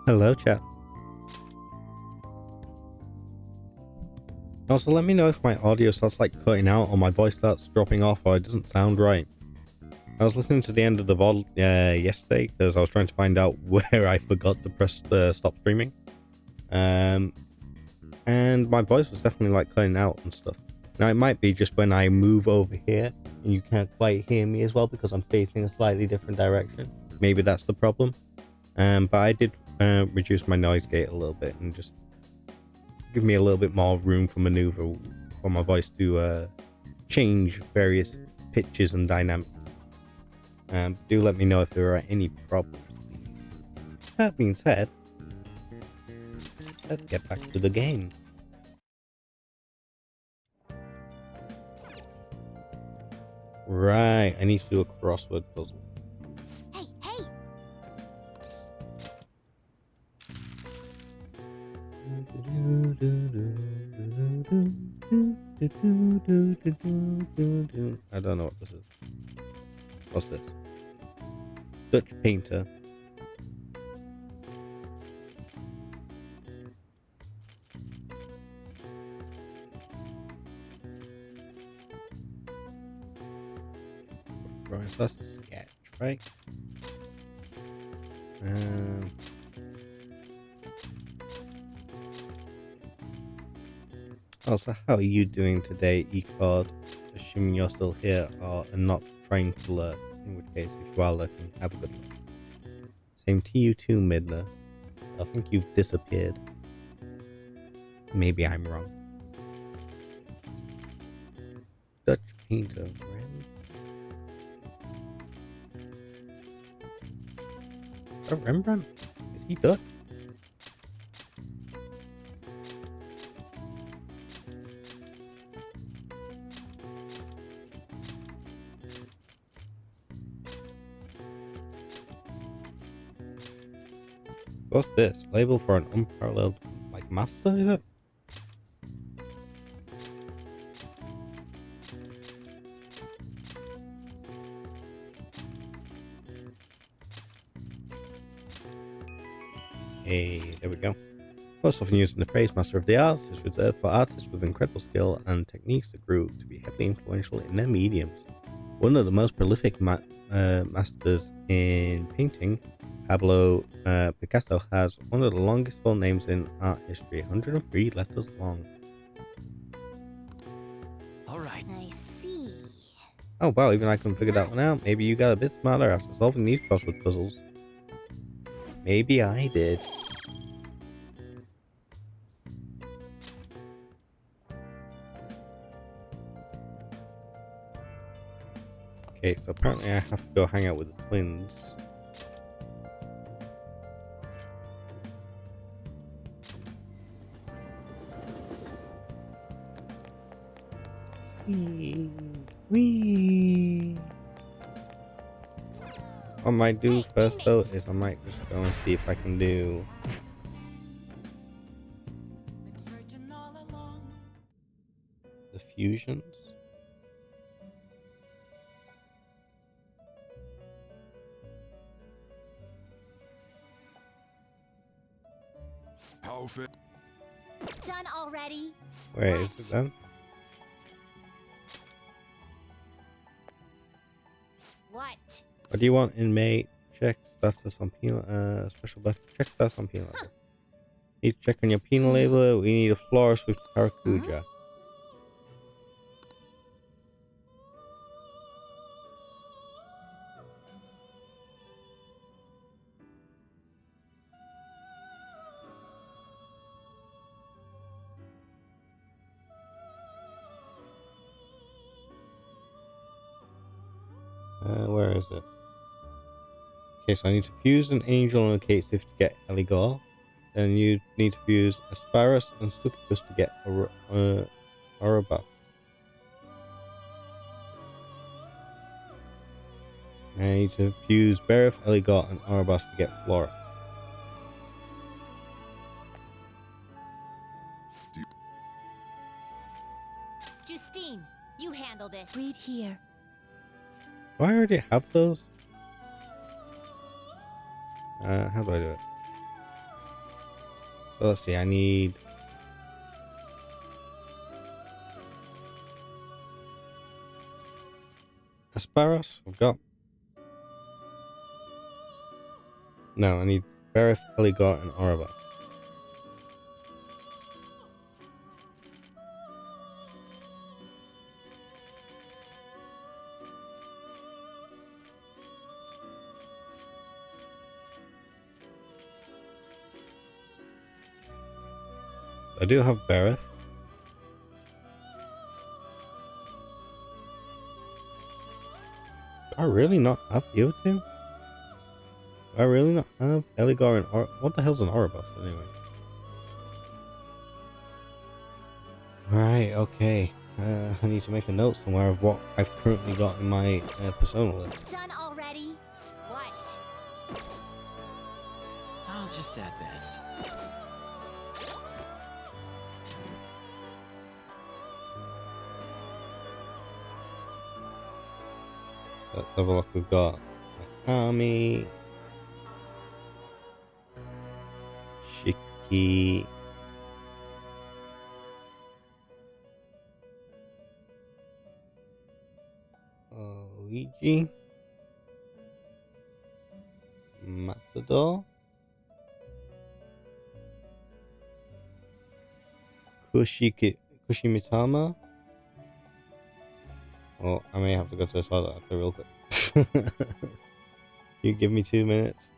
Hello, chat. Also, let me know if my audio starts like cutting out or my voice starts dropping off or it doesn't sound right. I was listening to the end of the VOD yesterday because I was trying to find out where I forgot to press stop streaming. And my voice was definitely like cutting out and stuff. Now it might be just when I move over here and you can't quite hear me as well because I'm facing a slightly different direction. Maybe that's the problem. But I did reduce my noise gate a little bit and just give me a little bit more room for maneuver for my voice to change various pitches and dynamics. Do let me know if there are any problems, please. That being said, let's get back to the game. Right, I need to do a crossword puzzle. Hey, hey! I don't know what this is. What's this? Dutch painter. Right, so that's a sketch, right? Also, how are you doing today, Ecard? Assuming you're still here and not trying to lurk. In which case, if you are lurking, have a good one. Same to you too, Midna. I think you've disappeared. Maybe I'm wrong. Dutch painter, really? Oh, Rembrandt? Is he Dutch? What's this? Label for an unparalleled, like, master, is it? Hey, there we go. Most often used in the phrase Master of the Arts, is reserved for artists with incredible skill and techniques that grew to be heavily influential in their mediums. One of the most prolific masters in painting, Pablo Picasso, has one of the longest full names in art history, 103 letters long. All right. I see. Oh wow, even I can figure that one out. Maybe you got a bit smarter after solving these crossword puzzles. Maybe I did. Okay, so apparently I have to go hang out with the twins. Wee. What I might do first though is I might just go and see if I can do the fusions. Outfit. Done already? Wait, is it done? What? What do you want in May? Check status on penal special button. Check status on penal label. Need to check on your penal label. We need a florist with Karakuja. Where is it? Okay, so I need to fuse an angel and a case if to get Eligor. Then you need to fuse Asparus and Succubus to get Orobas. And I need to fuse Berith, Eligor, and Orobas to get Flora. Justine, you handle this. Read here. Do I already have those? How do I do it? So let's see, I need Asparos. I've got. No, I need Berith, Eligor, and Oribus. I do have Berith. Do I really not have you two? Do I really not have Eligor and what the hell's an Oribus anyway? Right, okay. I need to make a note somewhere of what I've currently got in my persona list. Done already? What? I'll just add this. Let's have a look. We've got Akami, Shiki, Luigi, Matador, Kushimitama. Oh, I may have to go to the toilet after real quick. You give me 2 minutes.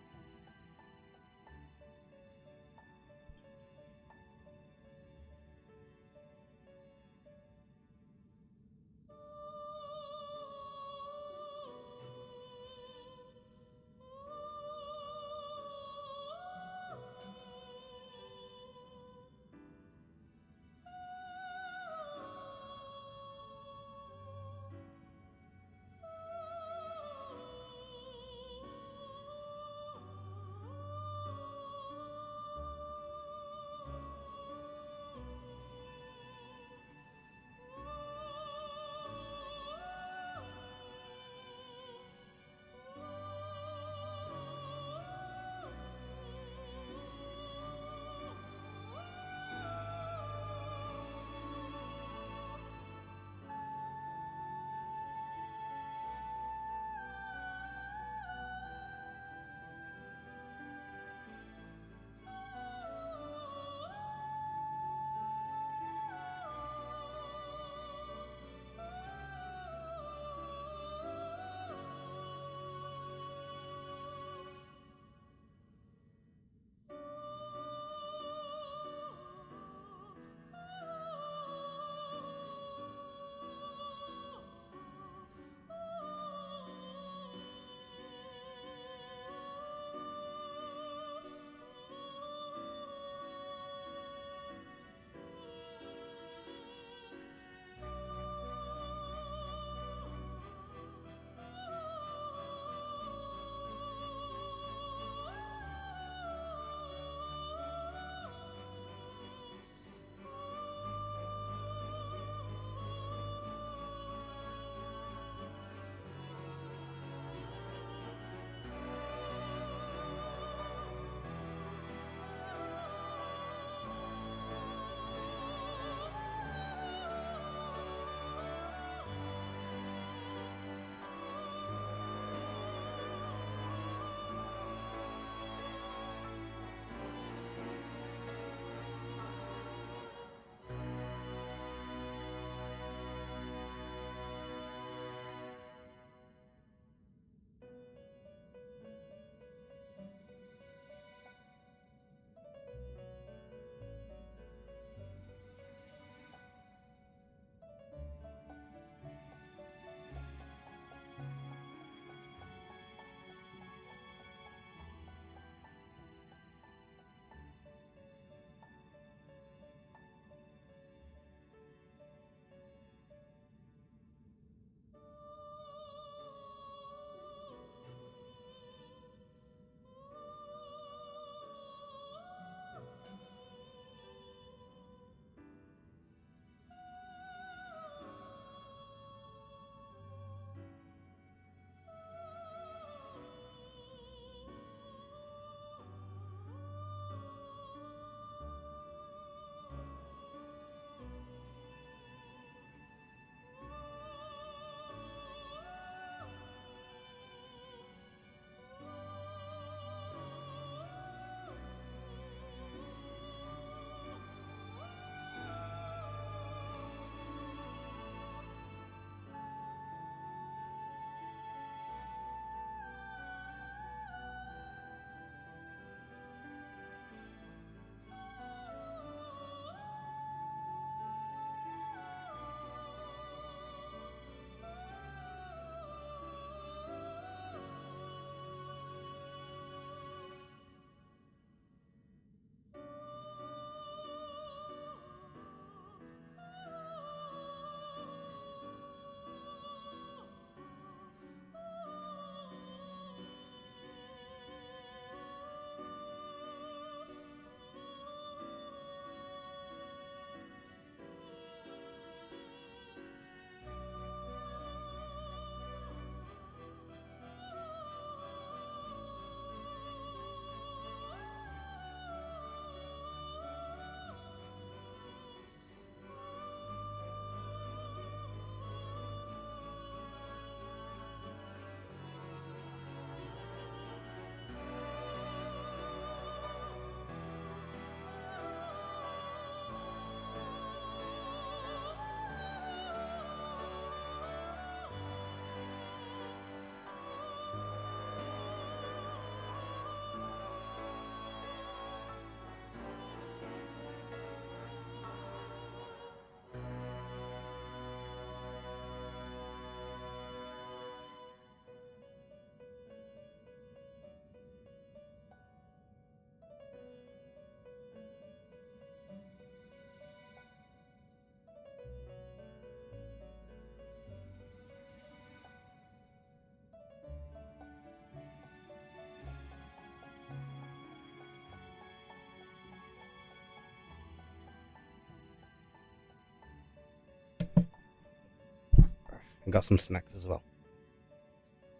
I got some snacks as well.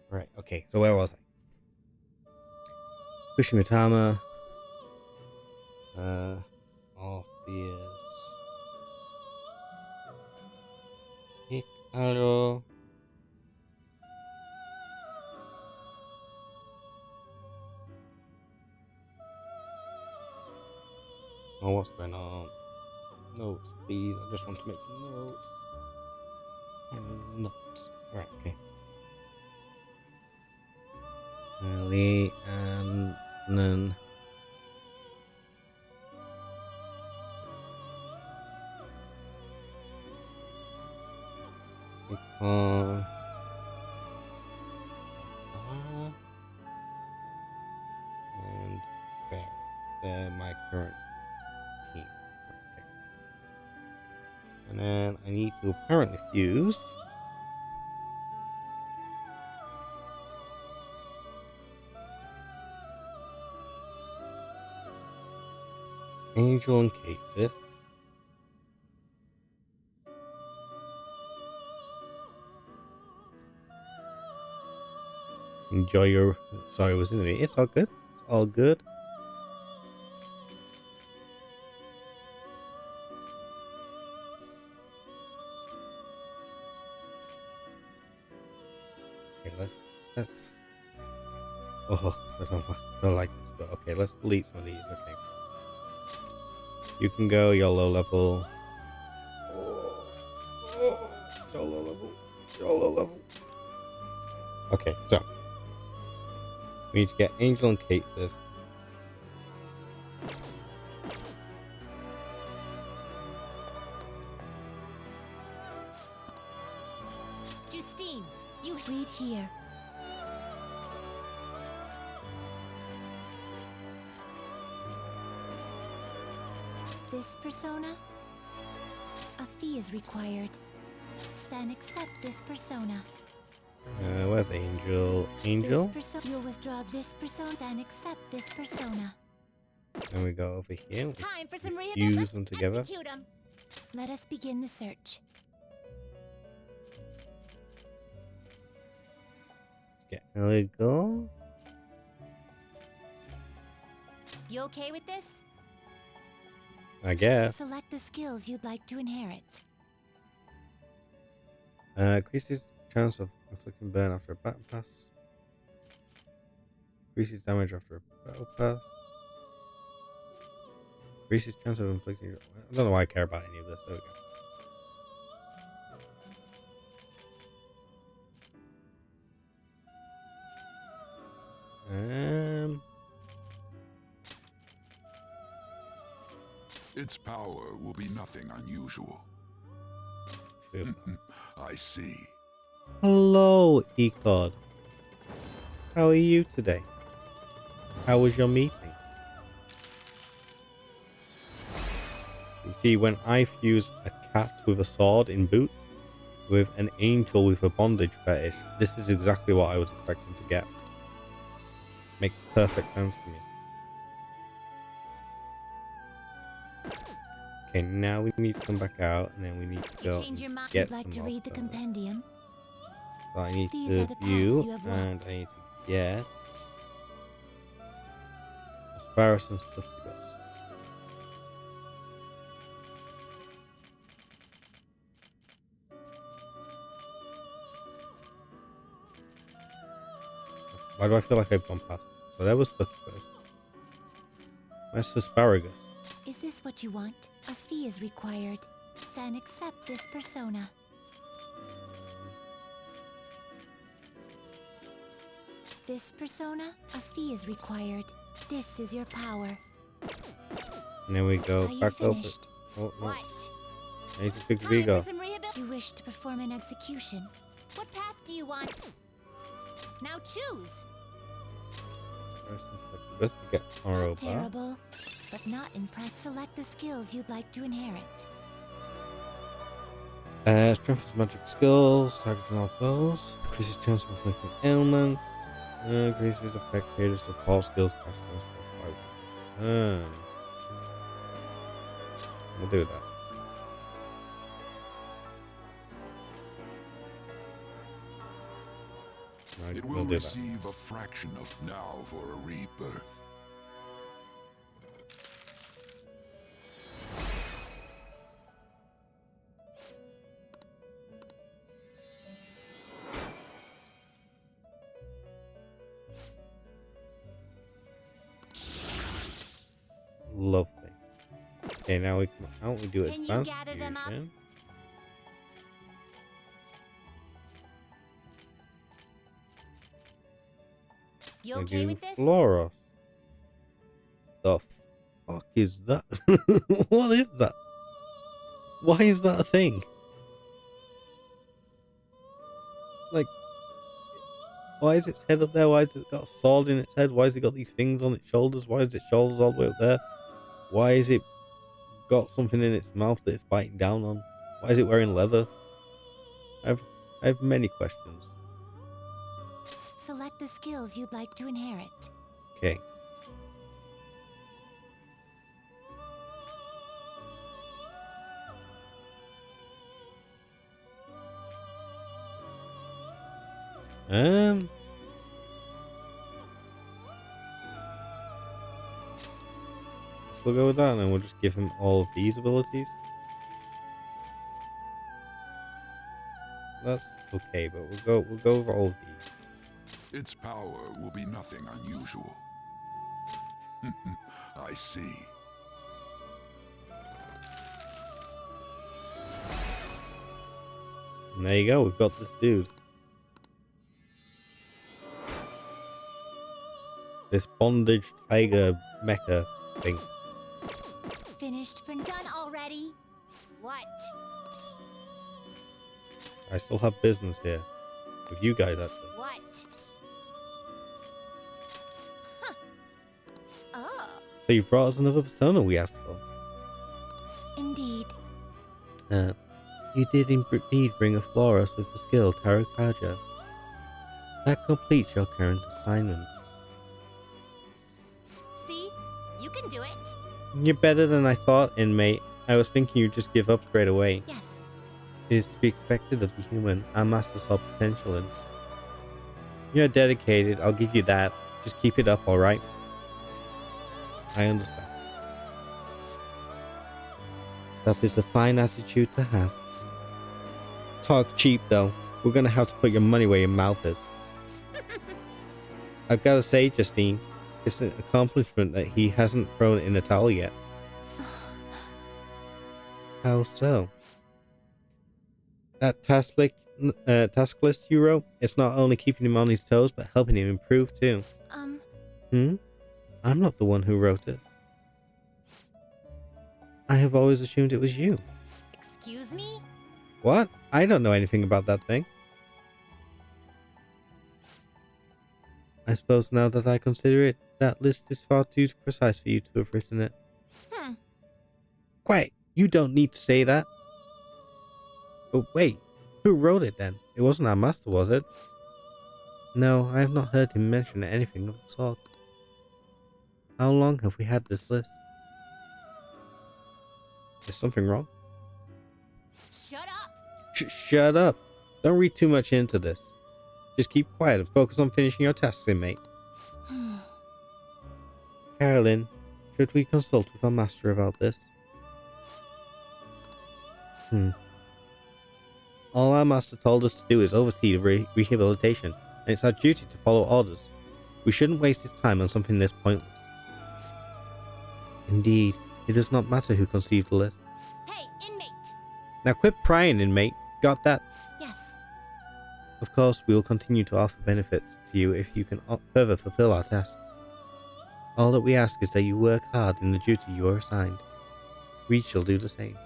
Right, okay, so where was I? Kushimitama. Orpheus. Hikaru. Oh, what's going on? Notes, please. I just want to make some notes. Notes. Right, okay. Lee and then and Bear. They're my current team. Okay. And then I need to apparently fuse Angel and Kasich. Enjoy your. Sorry, was in it. It's all good. It's all good. Okay, let's. Oh, I don't like this, but okay, let's delete some of these. Okay, you can go. You're low level. You're low level. You're low level. Okay, so we need to get Angel and Kasich. Justine, you read here. This persona? A fee is required. Then accept this persona. Where's Angel? Angel? You'll withdraw this persona, then accept this persona. And we go over here. Time for some Use them together. Execute 'em. Let us begin the search. Okay, there we go. You okay with this? I guess. Select the skills you'd like to inherit. Increases chance of inflicting burn after a battle pass. Increases damage after a battle pass. Increases chance of inflicting. I don't know why I care about any of this. There we go. Its power will be nothing unusual. I see. Hello, Ecod. How are you today? How was your meeting? You see, when I fuse a cat with a sword in boots with an angel with a bondage fetish, this is exactly what I was expecting to get. Makes perfect sense to me. Okay, now we need to come back out, and then we need to go Change your mind. get You'd like some to read the of compendium? So I need These to are the paths view, you have and walked. I need to get Aspirus and Succubus. Why do I feel like I've gone past? So there was Succubus. Where's Asparagus? Is this what you want? A fee is required. Then accept this persona. This persona? A fee is required. This is your power. And then we go Are you back over. finished? Oh, no. What? I need to fix Time Vigo. for some You wish to perform an execution. What path do you want? Now choose. Aspirus and Succubus to get Oro Not back. terrible, but not in practice. Select the skills you'd like to inherit. Strengthens magic skills, targeting all foes, increases chance of inflicting ailments, increases effect creators of all skills cast on yourself by 1 turn. We'll do that. Right, It we'll will do that. receive a fraction of now for a rebirth. Lovely. Okay, now we come out. We do Can you advanced gather them up? fusion. You We okay do with this? Floros. The fuck is that? What is that? Why is that a thing? Like, why is its head up there? Why has it got a sword in its head? Why has it got these things on its shoulders? Why is its shoulders all the way up there? Why is it got something in its mouth that it's biting down on? Why is it wearing leather? I have many questions. Select the skills you'd like to inherit. Okay. Um. So we'll go with that, and then we'll just give him all of these abilities. That's okay, but we'll go with all of these. Its power will be nothing unusual. I see. And there you go. We've got this dude. This bondage tiger mecha thing. Finished for done already? What? I still have business here with you guys, actually. What? Huh. Oh, So you brought us another persona we asked for. indeed. You did indeed bring a Floros with the skill Tarot Kaja. That completes your current assignment. See? You can do it. You're better than I thought, inmate. I was thinking you'd just give up straight away. Yes. It is to be expected of the human our master saw potential in. You're dedicated, I'll give you that. Just keep it up, alright? I understand. That is a fine attitude to have. Talk cheap though. We're gonna have to put your money where your mouth is. I've gotta say, Justine, it's an accomplishment that he hasn't thrown in a towel yet. How so? That task list you wrote, it's not only keeping him on his toes, but helping him improve too. I'm not the one who wrote it. I have always assumed it was you. Excuse me? What? I don't know anything about that thing. I suppose now that I consider it, that list is far too precise for you to have written it. Quiet! You don't need to say that. But wait, who wrote it then? It wasn't our master, was it? No, I have not heard him mention anything of the sort. How long have we had this list? Is something wrong? Shut up! Shut up! Don't read too much into this. Just keep quiet and focus on finishing your tasks, inmate. Carolyn, should we consult with our master about this? All our master told us to do is oversee the rehabilitation, and it's our duty to follow orders. We shouldn't waste his time on something this pointless. Indeed, it does not matter who conceived the list. Hey, inmate! Now quit prying, inmate. Got that? Yes. Of course, we will continue to offer benefits to you if you can further fulfill our tasks. All that we ask is that you work hard in the duty you are assigned. We shall do the same.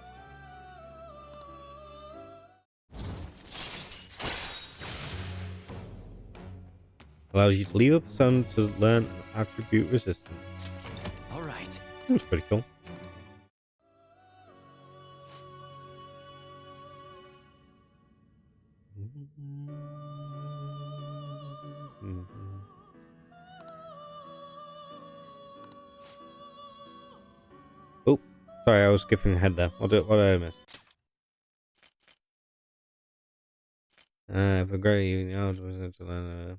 Allows you to leave a persona to learn an attribute resistance. All right. That was pretty cool. Oh, sorry, I was skipping ahead there. What did I miss? For great, you know,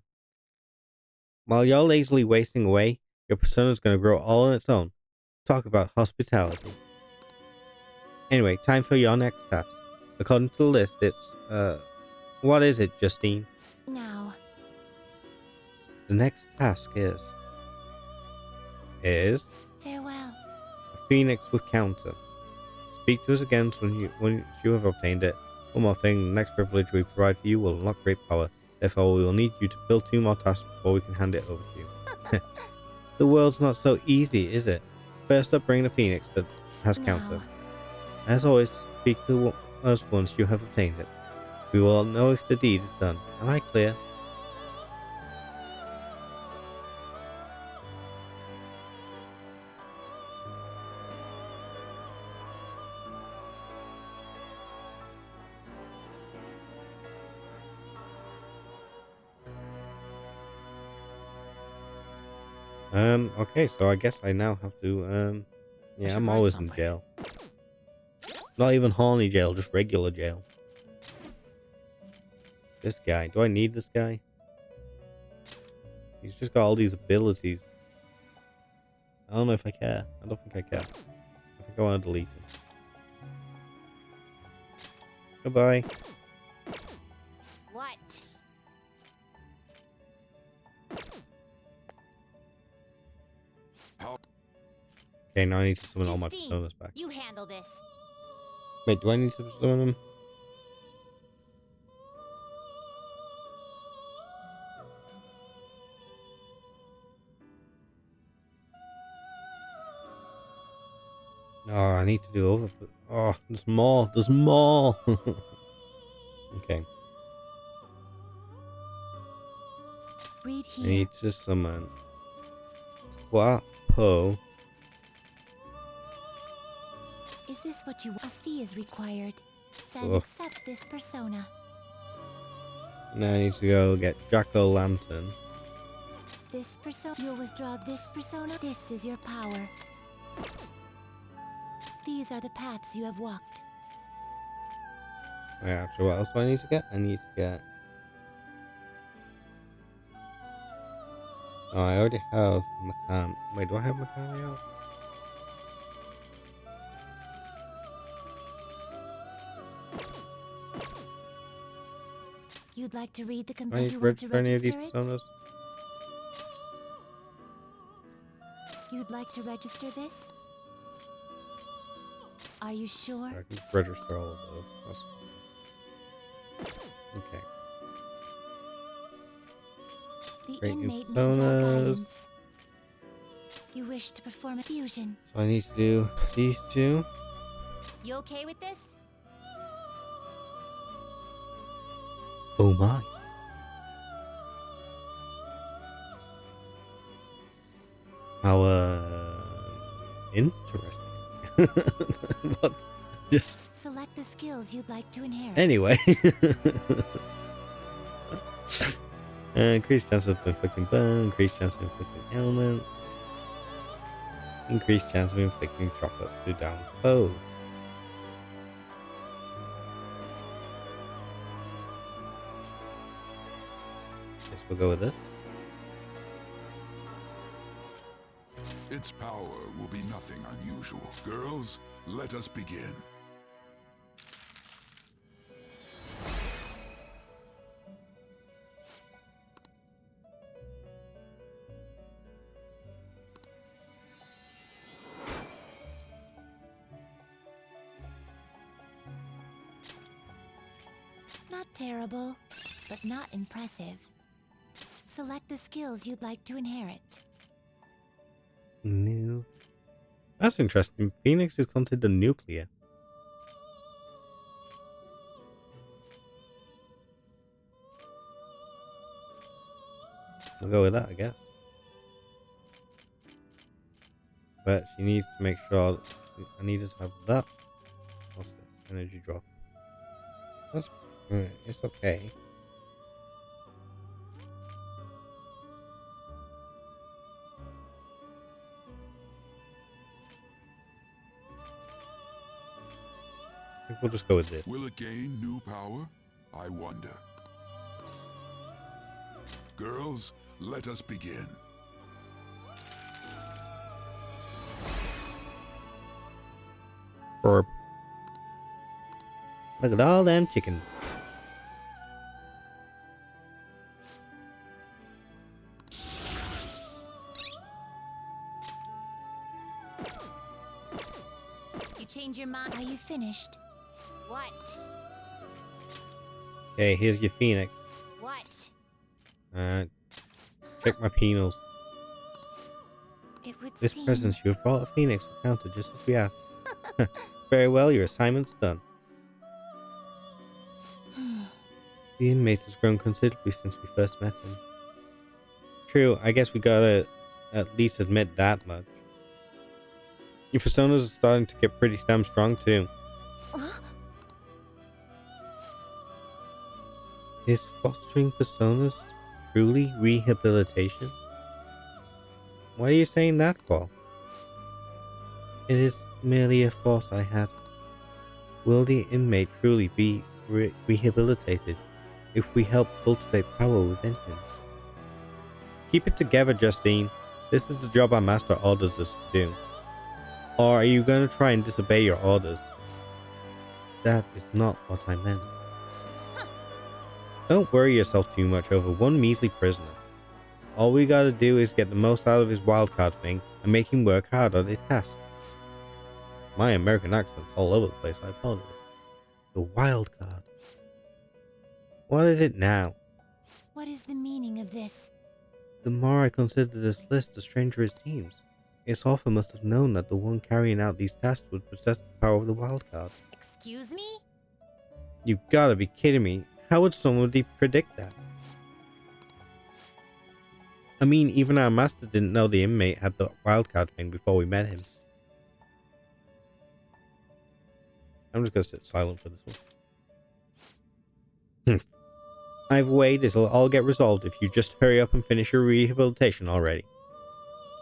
While you're lazily wasting away, your persona's gonna grow all on its own. Talk about hospitality. Anyway, time for your next task. According to the list, it's, what is it, Justine? Now, The next task is farewell. a phoenix with counter. Speak to us again when you have obtained it. One more thing, the next privilege we provide for you will unlock great power. Therefore, we will need you to build 2 more tasks before we can hand it over to you. The world's not so easy, is it? First up, bring the phoenix that has counter. Now, As always, speak to us once you have obtained it. We will know if the deed is done. Am I clear? Okay, so I guess I now have to, yeah, should I'm write always in something. jail. Not even horny jail, just regular jail. This guy, do I need this guy? He's just got all these abilities. I don't know if I care. I don't think I care. I think I want to delete him. Goodbye. what? How Okay, now I need to summon all my Justine, personas back. you handle this. Wait, do I need to summon them? Oh, I need to do over. Oh, there's more. There's more. Okay, Read I here. need to summon Wapo. Is this what you want? A fee is required. Then Ugh. accept this persona. Now I need to go get Jack-o'-lantern. This persona. You'll withdraw this persona. This is your power. These are the paths you have walked. Yeah, actually, what else do I need to get? I need to get. Oh, I already have Macan. Wait, do I have Macan out? You'd like to read the Do I need you to want to register any of these register it? personas? You'd like to register this? Are you sure? I can just register all of those. Okay. The Create new inmate needs our personas. guidance. You wish to perform a fusion. So I need to do these 2. You okay with this? Oh my. How interesting. What? Just Select the skills you'd like to inherit. anyway. Increased chance of inflicting burn, increased chance of inflicting ailments, increased chance of inflicting shock up to down foes. Guess we'll go with this. its power will be nothing unusual. Girls, let us begin. Not terrible, but not impressive. Select the skills you'd like to inherit. New. That's interesting. Phoenix is considered nuclear. We'll go with that, I guess. But she needs to make sure. I needed to have that. What's this? Energy drop. That's. It's okay. I think we'll just go with this. Will it gain new power? I wonder. Girls, let us begin. Burp. Look at all them chickens. You change your mind? Are you finished? What? Okay, here's your phoenix. What? Check my penals. It would This seem... presence you have brought a phoenix will counter just as we asked. Very well, your assignment's done. The inmate has grown considerably since we first met him. True, I guess we gotta at least admit that much. Your personas are starting to get pretty damn strong too. Is fostering personas truly rehabilitation? Why are you saying that, Paul? It is merely a thought I had. Will the inmate truly be rehabilitated if we help cultivate power within him? Keep it together, Justine. This is the job our master orders us to do. Or are you going to try and disobey your orders? That is not what I meant. Don't worry yourself too much over one measly prisoner. All we gotta do is get the most out of his wildcard thing and make him work hard on his tasks. My American accent's all over the place, I apologize. The wildcard. What is it now? What is the meaning of this? The more I consider this list, the stranger it seems. Its author must have known that the one carrying out these tasks would possess the power of the wildcard. Excuse me? You've gotta be kidding me. How would somebody predict that? I mean, even our master didn't know the inmate had the wildcard thing before we met him. I'm just gonna sit silent for this one. Either way, this'll all get resolved if you just hurry up and finish your rehabilitation already.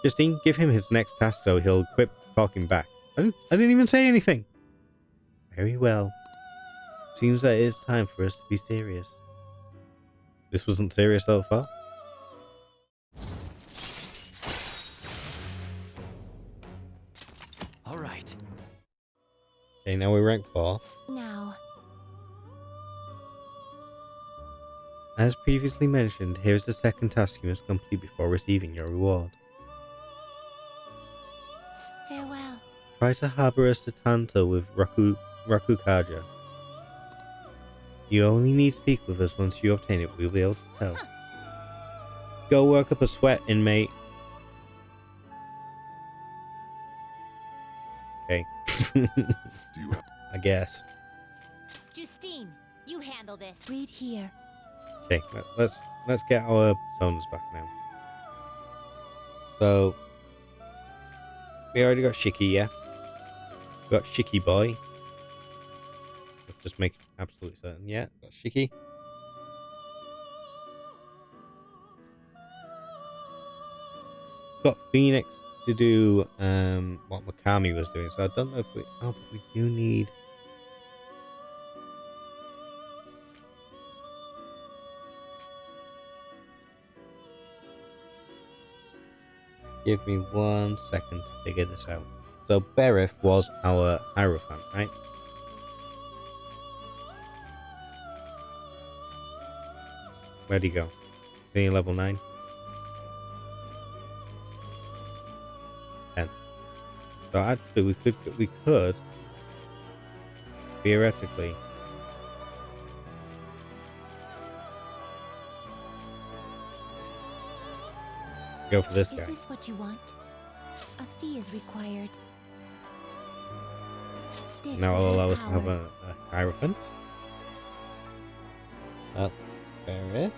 Justine, give him his next task so he'll quit talking back. I didn't even say anything. Very well. Seems that it's time for us to be serious. This wasn't serious so far. All right. Okay, now we're rank 4. Now, As previously mentioned, here's the second task you must complete before receiving your reward. farewell. Try to harbor a Satanta with Rakukaja. You only need to speak with us once you obtain it, we'll be able to tell. Go work up a sweat, inmate. Okay. Do you have I guess. Justine, you handle this. Read here. Okay, let's get our personas back now. So we already got Shiki, yeah? We got Shiki boy. Let's just make absolutely certain. Yeah, got Shiki. Got Phoenix to do what Makami was doing, so I don't know if we but we do need give me 1 second to figure this out. So Berith was our Hierophant, right? Where'd he go? Is he level 9? 10. So actually we could theoretically go for this guy. Is this what you want? A fee is required. This Now is it'll your allow us to have power. a Hierophant. That's Berith.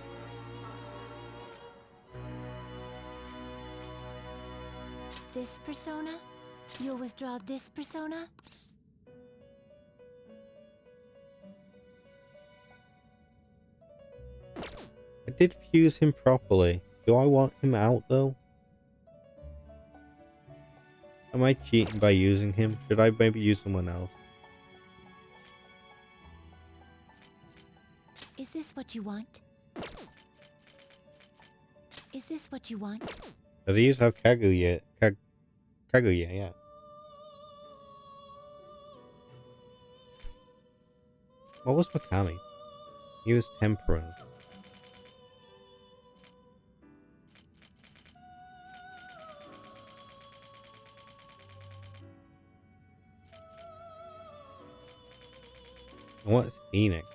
This persona? You'll withdraw this persona? I did fuse him properly. Do I want him out though? Am I cheating by using him? Should I maybe use someone else? Is this what you want? Is this what you want? Do these have Kaguya? Kaguya, yeah. What was Mikami? He was temperance. And what is Phoenix?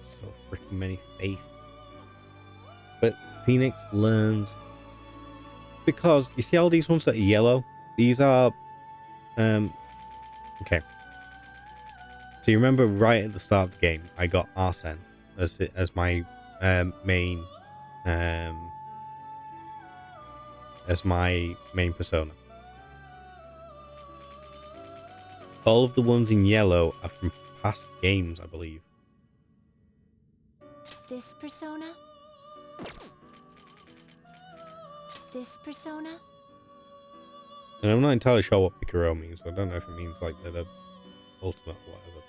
So freaking many faith. But Phoenix learns because you see all these ones that are yellow. These are okay. So you remember right at the start of the game, I got Arsene as my main persona. All of the ones in yellow are from past games, I believe. This persona? This persona? And I'm not entirely sure what Picaro means, so I don't know if it means like they're the ultimate or whatever.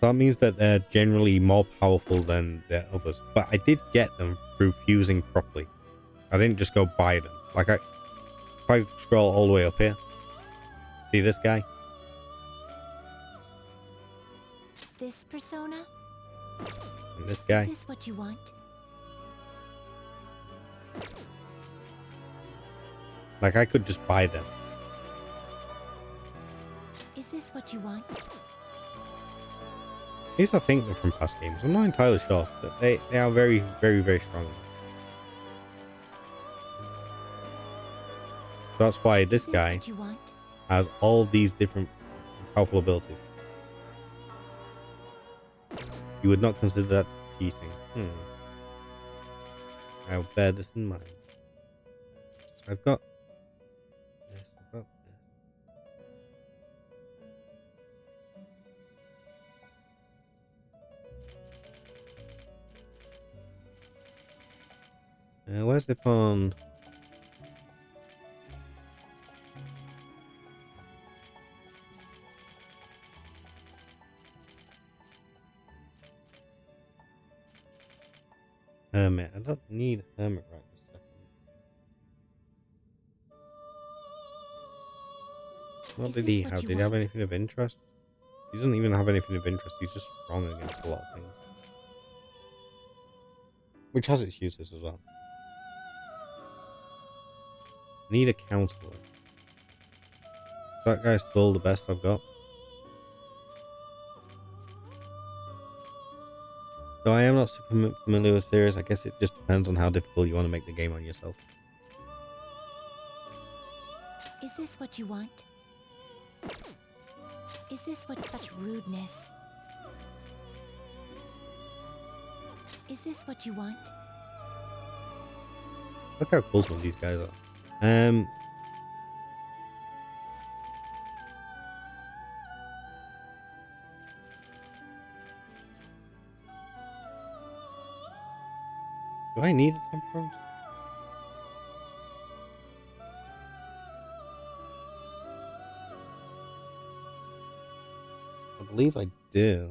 So that means that they're generally more powerful than the others. But I did get them through fusing properly. I didn't just go buy them. Like if I scroll all the way up here, see this guy? This persona? And this guy? Is this what you want? Like I could just buy them. Is this what you want? These I think they're from past games. I'm not entirely sure, but they are very, very, very strong. So that's why this guy has all these different powerful abilities. You would not consider that cheating. I'll bear this in mind. I've got this, I've got this. Where's the pond? Hermit. I don't need Hermit right this second. What did he have? Did he have anything of interest? He doesn't even have anything of interest. He's just strong against a lot of things. Which has its uses as well. Need a counselor. That guy's still the best I've got. So I am not super familiar with series. I guess it just depends on how difficult you want to make the game on yourself. Is this what you want? Is this what such rudeness? Is this what you want? Look how cool some of these guys are. Do I need a temperance? I believe I do.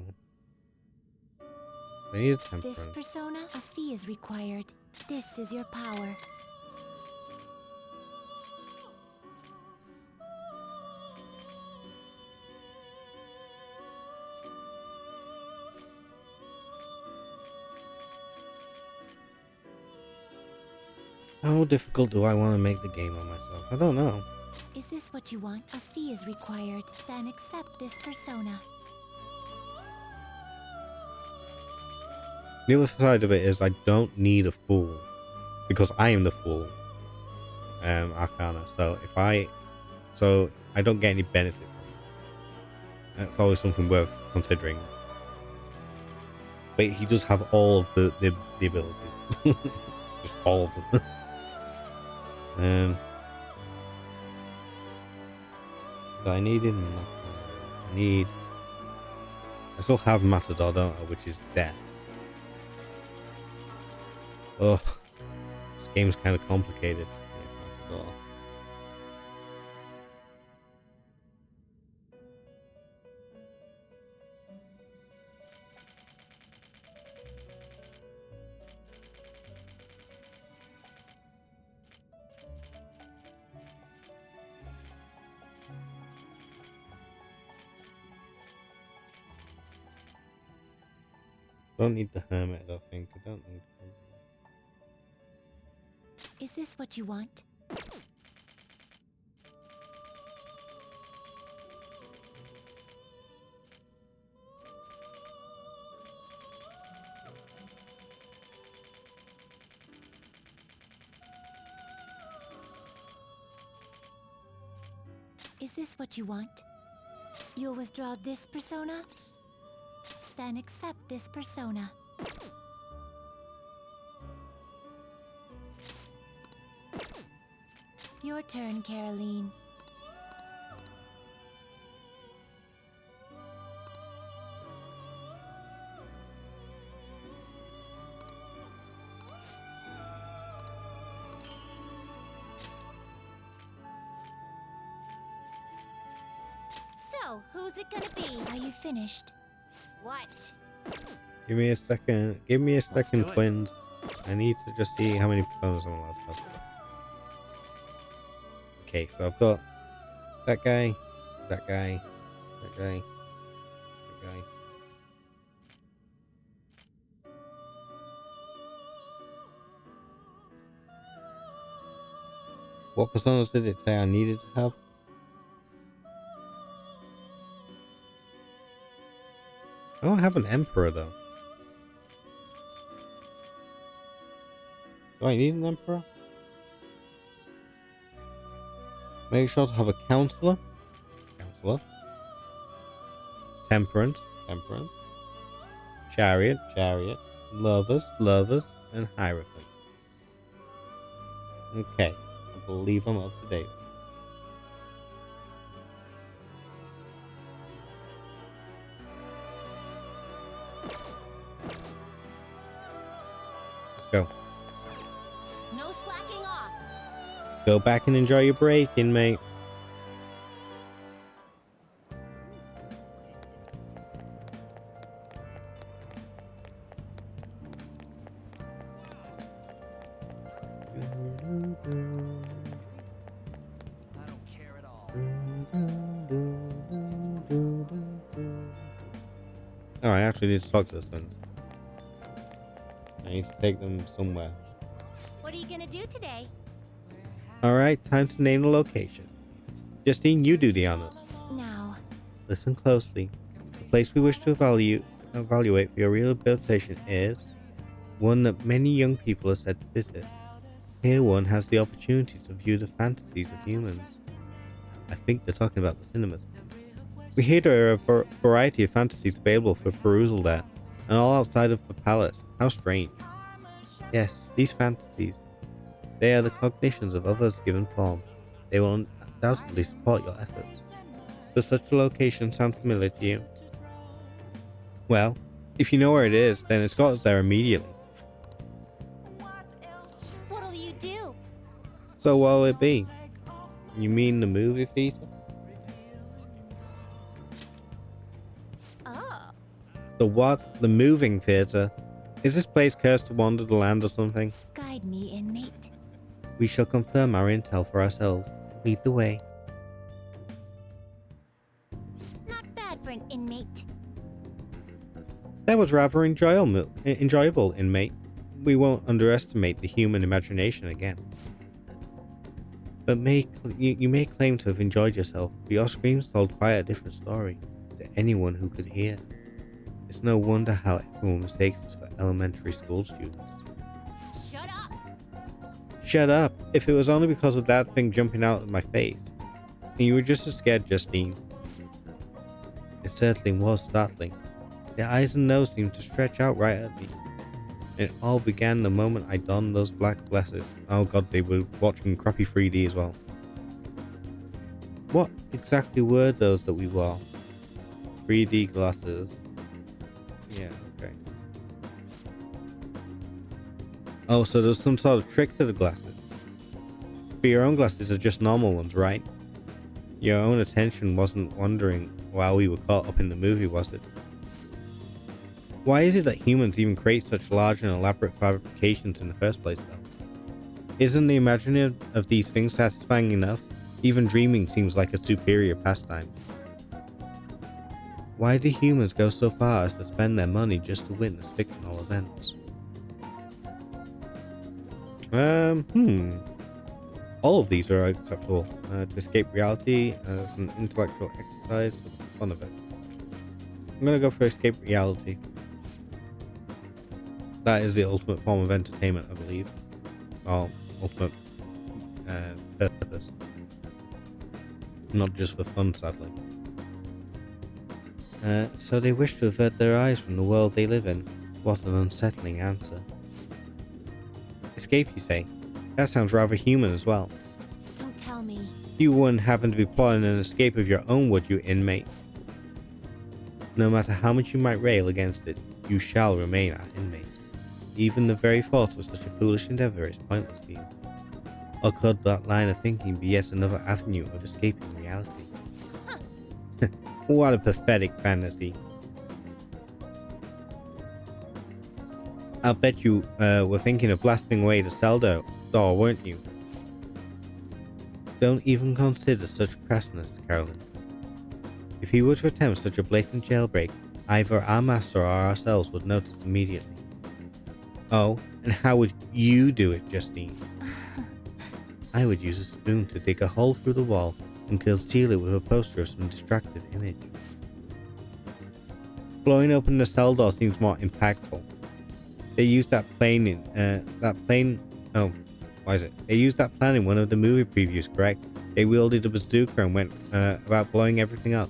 I need a temperance. This persona, a fee is required. This is your power. How difficult do I want to make the game on myself? I don't know. Is this what you want? A fee is required. Then accept this persona. The other side of it is I don't need a fool. Because I am the fool. Arcana. So I don't get any benefit from it. That's always something worth considering. But he does have all of the abilities. Just all of them. So I need him. I need I still have Matador, don't I, which is death. Oh, this game's kind of complicated. Matador. Don't need the hermit, I think. I don't need. Is this what you want? Is this what you want? You'll withdraw this persona? Then accept this persona. Your turn, Caroline. So, who's it gonna be? Are you finished? What? Give me a second. Give me a second, do it. twins. I need to just see how many personas I'm allowed to have. Okay, so I've got that guy, that guy, that guy, that guy. What personas did it say I needed to have? I don't have an emperor though. Do I need an emperor? Make sure to have a counselor. Counselor. Temperance. Temperance. Chariot. Chariot. Lovers. Lovers. And Hierophant. Okay. I believe I'm up to date. Let's go. No slacking off. Go back and enjoy your break, inmate. I don't care at all. Oh, I actually need to talk to those twins. I need to take them somewhere. What are you gonna do today? Alright, time to name the location. Justine, you do the honors. Now, Listen closely. The place we wish to evaluate for your rehabilitation is one that many young people are said to visit. Here one has the opportunity to view the fantasies of humans. I think they're talking about the cinemas. We hear there are a variety of fantasies available for perusal there, and all outside of the palace. How strange. Yes, these fantasies. They are the cognitions of others given form. They will undoubtedly support your efforts. Does such a location sound familiar to you? Well, if you know where it is, then it's got us there immediately. what'll you do? So what'll it be? You mean the movie theater? Oh, The what? The moving theater? Is this place cursed to wander the land or something? guide me, inmate. We shall confirm our intel for ourselves. Lead the way. Not bad for an inmate. That was rather enjoyable, inmate. We won't underestimate the human imagination again. But you may claim to have enjoyed yourself, but your screams told quite a different story to anyone who could hear. It's no wonder how everyone mistakes us for elementary school students. Shut up! Shut up! If it was only because of that thing jumping out of my face. And you were just as scared, Justine. It certainly was startling. Their eyes and nose seemed to stretch out right at me. It all began the moment I donned those black glasses. Oh god, they were watching crappy 3D as well. What exactly were those that we wore? 3D glasses. Yeah, okay. Oh, so there's some sort of trick to the glasses. But your own glasses are just normal ones, right? Your own attention wasn't wandering while we were caught up in the movie, was it? Why is it that humans even create such large and elaborate fabrications in the first place, though? Isn't the imagining of these things satisfying enough? Even dreaming seems like a superior pastime. Why do humans go so far as to spend their money just to witness fictional events? All of these are acceptable. To escape reality as an intellectual exercise for the fun of it. I'm gonna go for escape reality. That is the ultimate form of entertainment, I believe. Or ultimate purpose. Not just for fun, sadly. So they wish to avert their eyes from the world they live in. What an unsettling answer. Escape, you say? That sounds rather human as well. Don't tell me. You wouldn't happen to be plotting an escape of your own, would you, inmate? No matter how much you might rail against it, you shall remain an inmate. Even the very thought of such a foolish endeavor is pointless to you. Or could that line of thinking be yet another avenue of escaping reality? What a pathetic fantasy. I'll bet you were thinking of blasting away the cell door, weren't you? Don't even consider such crassness, Carolyn. If he were to attempt such a blatant jailbreak, either our master or ourselves would notice immediately. Oh, and how would you do it, Justine? I would use a spoon to dig a hole through the wall and conceal it with a poster of some distracted image. Blowing open the cell door seems more impactful. They used that plan in They used that plan in one of the movie previews, correct? They wielded a bazooka and went about blowing everything up.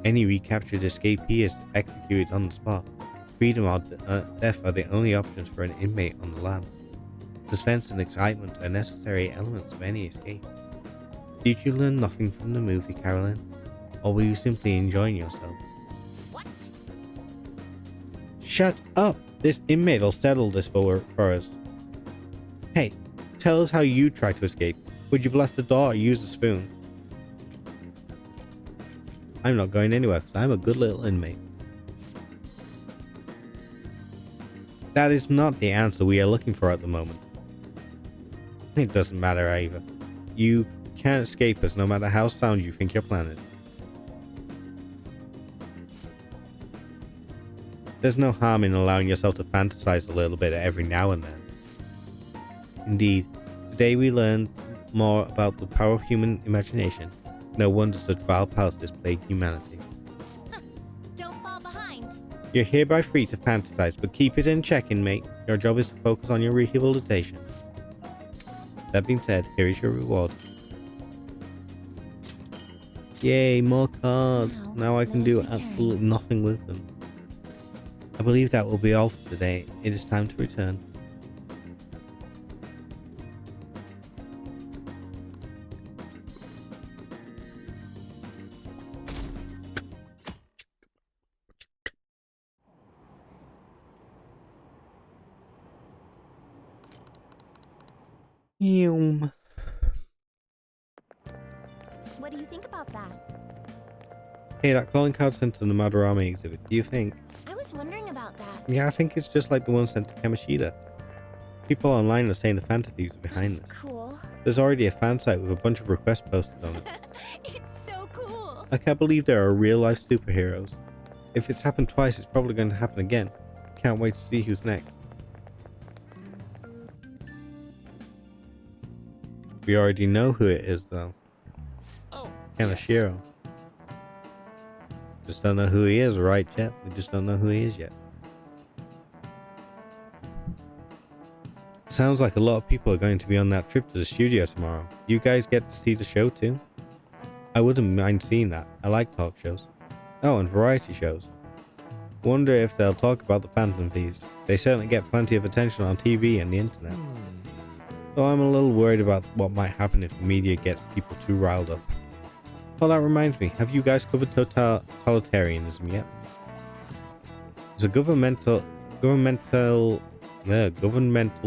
Any recaptured escapee is executed on the spot. Freedom or death are the only options for an inmate on the lam. Suspense and excitement are necessary elements of any escape. Did you learn nothing from the movie, Carolyn? Or were you simply enjoying yourself? What? Shut up! This inmate will settle this for us. Hey, tell us how you tried to escape. Would you blast the door or use a spoon? I'm not going anywhere because I'm a good little inmate. That is not the answer we are looking for at the moment. It doesn't matter either. You can't escape us no matter how sound you think your plan is. There's no harm in allowing yourself to fantasize a little bit every now and then. Indeed, today we learned more about the power of human imagination. No wonder such vile palaces plague humanity. Don't fall behind. You're hereby free to fantasize, but keep it in check, inmate. Your job is to focus on your rehabilitation. That being said, here is your reward. Yay, more cards. Now I can do absolutely nothing with them. I believe that will be all for today. It is time to return. What do you think about that? Hey, that calling card sent to the Madarame exhibit, do you think? I was wondering about that. Yeah, I think it's just like the one sent to Kamishita. People online are saying the Phantom Thieves are behind That's this. cool. There's already a fan site with a bunch of requests posted on it. It's so cool. I can't believe there are real life superheroes. If it's happened twice, it's probably going to happen again. Can't wait to see who's next. We already know who it is though. Oh, Kanashiro. Just don't know who he is, right, Jet? We just don't know who he is yet. Sounds like a lot of people are going to be on that trip to the studio tomorrow. You guys get to see the show too? I wouldn't mind seeing that. I like talk shows. Oh, and variety shows. Wonder if they'll talk about the Phantom Thieves. They certainly get plenty of attention on TV and the internet. Though I'm a little worried about what might happen if the media gets people too riled up. Well, that reminds me, have you guys covered totalitarianism yet? It's a governmental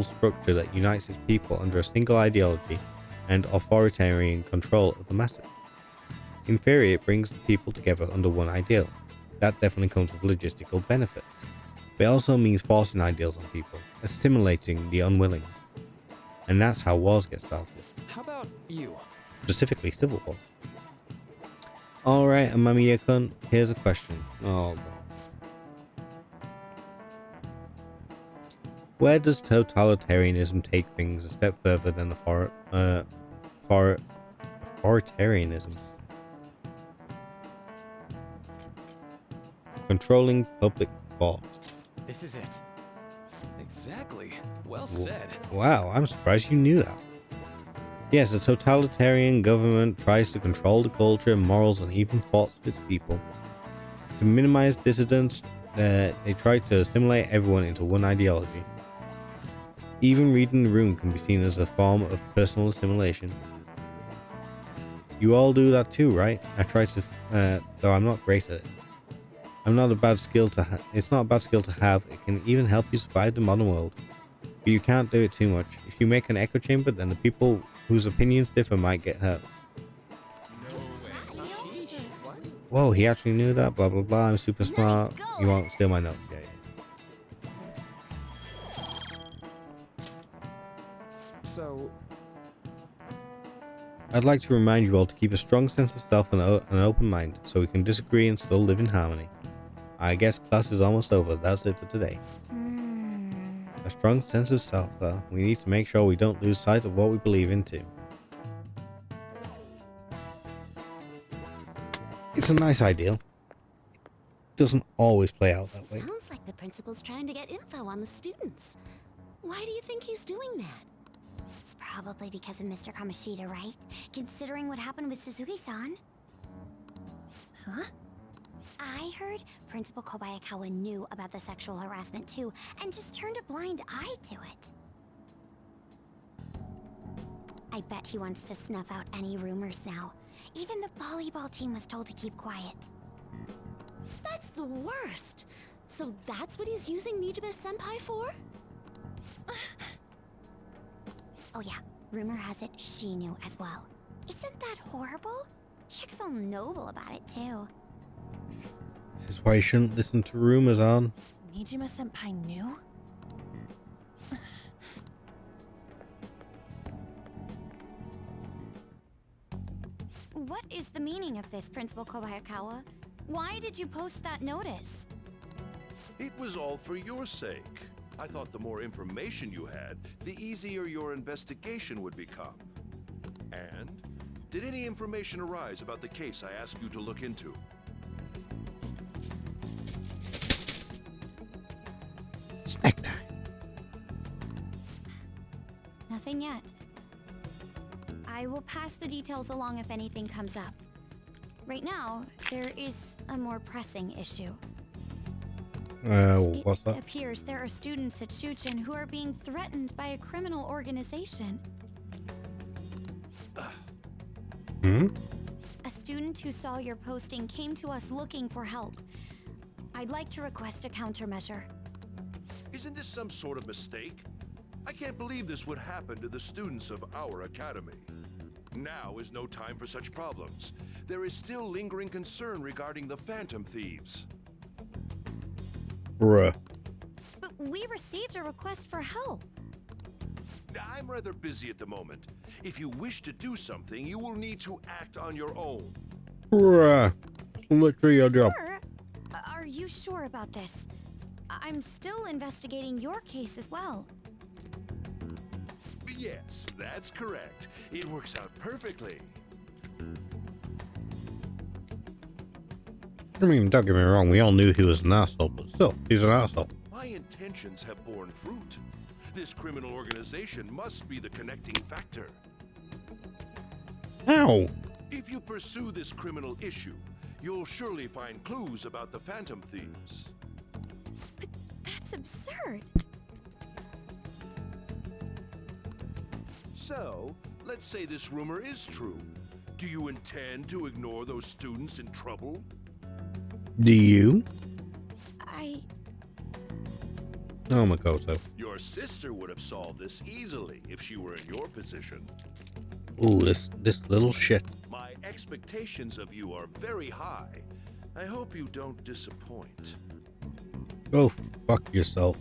structure that unites its people under a single ideology and authoritarian control of the masses. In theory, it brings the people together under one ideal. That definitely comes with logistical benefits. But it also means forcing ideals on people, assimilating the unwilling. And that's how wars get started. How about you? Specifically civil wars. Alright, Amamiya Kun, here's a question. Oh boy. Where does totalitarianism take things a step further than authoritarianism? Controlling public thought. This is it. Exactly. Well said. Wow, I'm surprised you knew that. Yes, a totalitarian government tries to control the culture, morals, and even thoughts of its people. To minimize dissidents, they try to assimilate everyone into one ideology. Even reading the room can be seen as a form of personal assimilation. You all do that too, right? I try to, though I'm not great at it. It's not a bad skill to have. It can even help you survive the modern world. But you can't do it too much. If you make an echo chamber, then the people whose opinions differ might get hurt. Whoa, he actually knew that? Blah blah blah, I'm super smart. You won't steal my notes. Yeah. So, I'd like to remind you all to keep a strong sense of self and an open mind, so we can disagree and still live in harmony. I guess class is almost over. That's it for today. A strong sense of self, though. We need to make sure we don't lose sight of what we believe in too. It's a nice ideal. Doesn't always play out that way. Sounds like the principal's trying to get info on the students. Why do you think he's doing that? It's probably because of Mr. Kamoshida, right? Considering what happened with Suzuki-san. Huh? I heard Principal Kobayakawa knew about the sexual harassment too, and just turned a blind eye to it. I bet he wants to snuff out any rumors now. Even the volleyball team was told to keep quiet. That's the worst. So that's what he's using Mijibe-senpai for? Oh yeah, rumor has it she knew as well. Isn't that horrible? Chick's all noble about it too. This is why you shouldn't listen to rumors, on. Nijima-senpai knew? What is the meaning of this, Principal Kobayakawa? Why did you post that notice? It was all for your sake. I thought the more information you had, the easier your investigation would become. And did any information arise about the case I asked you to look into? Snack time. Nothing yet. I will pass the details along if anything comes up. Right now, there is a more pressing issue. What's that? It appears there are students at Shuchen who are being threatened by a criminal organization. A student who saw your posting came to us looking for help. I'd like to request a countermeasure. Isn't this some sort of mistake? I can't believe this would happen to the students of our academy. Now is no time for such problems. There is still lingering concern regarding the Phantom Thieves. Bruh. But we received a request for help. I'm rather busy at the moment. If you wish to do something, you will need to act on your own. Bruh. Literally your job. Sir, are you sure about this? I'm still investigating your case as well. Yes, that's correct. It works out perfectly. I mean, don't get me wrong, we all knew he was an asshole, but still, he's an asshole. My intentions have borne fruit. This criminal organization must be the connecting factor. How? If you pursue this criminal issue, you'll surely find clues about the Phantom Thieves. But that's absurd. So, let's say this rumor is true. Do you intend to ignore those students in trouble? Do you? Oh, Makoto. Your sister would have solved this easily if she were in your position. Ooh, this little shit. My expectations of you are very high. I hope you don't disappoint. Go fuck yourself.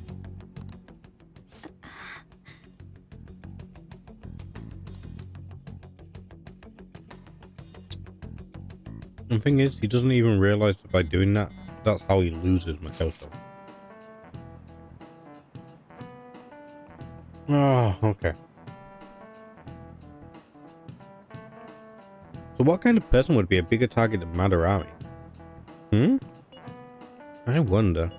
The thing is, he doesn't even realize that by doing that, that's how he loses Makoto. Oh, okay. So what kind of person would be a bigger target than Madarami? I wonder.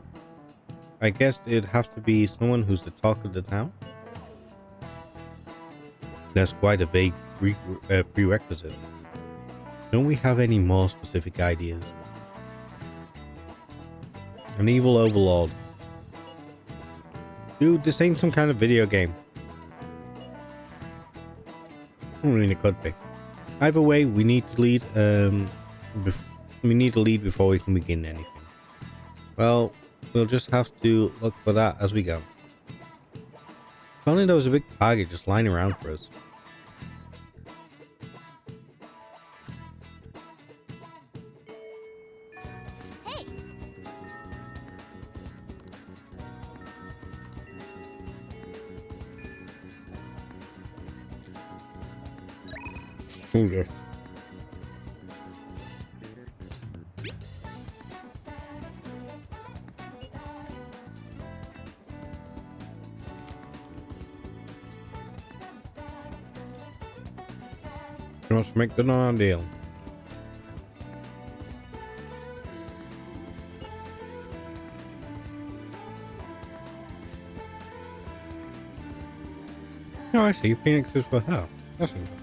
I guess it'd have to be someone who's the talk of the town. That's quite a vague prerequisite. Don't we have any more specific ideas? An evil overlord. Dude, this ain't some kind of video game. I mean, it could be. Either way, we need to lead. We need to lead before we can begin anything. Well, we'll just have to look for that as we go. If only there was a big target just lying around for us. Hey! Oh, yes. Let's make the non-deal. Oh, I see. Phoenix is for her. That's interesting.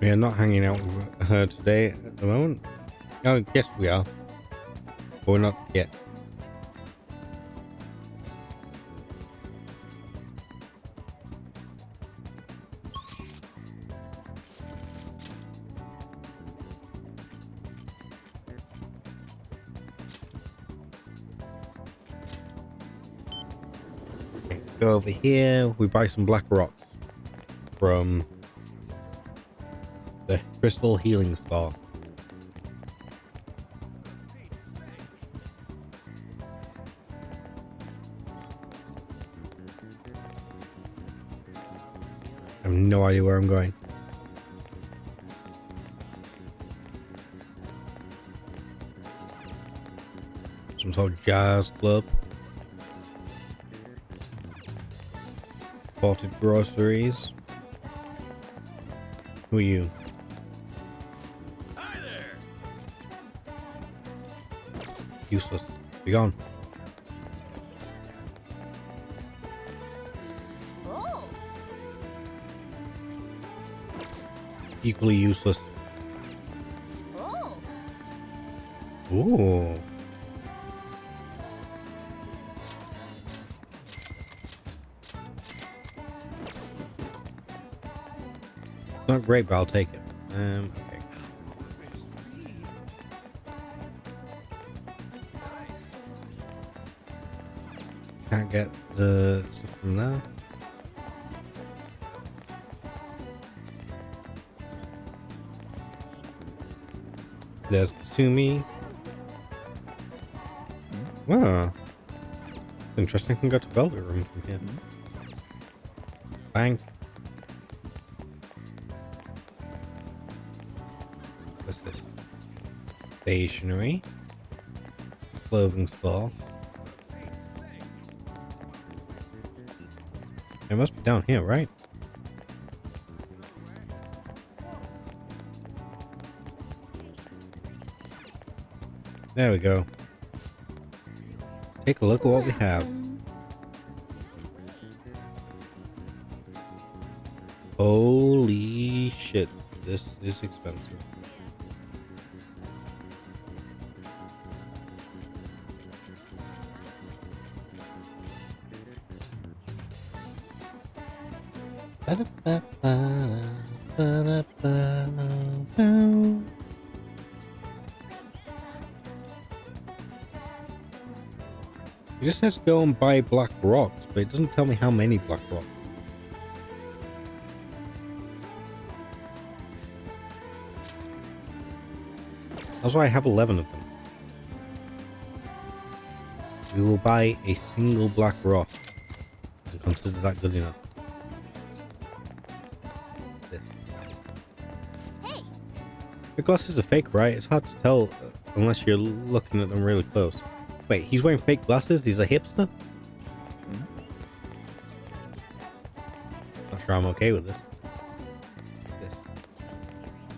We are not hanging out with her today at the moment. Oh, yes, we are. But we're not yet. Okay, go over here. We buy some black rocks from the Crystal Healing Star. I have no idea where I'm going. Some sort of jazz club. Ported groceries. Who are you? Hi there! Useless. Be gone. Oh! Equally useless. Oh! Ooh. Not great, but I'll take it. Okay. Can't get the stuff from there. There's Kasumi. Wow. Interesting. I can go to Velvet Room from here. Bank. What's this? Stationery. Clothing store. It must be down here, right? There we go. Take a look at what we have. Holy shit. this is expensive. It just says go and buy black rocks, but it doesn't tell me how many black rocks. That's why I have 11 of them. We will buy a single black rock and consider that good enough. This. Hey, The glasses are fake, right? It's hard to tell unless you're looking at them really close. Wait, he's wearing fake glasses? He's a hipster? Not sure I'm okay with this. This.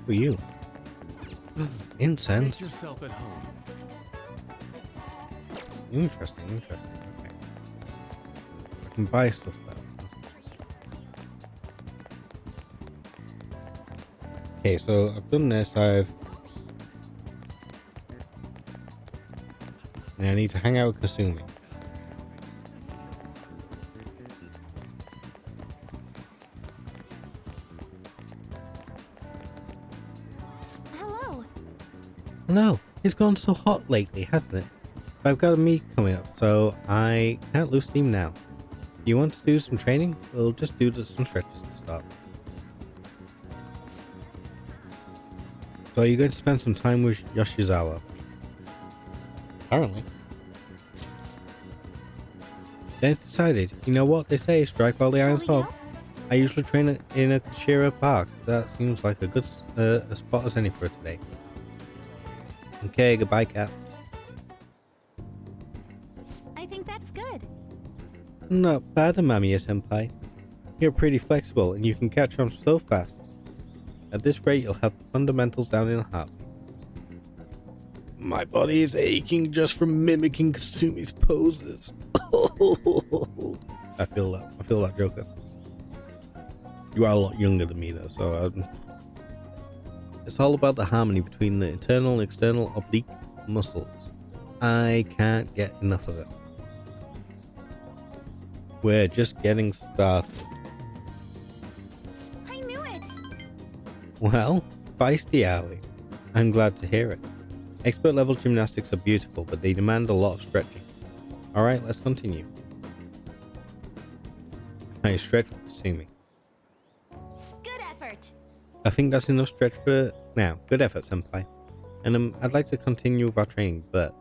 Who are you? Incense? Make yourself at home. Interesting. Okay. I can buy stuff though. Okay, so I've done this. Now I need to hang out with Kasumi. hello. Hello. It's gone so hot lately, hasn't it? But I've got a meet coming up, so I can't lose steam now. You want to do some training? We'll just do some stretches to start. So are you going to spend some time with Yoshizawa? Apparently. Then it's decided. You know what they say, strike while the iron's hot. I usually train in a Kashira Park. That seems like a good a spot as any for today. Okay, goodbye, cat. I think that's good. Not bad, Amamiya-senpai. You're pretty flexible and you can catch on so fast. At this rate, you'll have the fundamentals down in a heartbeat. My body is aching just from mimicking Kasumi's poses. I feel that, Joker. You are a lot younger than me though, so it's all about the harmony between the internal and external oblique muscles. I can't get enough of it. We're just getting started. I knew it. Well, feisty are we? I'm glad to hear it. Expert level gymnastics are beautiful, but they demand a lot of stretching. Alright, let's continue. I stretch with Kasumi. Good effort. I think that's enough stretch for now. Good effort, senpai. And I'd like to continue with our training, but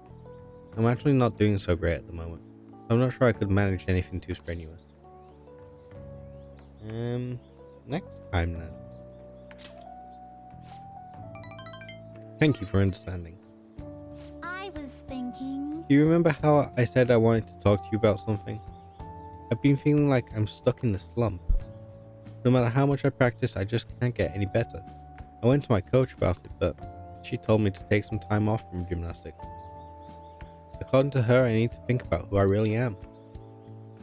I'm actually not doing so great at the moment. I'm not sure I could manage anything too strenuous. Next time then. Thank you for understanding. I was thinking. Do you remember how I said I wanted to talk to you about something? I've been feeling like I'm stuck in the slump. No matter how much I practice, I just can't get any better. I went to my coach about it, but she told me to take some time off from gymnastics. According to her, I need to think about who I really am.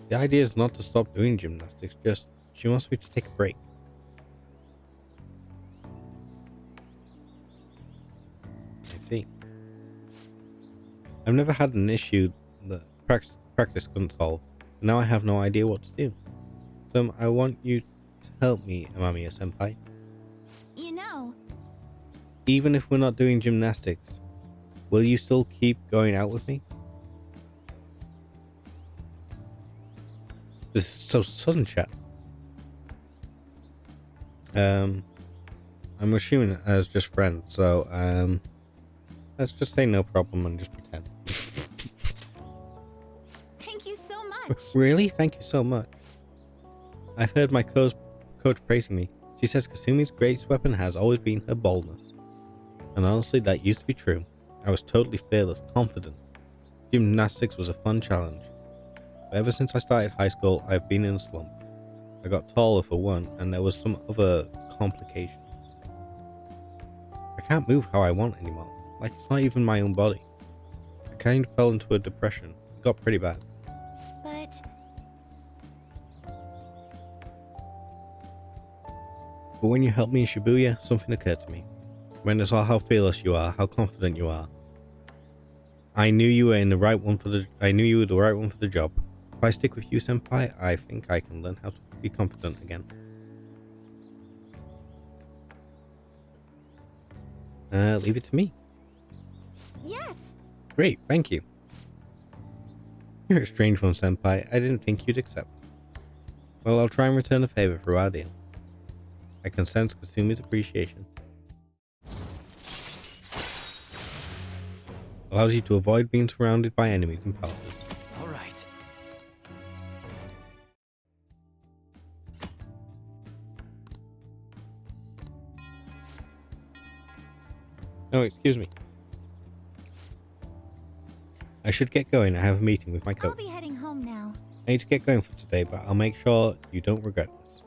The idea is not to stop doing gymnastics, just she wants me to take a break. I see. I've never had an issue that practice couldn't solve, but now I have no idea what to do. So I want you to help me, Amamiya-senpai. You know, Even if we're not doing gymnastics, will you still keep going out with me? This is so sudden, chat. I'm assuming as just friends, so let's just say no problem and just pretend. thank you so much. Really? Thank you so much. I've heard my coach praising me. She says Kasumi's greatest weapon has always been her boldness. And honestly, that used to be true. I was totally fearless, confident. Gymnastics was a fun challenge. But ever since I started high school, I've been in a slump. I got taller for one, and there was some other complications. I can't move how I want anymore. Like it's not even my own body. I kind of fell into a depression. It got pretty bad. But But when you helped me in Shibuya, something occurred to me. When I saw how fearless you are, how confident you are, I knew you were the right one for the job. If I stick with you, senpai, I think I can learn how to be confident again. Leave it to me. Yes! Great, thank you. You're a strange one, senpai. I didn't think you'd accept. Well, I'll try and return the favor through our deal. I can sense Kasumi's appreciation. Allows you to avoid being surrounded by enemies and palaces. All right. Oh, excuse me. I should get going. I have a meeting with my I'll coach. be heading home now. I need to get going for today, but I'll make sure you don't regret this.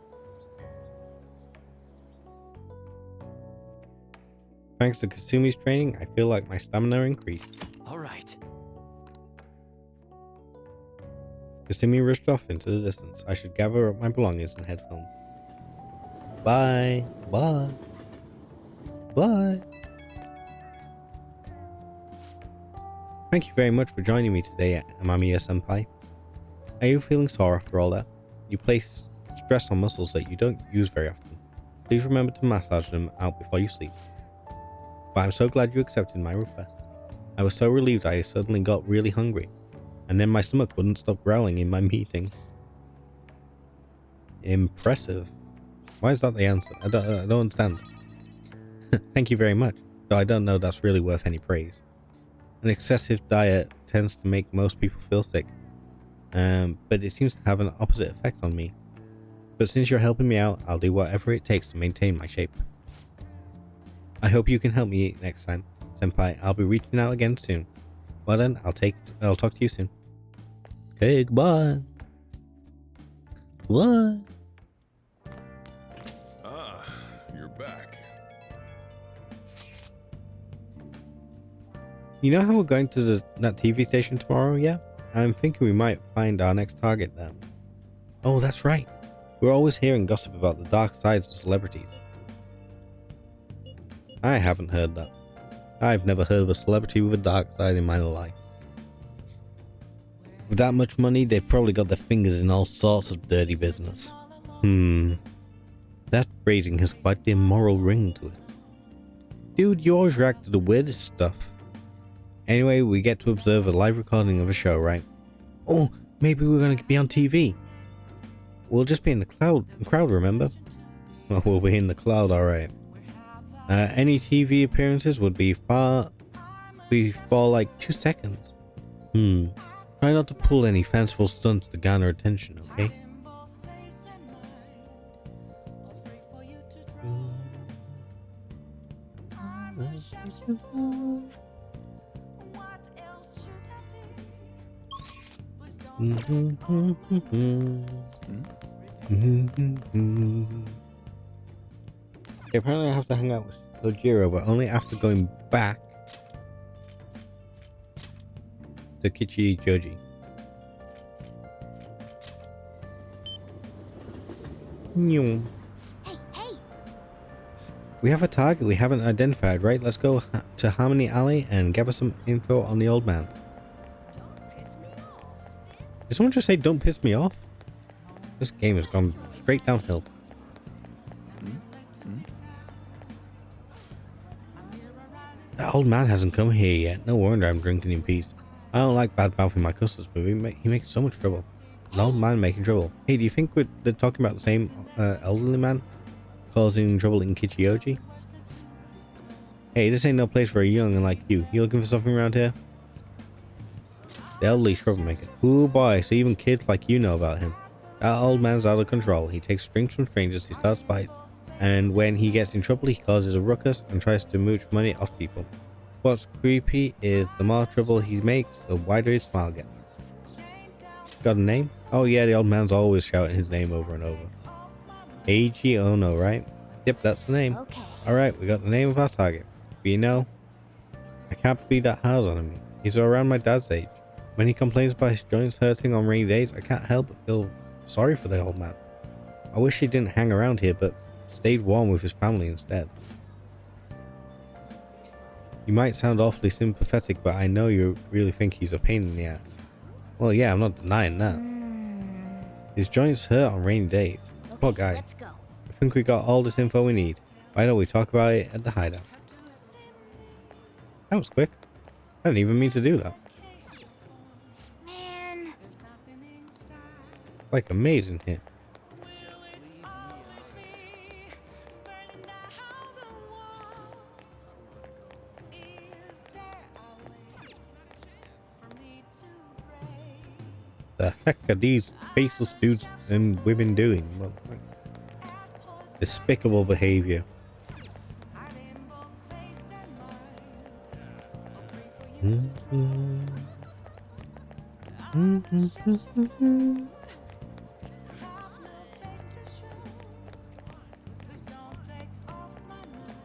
Thanks to Kasumi's training, I feel like my stamina increased. All right. Kasumi rushed off into the distance. I should gather up my belongings and head home. Bye. Bye. Bye. Thank you very much for joining me today, Amamiya-senpai. Are you feeling sore after all that? You place stress on muscles that you don't use very often. Please remember to massage them out before you sleep. But I'm so glad you accepted my request. I was so relieved I suddenly got really hungry, and then my stomach wouldn't stop growling in my meeting. Impressive. Why is that the answer? I don't understand. Thank you very much, though I don't know that's really worth any praise. An excessive diet tends to make most people feel sick, but it seems to have an opposite effect on me. But since you're helping me out, I'll do whatever it takes to maintain my shape. I hope you can help me next time, senpai. I'll be reaching out again soon. Well then, I'll talk to you soon. Okay, goodbye. What? Ah, you're back. You know how we're going to that TV station tomorrow, yeah? I'm thinking we might find our next target there. Oh, that's right. We're always hearing gossip about the dark sides of celebrities. I haven't heard that. I've never heard of a celebrity with a dark side in my life. With that much money, they've probably got their fingers in all sorts of dirty business. That phrasing has quite the immoral ring to it. Dude, you always react to the weirdest stuff. Anyway, we get to observe a live recording of a show, right? Oh, maybe we're going to be on TV. We'll just be in the crowd, remember? Well, we'll be in the cloud, alright. Any TV appearances would be for like 2 seconds. Try not to pull any fanciful stunts to garner attention, okay? Okay, apparently I have to hang out with Sojiro, but only after going back to Kichi Joji. Hey, hey! We have a target we haven't identified, right? Let's go to Harmony Alley and gather some info on the old man. Did someone just say don't piss me off? This game has gone straight downhill. That old man hasn't come here yet. No wonder I'm drinking in peace. I don't like bad mouthing my customers, but he makes so much trouble. An old man making trouble. Hey, do you think they're talking about the same elderly man causing trouble in Kichioji? Hey, this ain't no place for a young and like you. You looking for something around here? The elderly troublemaker. Ooh boy, so even kids like you know about him. That old man's out of control. He takes strings from strangers, he starts fights, and when he gets in trouble he causes a ruckus and tries to mooch money off people. What's creepy is the more trouble he makes, the wider his smile gets. Got a name? Oh yeah, the old man's always shouting his name over and over. Eiji Ono, right? Yep, that's the name. Okay. Alright, we got the name of our target. But you know, I can't be that hard on him. He's around my dad's age. When he complains about his joints hurting on rainy days, I can't help but feel sorry for the old man. I wish he didn't hang around here, but stayed warm with his family instead. You might sound awfully sympathetic, but I know you really think he's a pain in the ass. Well, yeah, I'm not denying that. His joints hurt on rainy days. Poor guy. Let's go. I think we got all this info we need. Why don't we talk about it at the hideout? That was quick. I didn't even mean to do that. Man. Like amazing here. The heck are these faceless dudes and women doing? Well, despicable behavior.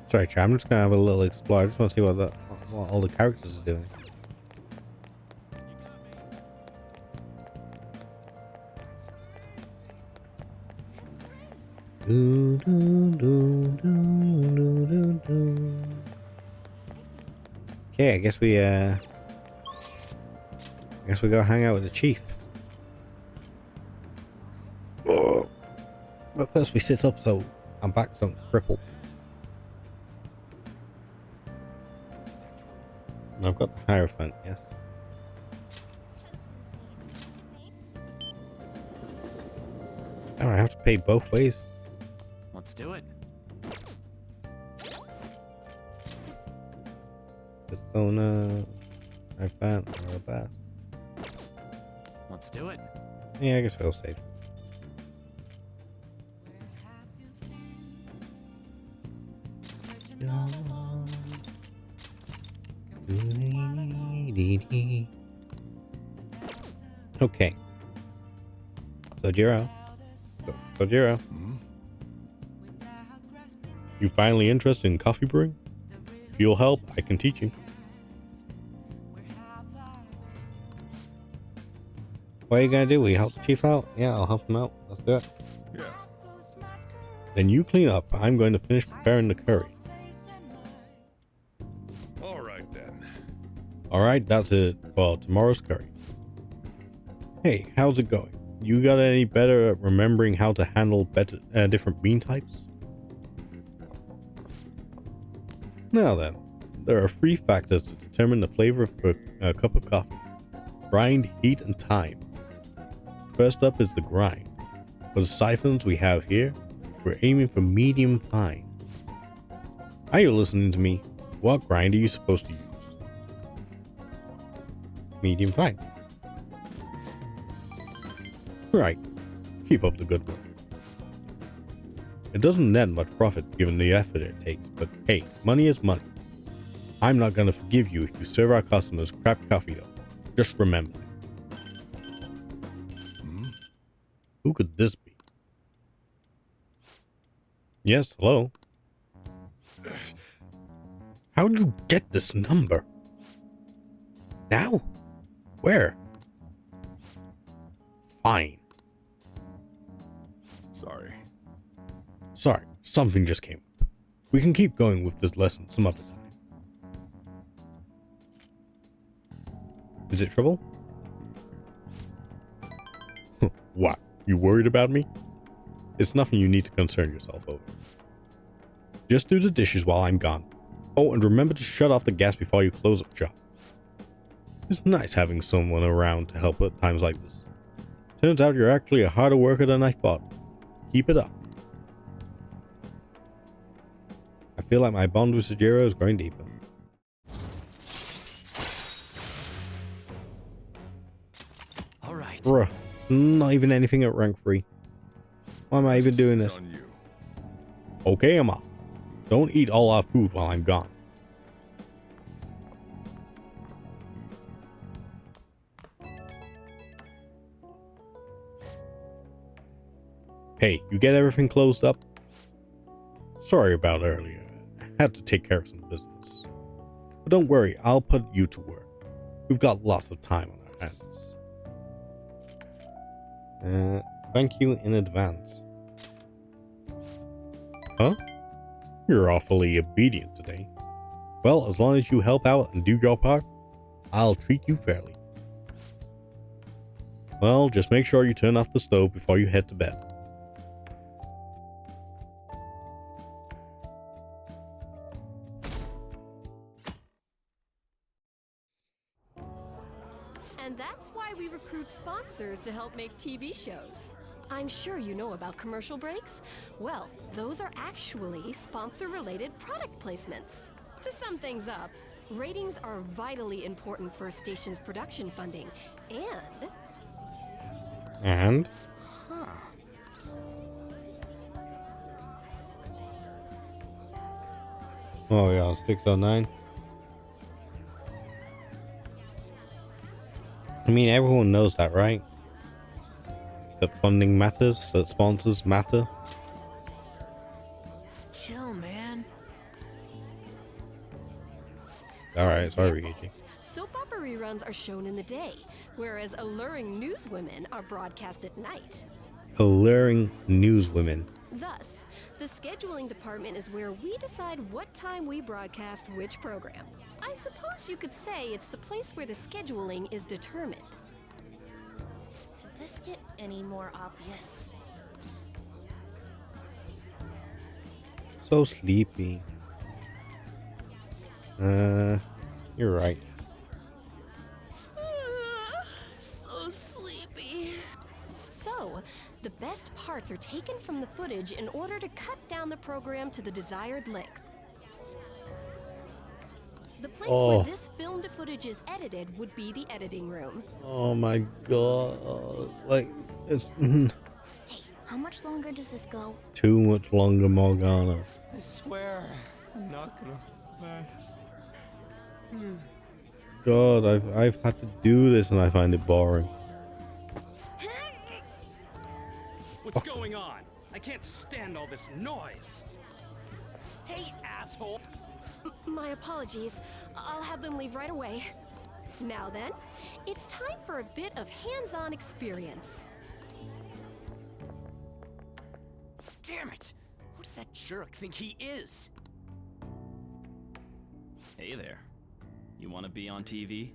Sorry, chat, I'm just gonna have a little explore. I just want to see what all the characters are doing. Okay, I guess we go hang out with the chief. Oh. But first we sit up so our backs don't cripple. I've got the Hierophant, yes. Oh, I have to pay both ways. Let's do it. Persona, Hierophant, or a bass. Let's do it. Yeah, I guess we'll save. Okay. Sojiro. Sojiro. You finally interested in coffee brewing? If you'll help, I can teach you. What are you gonna do? Will you help the chief out? Yeah, I'll help him out. Let's do it. Yeah. Then you clean up. I'm going to finish preparing the curry. All right then. Alright, that's it for tomorrow's curry. Hey, how's it going? You got any better at remembering how to handle different bean types? Now then, there are 3 factors to determine the flavor of a cup of coffee. Grind, heat, and time. First up is the grind. For the siphons we have here, we're aiming for medium fine. Are you listening to me? What grind are you supposed to use? Medium fine. Right. Keep up the good work. It doesn't net much profit given the effort it takes, but hey, money is money. I'm not gonna forgive you if you serve our customers crap coffee though. Just remember. Who could this be? Yes, hello? How'd you get this number? Now? Where? Fine. Sorry, something just came up. We can keep going with this lesson some other time. Is it trouble? What? You worried about me? It's nothing you need to concern yourself over. Just do the dishes while I'm gone. Oh, and remember to shut off the gas before you close up shop. It's nice having someone around to help at times like this. Turns out you're actually a harder worker than I thought. Keep it up. I feel like my bond with Sojiro is growing deeper. Alright. Bruh, not even anything at rank 3. Why am I even doing this? On you. Okay, Emma. Don't eat all our food while I'm gone. Hey, you get everything closed up? Sorry about earlier. I had to take care of some business. But don't worry, I'll put you to work. We've got lots of time on our hands. Thank you in advance. Huh? You're awfully obedient today. Well, as long as you help out and do your part, I'll treat you fairly. Well, just make sure you turn off the stove before you head to bed. And that's why we recruit sponsors to help make TV shows. I'm sure you know about commercial breaks. Well, those are actually sponsor-related product placements. To sum things up, ratings are vitally important for a station's production funding, and... And? Oh yeah, 609. I mean, everyone knows that, right? That funding matters, that sponsors matter. Chill, man. Alright, sorry, Ryuji. Soap opera reruns are shown in the day, whereas alluring newswomen are broadcast at night. Alluring newswomen. Thus, the scheduling department is where we decide what time we broadcast which program. I suppose you could say it's the place where the scheduling is determined. Could this get any more obvious? So sleepy. You're right. So sleepy. So, the best parts are taken from the footage in order to cut down the program to the desired length. The place where this filmed footage is edited would be the editing room. Oh my god. Like, it's Hey, how much longer does this go? too much longer, Morgana. I swear, I'm not gonna last. God, I've had to do this and I find it boring. What's going on? I can't stand all this noise. Hey, asshole! My apologies. I'll have them leave right away. Now then, it's time for a bit of hands-on experience. Damn it! Who does that jerk think he is? Hey there. You want to be on TV?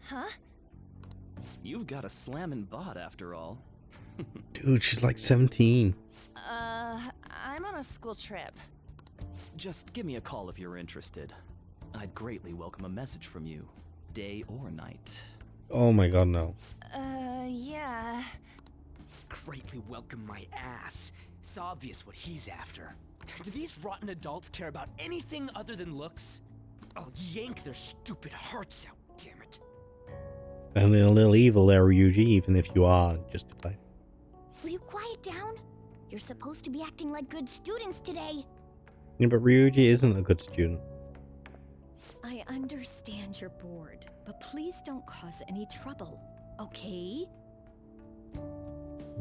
Huh? You've got a slammin' bot after all. Dude, she's like 17. I'm on a school trip. Just give me a call if you're interested. I'd greatly welcome a message from you, day or night. Oh my god, no. Yeah. Greatly welcome my ass. It's obvious what he's after. Do these rotten adults care about anything other than looks? I'll yank their stupid hearts out, damn it. And a little evil there, Ryuji, even if you are justified. Will you quiet down? You're supposed to be acting like good students today. Yeah, but Ryuji isn't a good student. I understand you're bored, but please don't cause any trouble, okay?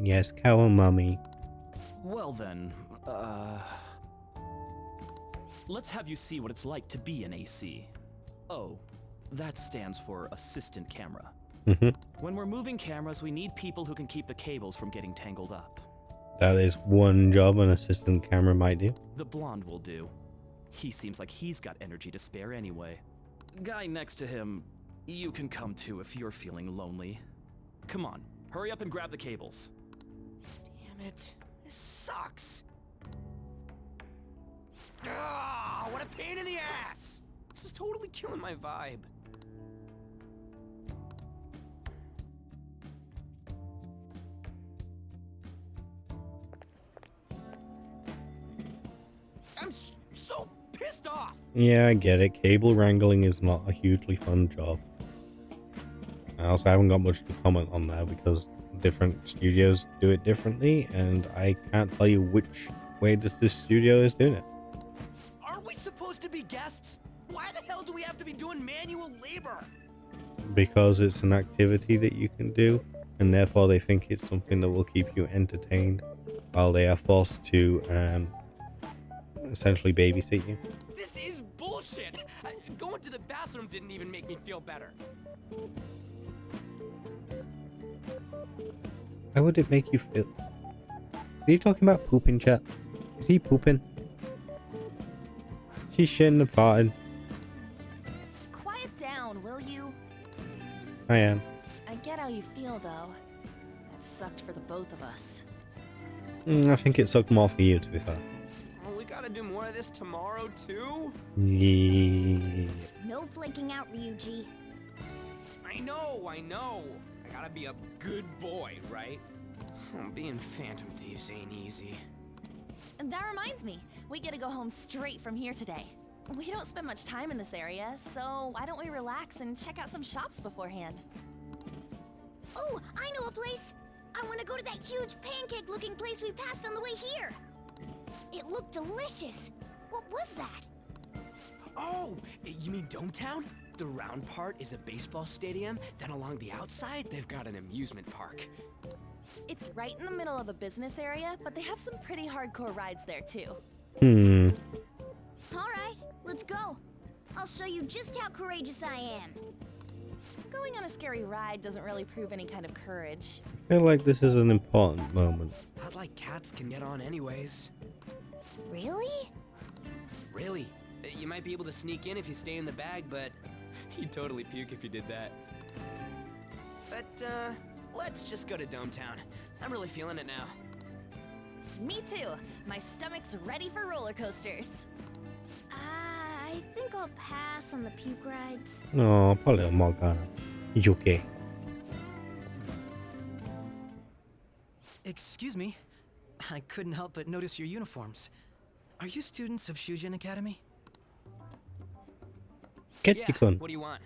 Yes, Kawamami. Well then, let's have you see what it's like to be an AC. Oh, that stands for assistant camera. When we're moving cameras, we need people who can keep the cables from getting tangled up. That is one job an assistant camera might do. The blonde will do. He seems like he's got energy to spare anyway. Guy next to him, you can come too if you're feeling lonely. Come on, hurry up and grab the cables. Damn it. This sucks. Ah, what a pain in the ass! This is totally killing my vibe. I'm so pissed off! Yeah, I get it. Cable wrangling is not a hugely fun job. I also haven't got much to comment on there because different studios do it differently, and I can't tell you which way this studio is doing it. Aren't we supposed to be guests? Why the hell do we have to be doing manual labor? Because it's an activity that you can do, and therefore they think it's something that will keep you entertained while they are forced to essentially babysit you. This is bullshit! Going to the bathroom didn't even make me feel better. How would it make you feel? Are you talking about pooping, chat? Is he pooping? She's shitting and farting. Quiet down, will you? I am. I get how you feel, though. That sucked for the both of us. I think it sucked more for you, to be fair. Oh, we gotta do more of this tomorrow, too? Yeah. No flaking out, Ryuji. I know. I gotta be a good boy, right? Being Phantom Thieves ain't easy. And that reminds me, we get to go home straight from here today. We don't spend much time in this area, so why don't we relax and check out some shops beforehand? Oh, I know a place! I want to go to that huge pancake-looking place we passed on the way here! It looked delicious! What was that? Oh, you mean Dometown? The round part is a baseball stadium, then along the outside, they've got an amusement park. It's right in the middle of a business area, but they have some pretty hardcore rides there too. Alright, let's go. I'll show you just how courageous I am. Going on a scary ride doesn't really prove any kind of courage. I feel like this is an important moment. Not like cats can get on anyways. Really? Really? You might be able to sneak in if you stay in the bag, but you'd totally puke if you did that. But, let's just go to Dometown. I'm really feeling it now. Me too. My stomach's ready for roller coasters. I think I'll pass on the puke rides. Oh, poor little Morgana. You okay? Excuse me. I couldn't help but notice your uniforms. Are you students of Shujin Academy? Get what do you want?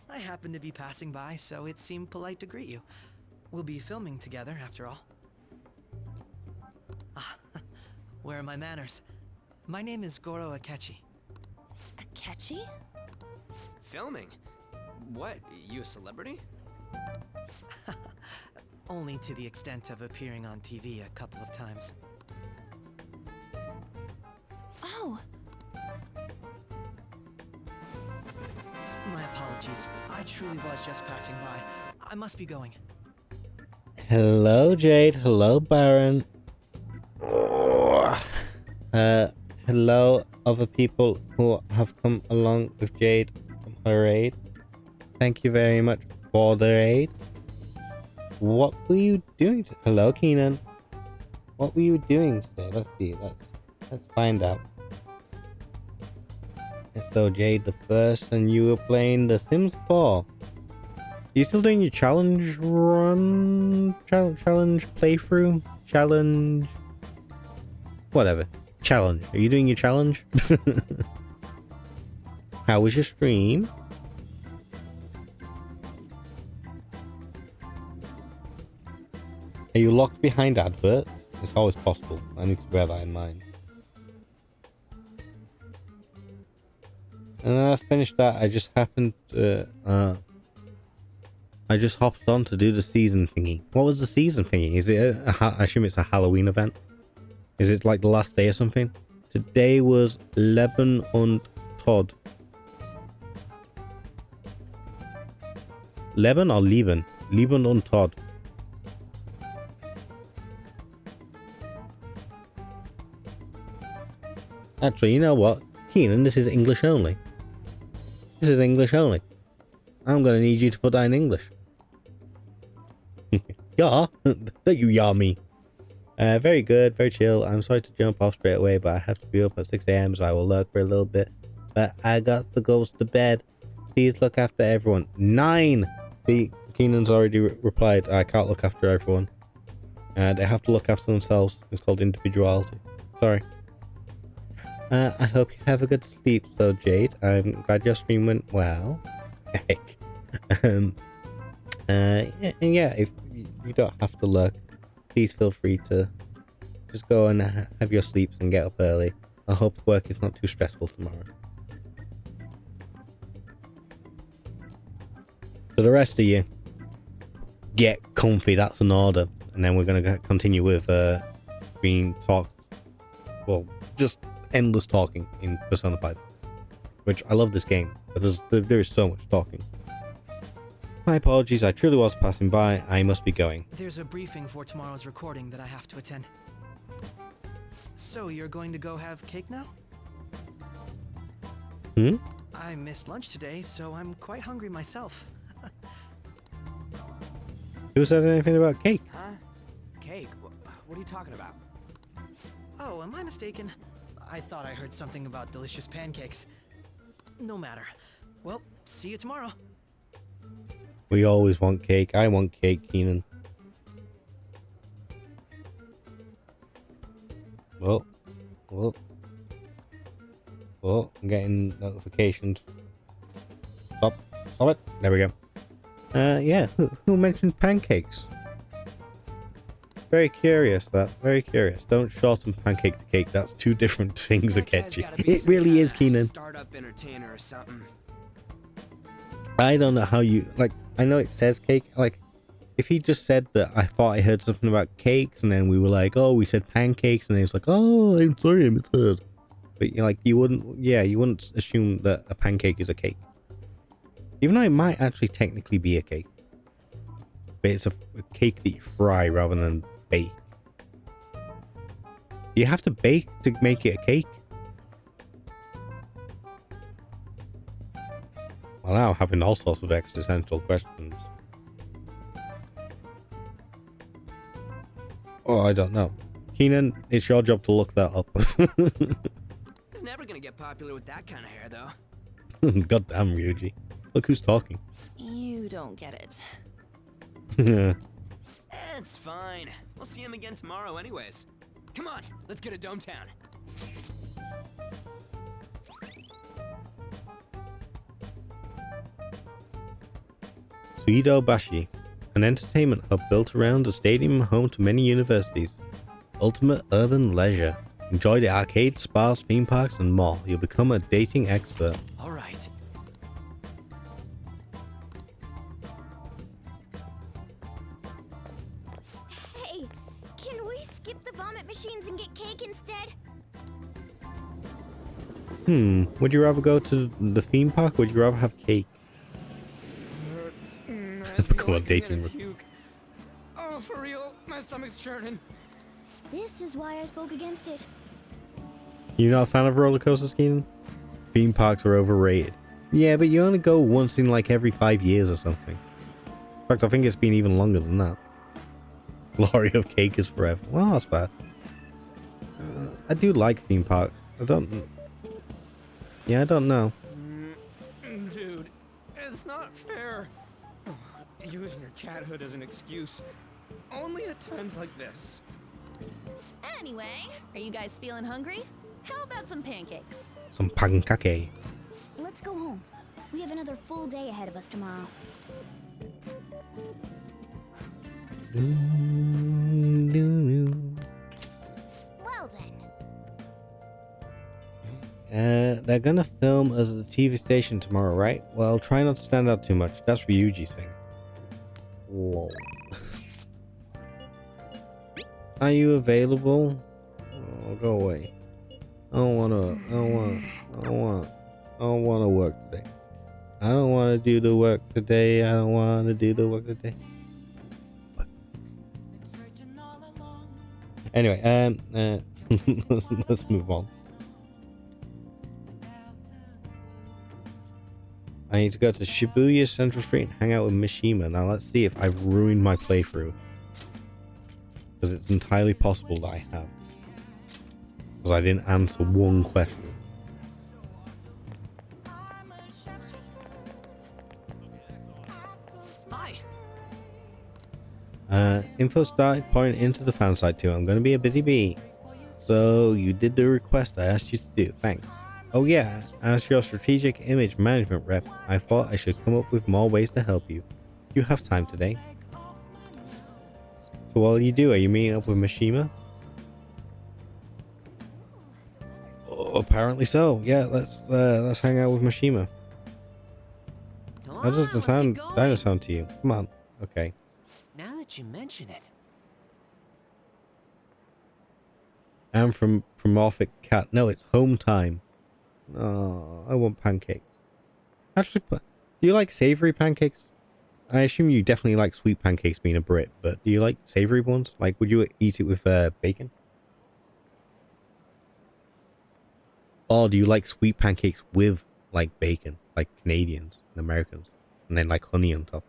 I happened to be passing by, so it seemed polite to greet you. We'll be filming together, after all. Ah, where are my manners? My name is Goro Akechi. Akechi? Filming? What, you a celebrity? Only to the extent of appearing on TV a couple of times. Oh! My apologies. I truly was just passing by. I must be going. Hello, Jade. Hello, Baron. Hello, other people who have come along with Jade from her aid. Thank you very much for the aid. What were you doing? Hello, Keenan. What were you doing today? Let's see. Let's find out. So, Jade, the first, and you were playing The Sims 4. Are you still doing your challenge run? Challenge playthrough? Challenge? Whatever. Challenge. Are you doing your challenge? How was your stream? Are you locked behind adverts? It's always possible. I need to bear that in mind. And then I finished that. I just happened to, I just hopped on to do the season thingy. What was the season thingy? Is it I assume it's a Halloween event? Is it like the last day or something? Today was Leben und Todd. Leben or Leben? Leben und Todd. Actually, you know what? Keenan, this is English only. This is English only. I'm going to need you to put that in English. Yeah, don't you yah me. Very good, very chill. I'm sorry to jump off straight away, but I have to be up at 6 AM, so I will lurk for a little bit. But I got to go to bed. Please look after everyone. 9! See, Keenan's already replied, I can't look after everyone. They have to look after themselves. It's called individuality. Sorry. I hope you have a good sleep, though, Jade. I'm glad your stream went well. Heck. Yeah, if you don't have to lurk, please feel free to just go and have your sleeps and get up early. I hope work is not too stressful tomorrow. So the rest of you, get comfy. That's an order. And then we're going to continue with being talked. Well, just endless talking in Persona 5. Which I love this game, because there is so much talking. My apologies, I truly was passing by. I must be going. There's a briefing for tomorrow's recording that I have to attend. So you're going to go have cake now? Hmm? I missed lunch today, so I'm quite hungry myself. Who said anything about cake? Huh? Cake? What are you talking about? Oh, am I mistaken? I thought I heard something about delicious pancakes. No matter. Well, see you tomorrow. We always want cake. I want cake, Keenan. Well, I'm getting notifications. Stop it. There we go. Yeah, who mentioned pancakes? Very curious, that. Very curious. Don't shorten pancake to cake. That's two different things that get you. It really is, Keenan. Startup entertainer or something. I don't know how you, like, I know it says cake. Like, if he just said that I thought I heard something about cakes, and then we were like, oh, we said pancakes, and then he's like, oh, I'm sorry, I misheard. But, you wouldn't assume that a pancake is a cake. Even though it might actually technically be a cake. But it's a cake that you fry rather than bake. You have to bake to make it a cake? Well, now I'm having all sorts of existential questions. Oh, I don't know. Keenan, it's your job to look that up. He's never gonna get popular with that kind of hair, though. Goddamn, Ryuji. Look who's talking. You don't get it. It's fine. We'll see him again tomorrow anyways. Come on, let's get to Dome Town. Suido Bashi, an entertainment hub built around a stadium home to many universities. Ultimate urban leisure. Enjoy the arcades, spas, theme parks, and more. You'll become a dating expert. All right. Hey, can we skip the vomit machines and get cake instead? Would you rather go to the theme park or would you rather have cake? Become a dating. Oh, for real? My stomach's churning. This is why I spoke against it. You're not a fan of roller coasters, Keenan? Theme parks are overrated. Yeah, but you only go once in like every 5 years or something. In fact, I think it's been even longer than that. Glory of cake is forever. Well, that's fair. I do like theme parks. I don't know. Dude, it's not fair. Using your cathood as an excuse. Only at times like this. Anyway, are you guys feeling hungry? How about some pancakes? Some pancake. Let's go home. We have another full day ahead of us tomorrow. Well then. They're gonna film us at the TV station tomorrow, right? Well, try not to stand out too much. That's Ryuji's thing. Lol. Are you available? Oh, go away. I don't wanna work today. I don't wanna do the work today. Anyway, let's move on. I need to go to Shibuya Central Street and hang out with Mishima. Now let's see if I've ruined my playthrough. Because it's entirely possible that I have. Because I didn't answer one question. Hi. Info started pouring into the fan site too. I'm going to be a busy bee. So you did the request I asked you to do. Thanks. Oh yeah, as your strategic image management rep, I thought I should come up with more ways to help you. You have time today. So while you do, are you meeting up with Mishima? Oh, apparently so. Yeah, let's hang out with Mishima. How does the sound sound to you? Come on. Okay. Now that you mention it. Anthropomorphic cat. No, it's home time. Oh, I want pancakes. Actually, do you like savory pancakes? I assume you definitely like sweet pancakes being a Brit, but do you like savory ones? Like, would you eat it with bacon? Or do you like sweet pancakes with, like, bacon? Like Canadians and Americans. And then, like, honey on top.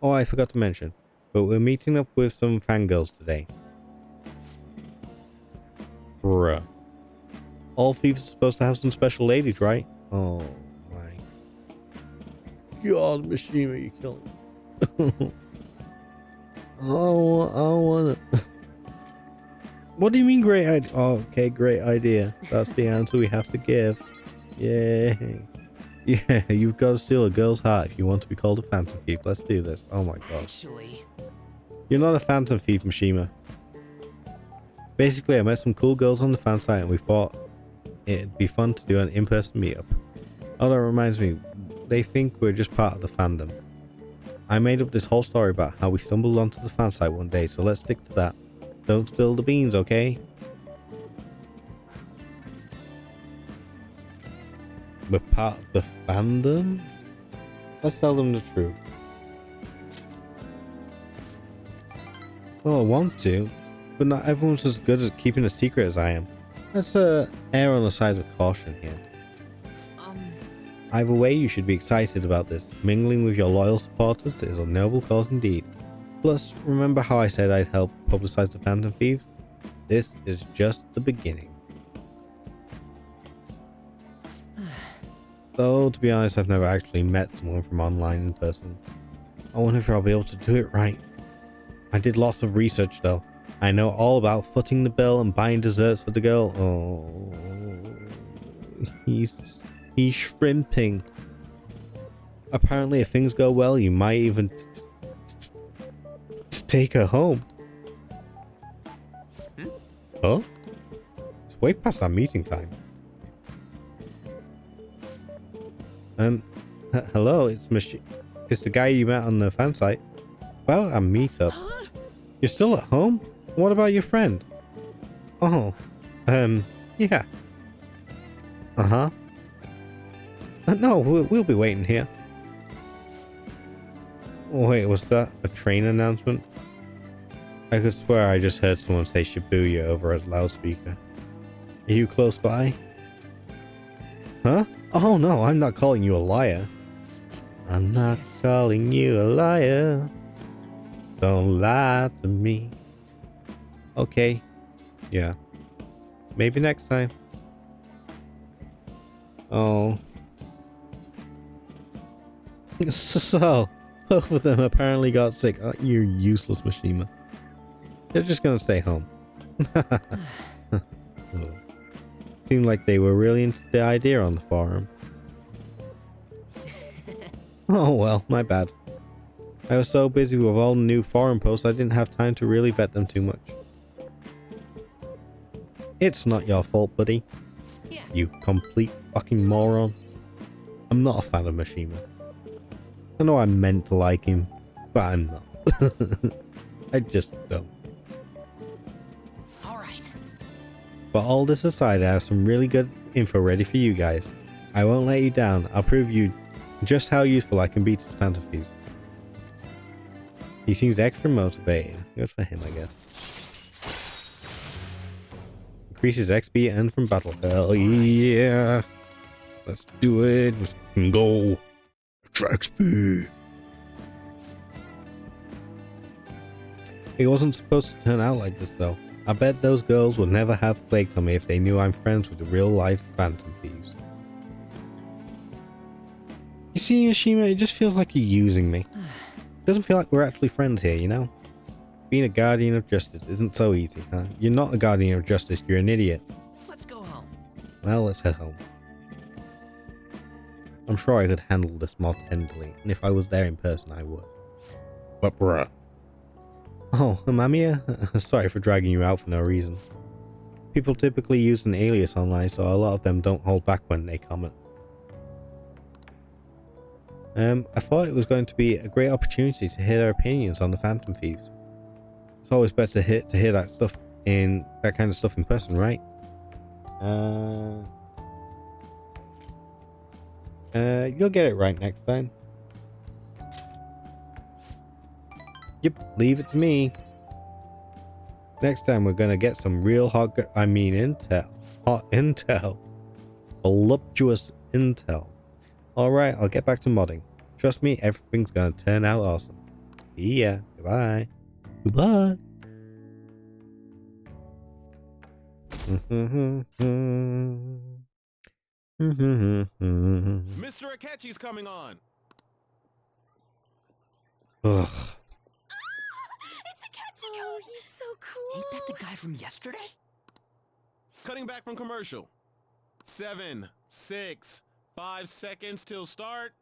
Oh, I forgot to mention. But we're meeting up with some fangirls today. Bruh. All thieves are supposed to have some special ladies, right? Oh my god, Mishima, you're killing me. Oh, I wanna. What do you mean, great idea? Oh, okay, great idea. That's the answer we have to give. Yay. Yeah, you've got to steal a girl's heart if you want to be called a Phantom Thief. Let's do this. Oh my god. Actually, You're not a Phantom Thief, Mishima. Basically, I met some cool girls on the fan site and we thought it'd be fun to do an in-person meetup. Oh, that reminds me, they think we're just part of the fandom. I made up this whole story about how we stumbled onto the fan site one day, so let's stick to that. Don't spill the beans, okay? We're part of the fandom? Let's tell them the truth. Well, I want to, but not everyone's as good at keeping a secret as I am. Let's err on the side of caution here. Either way, you should be excited about this. Mingling with your loyal supporters is a noble cause indeed. Plus, remember how I said I'd help publicize the Phantom Thieves? This is just the beginning. Though, to be honest, I've never actually met someone from online in person. I wonder if I'll be able to do it right. I did lots of research though. I know all about footing the bill and buying desserts for the girl. Oh, he's shrimping. Apparently, if things go well, you might even take her home. Huh? It's way past our meeting time. Hello, it's the guy you met on the fan site. Well, a meetup. You're still at home? What about your friend? Oh, yeah. Uh-huh. No, we'll be waiting here. Oh, wait, was that a train announcement? I could swear I just heard someone say Shibuya over a loudspeaker. Are you close by? Huh? Oh no, I'm not calling you a liar. I'm not calling you a liar. Don't lie to me. Okay. Yeah. Maybe next time. Oh. So, both of them apparently got sick. Oh, you're useless, Mishima. They're just gonna stay home. Seemed like they were really into the idea on the forum. Oh well, my bad. I was so busy with all the new forum posts I didn't have time to really vet them too much. It's not your fault, buddy. yeah. You complete fucking moron. I'm not a fan of Mishima. I know I meant to like him, but I'm not. I just don't. Alright. But all this aside, I have some really good info ready for you guys. I won't let you down. I'll prove you just how useful I can be to the Phantom Thieves. He seems extra motivated. Good for him, I guess. Increases XP earned from battle. Hell yeah! Let's do it. Let's go. Extra XP. It wasn't supposed to turn out like this though. I bet those girls would never have flaked on me if they knew I'm friends with the real life Phantom Thieves. You see, Yoshima, it just feels like you're using me. It doesn't feel like we're actually friends here, you know? Being a guardian of justice isn't so easy, huh? You're not a guardian of justice, you're an idiot. Let's go home. Well, let's head home. I'm sure I could handle this more tenderly, and if I was there in person, I would. But bruh. Oh, Amamiya? Sorry for dragging you out for no reason. People typically use an alias online, so a lot of them don't hold back when they comment. I thought it was going to be a great opportunity to hear their opinions on the Phantom Thieves. It's always better to hear that kind of stuff in person, right? You'll get it right next time. Yep, leave it to me. Next time we're gonna get some real hot intel. Hot intel. Voluptuous intel. Alright, I'll get back to modding. Trust me, everything's gonna turn out awesome. See ya. Goodbye. Goodbye. Mr. Akechi's coming on. Ugh. It's Akechi! Oh, he's so cool! Ain't that the guy from yesterday? Cutting back from commercial. 7, 6, 5 seconds till start.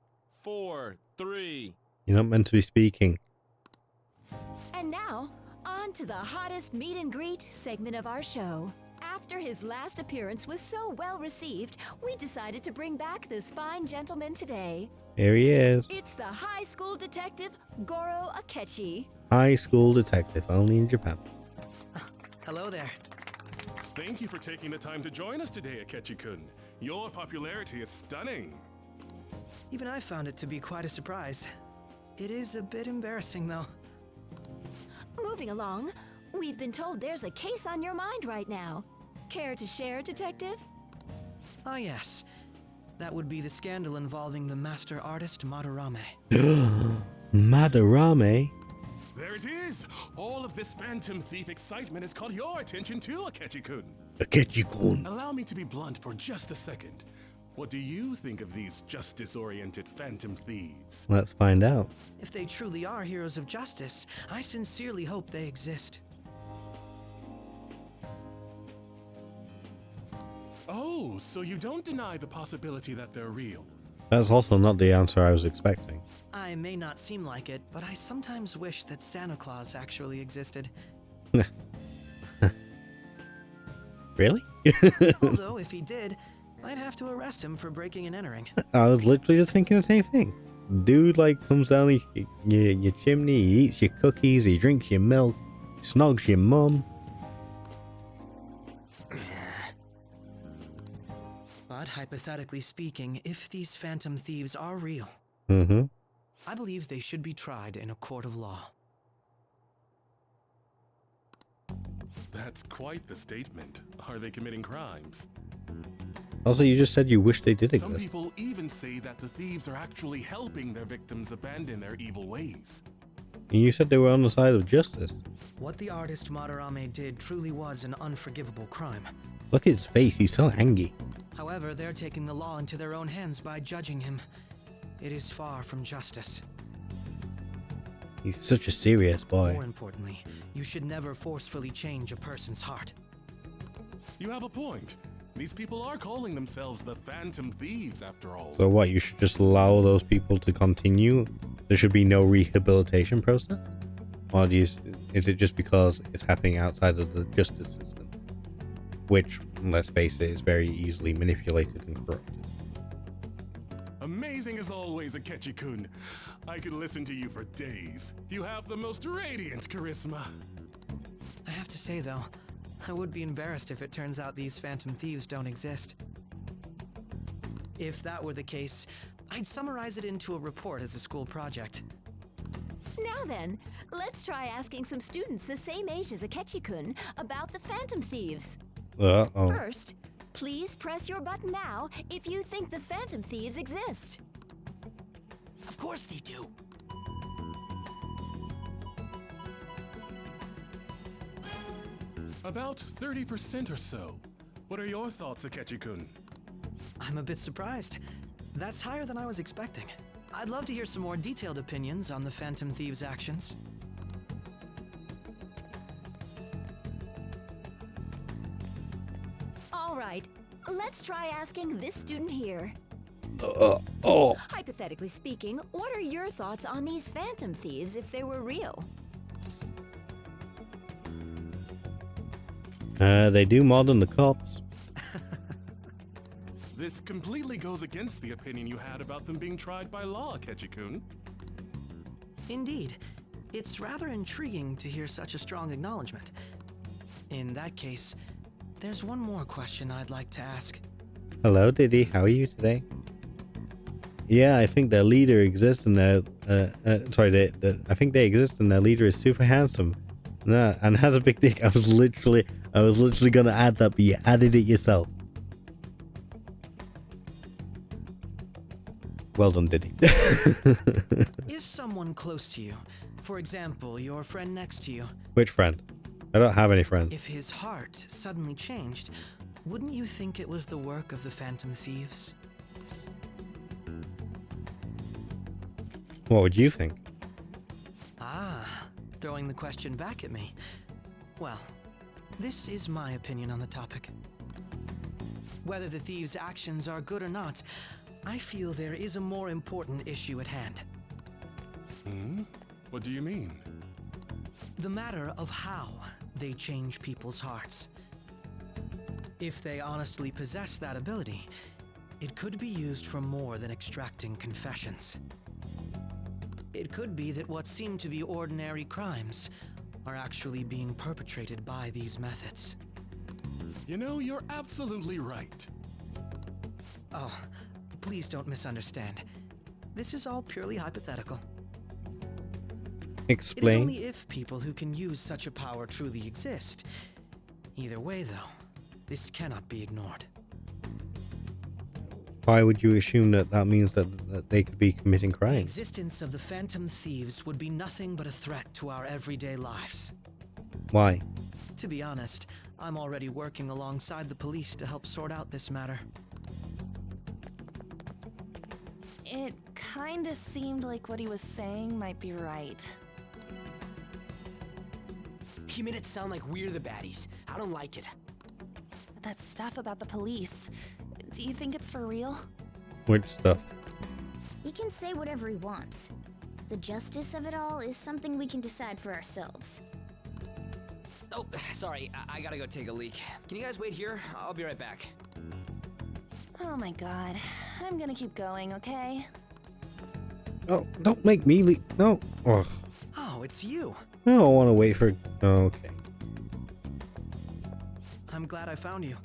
4, 3. You're not meant to be speaking. And now, on to the hottest meet and greet segment of our show. After his last appearance was so well received, we decided to bring back this fine gentleman today. Here he is. It's the high school detective, Goro Akechi. High school detective, only in Japan. Hello there. Thank you for taking the time to join us today, Akechi-kun. Your popularity is stunning. Even I found it to be quite a surprise. It is a bit embarrassing, though. Moving along, we've been told there's a case on your mind right now. Care to share, detective? Ah, yes. That would be the scandal involving the master artist Madarame. Madarame? There it is! All of this Phantom Thief excitement has caught your attention too, Akechi-kun. Akechi-kun. Allow me to be blunt for just a second. What do you think of these justice-oriented Phantom Thieves? Let's find out. If they truly are heroes of justice, I sincerely hope they exist. Oh, so you don't deny the possibility that they're real? That's also not the answer I was expecting. I may not seem like it, but I sometimes wish that Santa Claus actually existed. Really? Although, if he did, I'd have to arrest him for breaking and entering. I was literally just thinking the same thing. Dude, like, comes down your chimney, he eats your cookies, he drinks your milk, snogs your mum. But hypothetically speaking, if these Phantom Thieves are real, I believe they should be tried in a court of law. That's quite the statement. Are they committing crimes? Also, you just said you wish they did exist. Some people even say that the thieves are actually helping their victims abandon their evil ways. And you said they were on the side of justice. What the artist Madarame did truly was an unforgivable crime. Look at his face, he's so angry. However, they're taking the law into their own hands by judging him. It is far from justice. He's such a serious boy. More importantly, you should never forcefully change a person's heart. You have a point. These people are calling themselves the Phantom Thieves after all. So what, you should just allow those people to continue? There should be no rehabilitation process? Or is it just because it's happening outside of the justice system? Which, let's face it, is very easily manipulated and corrupted. Amazing as always, Akechi-kun. I could listen to you for days. You have the most radiant charisma. I have to say, though, I would be embarrassed if it turns out these Phantom Thieves don't exist. If that were the case, I'd summarize it into a report as a school project. Now then, let's try asking some students the same age as Akechi-kun about the Phantom Thieves. Uh-oh. First, please press your button now if you think the Phantom Thieves exist. Of course they do. About 30% or so. What are your thoughts, Akechi-kun? I'm a bit surprised. That's higher than I was expecting. I'd love to hear some more detailed opinions on the Phantom Thieves' actions. All right, let's try asking this student here. Hypothetically speaking, what are your thoughts on these Phantom Thieves if they were real? They do more than the cops. This completely goes against the opinion you had about them being tried by law, Akechi-kun. Indeed. It's rather intriguing to hear such a strong acknowledgement. In that case, there's one more question I'd like to ask. Hello, Diddy. How are you today? Yeah, I think their leader exists and their I think they exist and their leader is super handsome. Nah, and has a big dick. I was literally gonna add that, but you added it yourself. Well done, Diddy. If someone close to you, for example, your friend next to you, Which friend? I don't have any friends. if his heart suddenly changed, wouldn't you think it was the work of the Phantom Thieves? What would you think? Ah, throwing the question back at me. Well, this is my opinion on the topic. Whether the thieves' actions are good or not, I feel there is a more important issue at hand. What do you mean? The matter of how they change people's hearts. If they honestly possess that ability, it could be used for more than extracting confessions. It could be that what seem to be ordinary crimes are actually being perpetrated by these methods. You know, you're absolutely right. Oh, please don't misunderstand. This is all purely hypothetical. It is Explain. only if people who can use such a power truly exist. Either way, though, this cannot be ignored. Why would you assume that means that they could be committing The crimes? existence of the Phantom Thieves would be nothing but a threat to our everyday lives. Why? To be honest, I'm already working alongside the police to help sort out this matter. It kinda seemed like what he was saying might be right. He made it sound like we're the baddies. I don't like it. But that stuff about the police, do you think it's for real? Which stuff? He can say whatever he wants. The justice of it all is something we can decide for ourselves. Oh, sorry. I gotta go take a leak. Can you guys wait here? I'll be right back. Oh my god. I'm gonna keep going, okay? Oh, don't make me leave. No. Ugh. Oh, it's you. I don't want to wait for. Oh, okay. I'm glad I found you.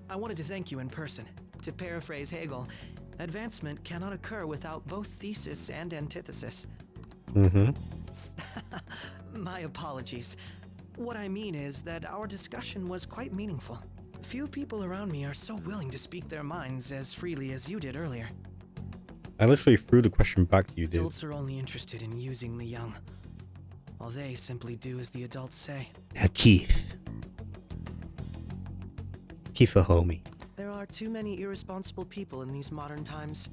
I wanted to thank you in person. To paraphrase Hegel, advancement cannot occur without both thesis and antithesis. Mm-hmm. My apologies. What I mean is that our discussion was quite meaningful. Few people around me are so willing to speak their minds as freely as you did earlier. I literally threw the question back to you, dude. Adults are only interested in using the young, while they simply do as the adults say. Keith. Keith a homie. There are too many irresponsible people in these modern times.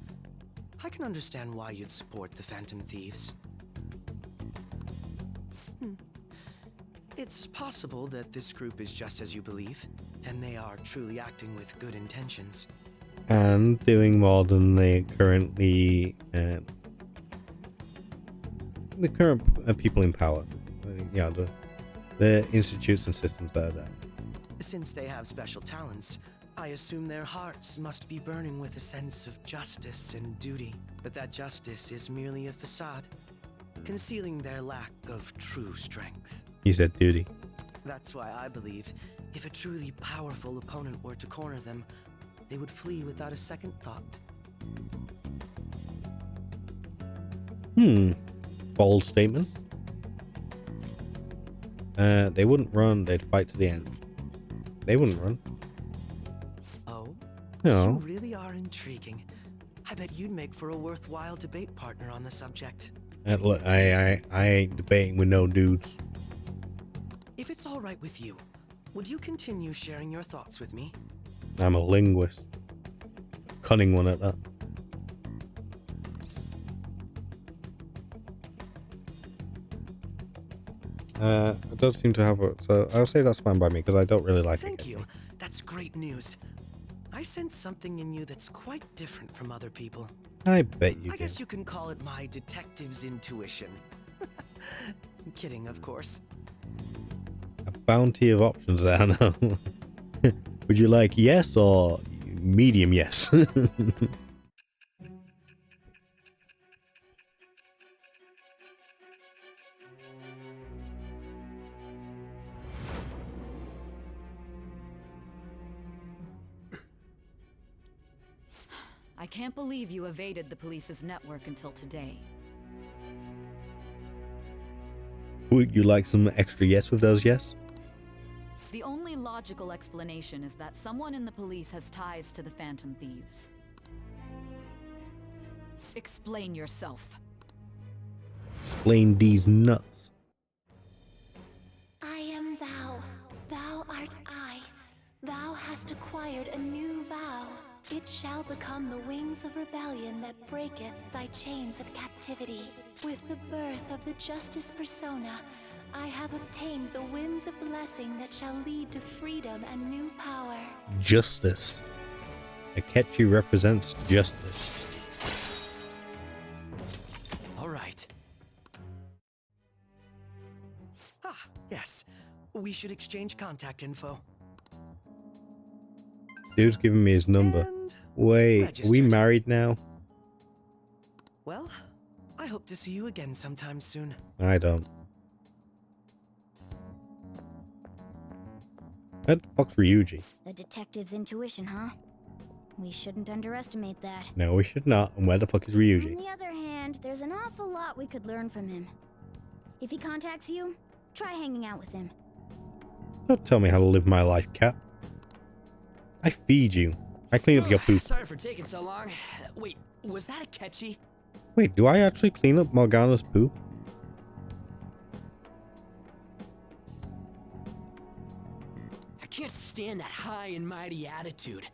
I can understand why you'd support the Phantom Thieves. It's possible that this group is just as you believe, and they are truly acting with good intentions. And doing more than the currently the current people in power. Yeah, the institutes and systems that are there. Since they have special talents, I assume their hearts must be burning with a sense of justice and duty. But that justice is merely a facade, concealing their lack of true strength. You said duty. That's why I believe if a truly powerful opponent were to corner them, they would flee without a second thought. Bold statement. They wouldn't run, they'd fight to the end. They wouldn't run. Oh? No. You really are intriguing. I bet you'd make for a worthwhile debate partner on the subject. Look, I ain't debating with no dudes. If it's all right with you, would you continue sharing your thoughts with me? I'm a linguist. Cunning one at that. I don't seem to have a... So I'll say that's fine by me because I don't really like it. Thank you. That's great news. I sense something in you that's quite different from other people. I bet you I do. guess you can call it my detective's intuition. Kidding, of course. A bounty of options there now. Would you like yes or medium yes? I can't believe you evaded the police's network until today. Would you like some extra yes with those yes? The only logical explanation is that someone in the police has ties to the Phantom Thieves. Explain yourself. Explain these nuts. I am thou. Thou art I. Thou hast acquired a new vow. It shall become the wings of rebellion that breaketh thy chains of captivity. With the birth of the justice persona, I have obtained the winds of blessing that shall lead to freedom and new power. Justice. Akechi represents justice. All right. Ah, yes. We should exchange contact info. Dude's giving me his number. Wait, are we married now? Well, I hope to see you again sometime soon. I don't. Where the fuck's Ryuji? A detective's intuition, huh? We shouldn't underestimate that. No, we should not. And where the fuck is Ryuji? On the other hand, there's an awful lot we could learn from him. If he contacts you, try hanging out with him. Don't tell me how to live my life, cat. I feed you. I clean up your poop. Sorry for taking so long. Wait, was that Akechi? Wait, do I actually clean up Morgana's poop? I can't stand that high and mighty attitude.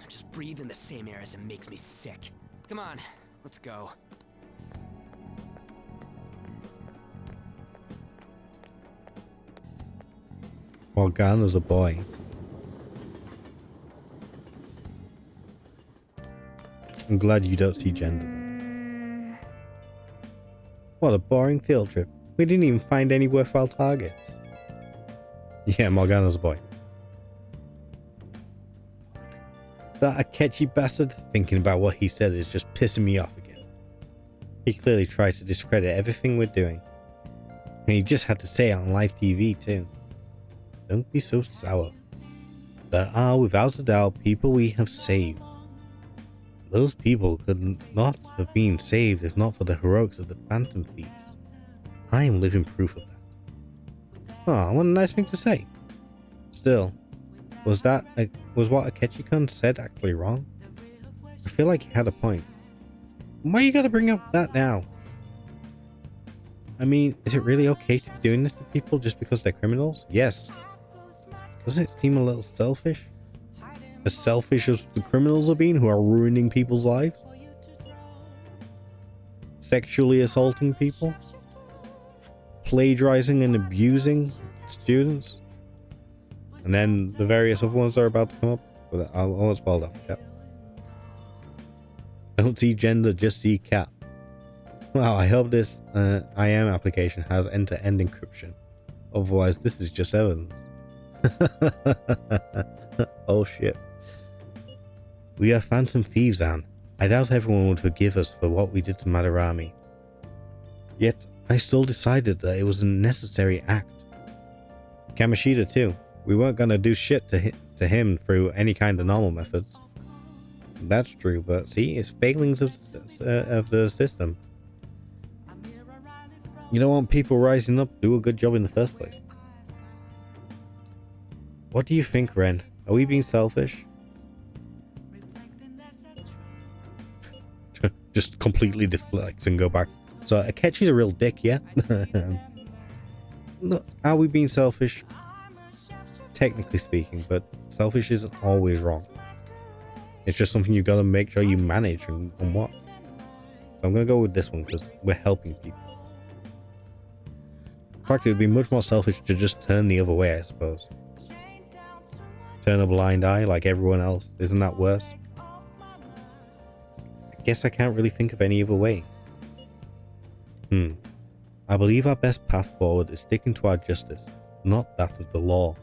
Just breathing the same air as him makes me sick. Come on, let's go. Morgana's a boy. I'm glad you don't see gender. What a boring field trip. We didn't even find any worthwhile targets. Yeah, Morgana's a boy. That Akechi bastard, thinking about what he said is just pissing me off again. He clearly tried to discredit everything we're doing. And he just had to say it on live TV too. Don't be so sour. There are, without a doubt, people we have saved. Those people could not have been saved if not for the heroics of the Phantom Thieves. I am living proof of that. Oh, what a nice thing to say. Still, was what Akechi-kun said actually wrong? I feel like he had a point. Why you gotta bring up that now? I mean, is it really okay to be doing this to people just because they're criminals? Yes. Doesn't it seem a little selfish? As selfish as the criminals are being who are ruining people's lives? Sexually assaulting people? Plagiarizing and abusing students? And then the various other ones are about to come up. But I won't spoil that for Cap. Don't see gender, just see Cap. Wow, I hope this IM application has end-to-end encryption. Otherwise, this is just evidence. Oh shit. We are Phantom Thieves, Anne. I doubt everyone would forgive us for what we did to Madarami. Yet, I still decided that it was a necessary act. Kamoshida too. We weren't gonna do shit to him through any kind of normal methods. That's true, but see, it's failings of the system. You don't want people rising up to do a good job in the first place. What do you think, Ren? Are we being selfish? Just completely deflect and go back. So Akechi's a real dick, yeah? Look, are we being selfish? Technically speaking, but selfish isn't always wrong. It's just something you've got to make sure you manage and what. So I'm going to go with this one because we're helping people. In fact, it would be much more selfish to just turn the other way, I suppose. Turn a blind eye like everyone else. Isn't that worse? I guess I can't really think of any other way. I believe our best path forward is sticking to our justice, not that of the law.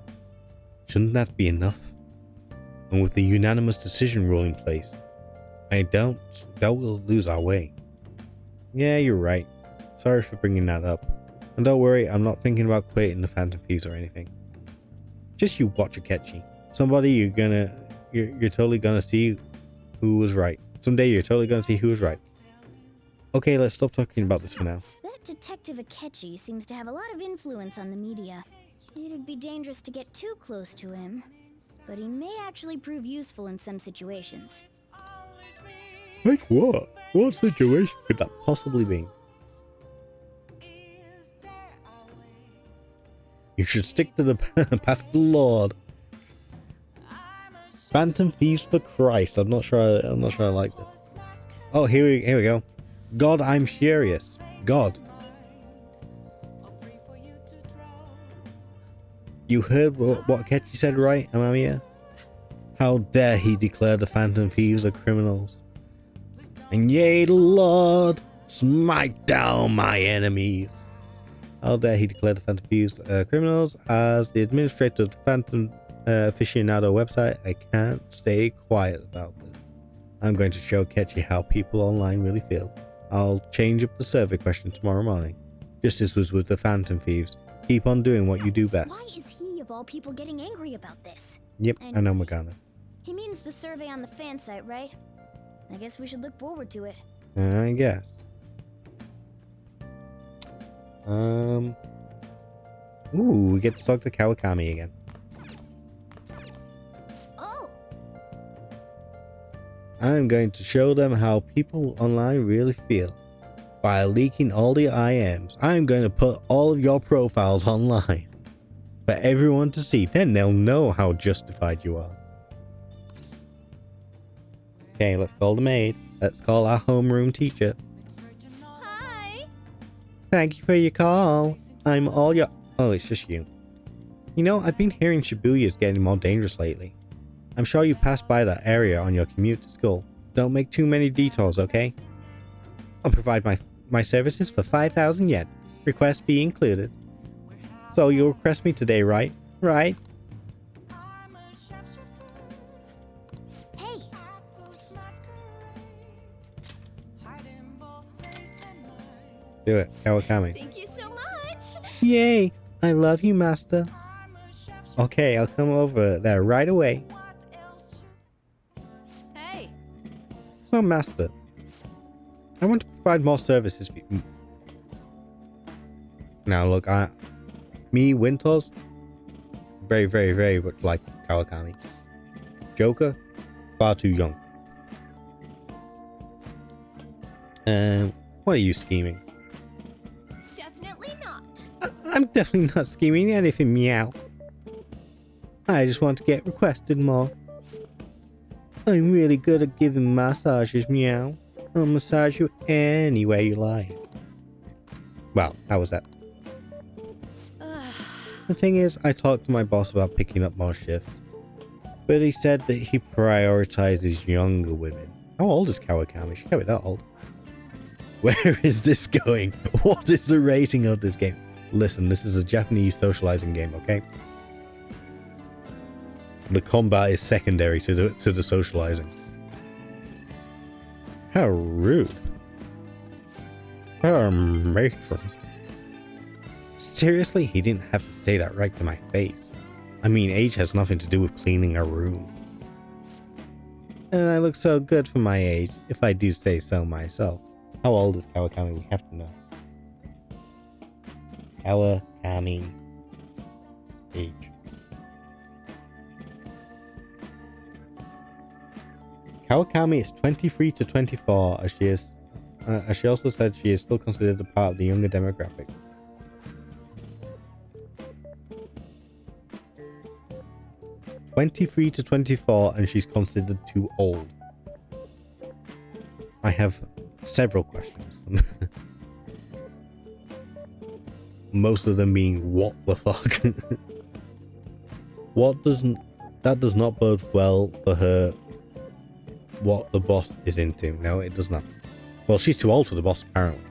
Shouldn't that be enough? And with the unanimous decision rule in place, I doubt we'll lose our way. Yeah, you're right. Sorry for bringing that up. And don't worry, I'm not thinking about quitting the Phantom Thieves or anything. Just you watch Akechi. Somebody you're totally gonna see who was right. Someday you're totally gonna see who was right. Okay, let's stop talking about this for now. That Detective Akechi seems to have a lot of influence on the media. It'd be dangerous to get too close to him, but he may actually prove useful in some situations. Like what? What situation could that possibly be? You should stick to the path of the Lord. Phantom Thieves for Christ. I'm not sure I like this. Oh, here we go. God, I'm furious. God. You heard what Akechi said, right, Amamiya? How dare he declare the Phantom Thieves are criminals? And yea, the Lord, smite down my enemies. How dare he declare the Phantom Thieves criminals? As the administrator of the Phantom Aficionado website, I can't stay quiet about this. I'm going to show Akechi how people online really feel. I'll change up the survey question tomorrow morning, just as was with the Phantom Thieves. Keep on doing what you do best. Why is he, of all people, getting angry about this? Yep, And I know Morgana. he means the survey on the fan site, right? I guess we should look forward to it. I guess. Ooh, we get to talk to Kawakami again. Oh! I'm going to show them how people online really feel. By leaking all the IMs, I'm going to put all of your profiles online. For everyone to see, then they'll know how justified you are. Okay, let's call the maid. Let's call our homeroom teacher. Hi! Thank you for your call. I'm all your... Oh, it's just you. You know, I've been hearing Shibuya is getting more dangerous lately. I'm sure you passed by that area on your commute to school. Don't make too many detours, okay? I'll provide my services for 5,000 yen. Request fee included. So you'll request me today, right? Right? Hey! Do it, Kawakami. Thank you so much! Yay! I love you, master. Okay, I'll come over there right away. Hey! So, master, I want to provide more services for you. Now, look, me, Wintorz, very, very, very much like Kawakami. Joker, far too young. What are you scheming? Definitely not. I'm definitely not scheming anything, meow. I just want to get requested more. I'm really good at giving massages, meow. I'll massage you any way you like. Well, how was that? The thing is, I talked to my boss about picking up more shifts, but he said that he prioritizes younger women. How old is Kawakami? She can't be that old. Where is this going? What is the rating of this game? Listen, this is a Japanese socializing game, okay? The combat is secondary to the socializing. How rude. Matron. Seriously, he didn't have to say that right to my face. I mean, age has nothing to do with cleaning a room. And I look so good for my age, if I do say so myself. How old is Kawakami? We have to know. Kawakami age. Kawakami is 23 to 24, as she also said she is still considered a part of the younger demographic. (23 to 24), and she's considered too old. I have several questions. Most of them being, what the fuck? That does not bode well for her. What the boss is into. No, it does not. Well, she's too old for the boss, apparently.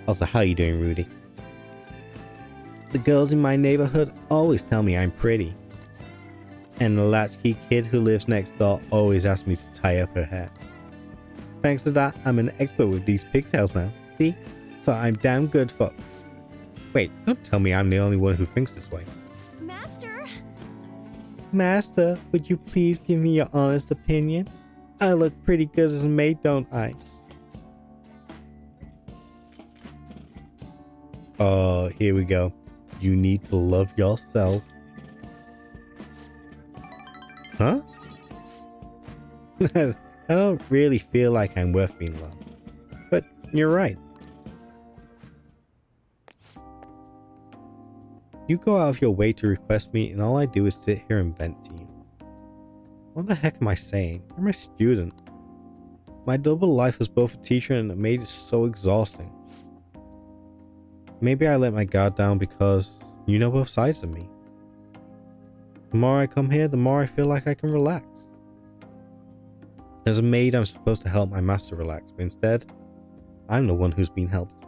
Also, how you doing, Rudy? The girls in my neighborhood always tell me I'm pretty. And the latchkey kid who lives next door always asks me to tie up her hair. Thanks to that, I'm an expert with these pigtails now. See? So I'm damn good for... Wait, don't tell me I'm the only one who thinks this way. Master? Master, would you please give me your honest opinion? I look pretty good as a maid, don't I? Oh, here we go. You need to love yourself. Huh? I don't really feel like I'm worth being loved. But you're right. You go out of your way to request me, and all I do is sit here and vent to you. What the heck am I saying? I'm a student. My double life as both a teacher and a maid is so exhausting. Maybe I let my guard down because you know both sides of me. The more I come here, the more I feel like I can relax. As a maid, I'm supposed to help my master relax, but instead, I'm the one who's been helped.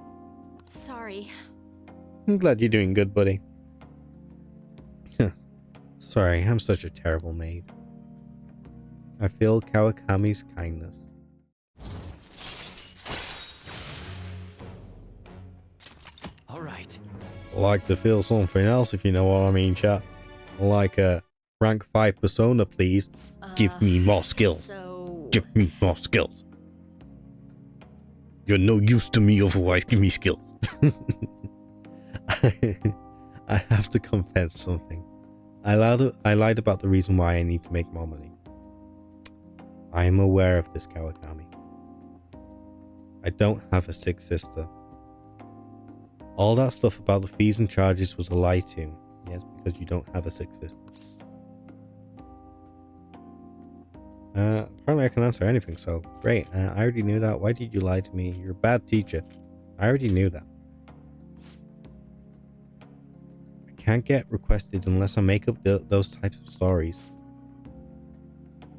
Sorry. I'm glad you're doing good, buddy. Sorry, I'm such a terrible maid. I feel Kawakami's kindness. Alright. Like to feel something else, if you know what I mean, chat. Like a rank 5 persona, please. Give me more skills. Give me more skills. You're no use to me otherwise. Give me skills. I have to confess something. I lied about the reason why I need to make more money. I am aware of this, Kawakami. I don't have a sick sister. All that stuff about the fees and charges was a lie too. Yes, because you don't have a sick sister. Apparently I can answer anything, so great. I already knew that. Why did you lie to me? You're a bad teacher. I already knew that. I can't get requested unless I make up those types of stories.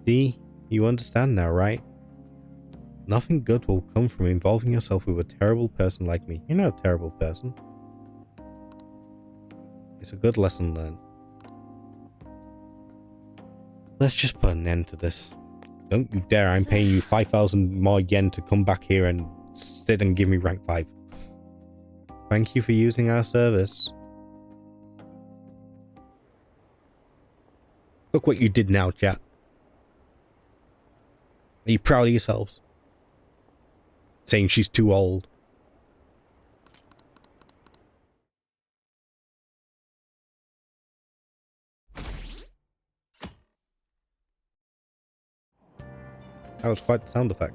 See? You understand now, right? Nothing good will come from involving yourself with a terrible person like me. You're not a terrible person. It's a good lesson learned. Let's just put an end to this. Don't you dare, I'm paying you 5,000 more yen to come back here and sit and give me rank 5. Thank you for using our service. Look what you did now, chat. Are you proud of yourselves? Saying she's too old. That was quite the sound effect.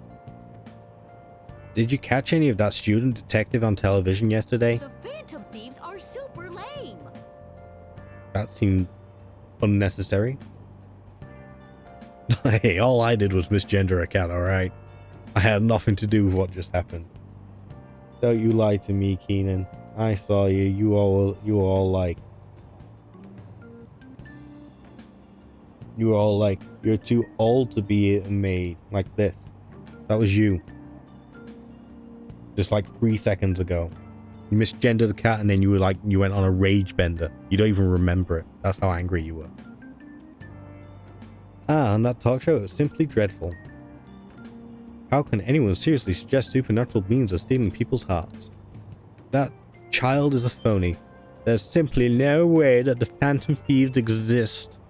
Did you catch any of that student detective on television yesterday? The Phantom Thieves are super lame. That seemed unnecessary. Hey, all I did was misgender a cat, alright? I had nothing to do with what just happened. Don't you lie to me, Keenan. I saw you. You were all like, you're too old to be a maid. Like this. That was you. Just like 3 seconds ago. You misgendered a cat and then you went on a rage bender. You don't even remember it. That's how angry you were. Ah, and that talk show is simply dreadful. How can anyone seriously suggest supernatural beings are stealing people's hearts? That child is a phony. There's simply no way that the Phantom Thieves exist.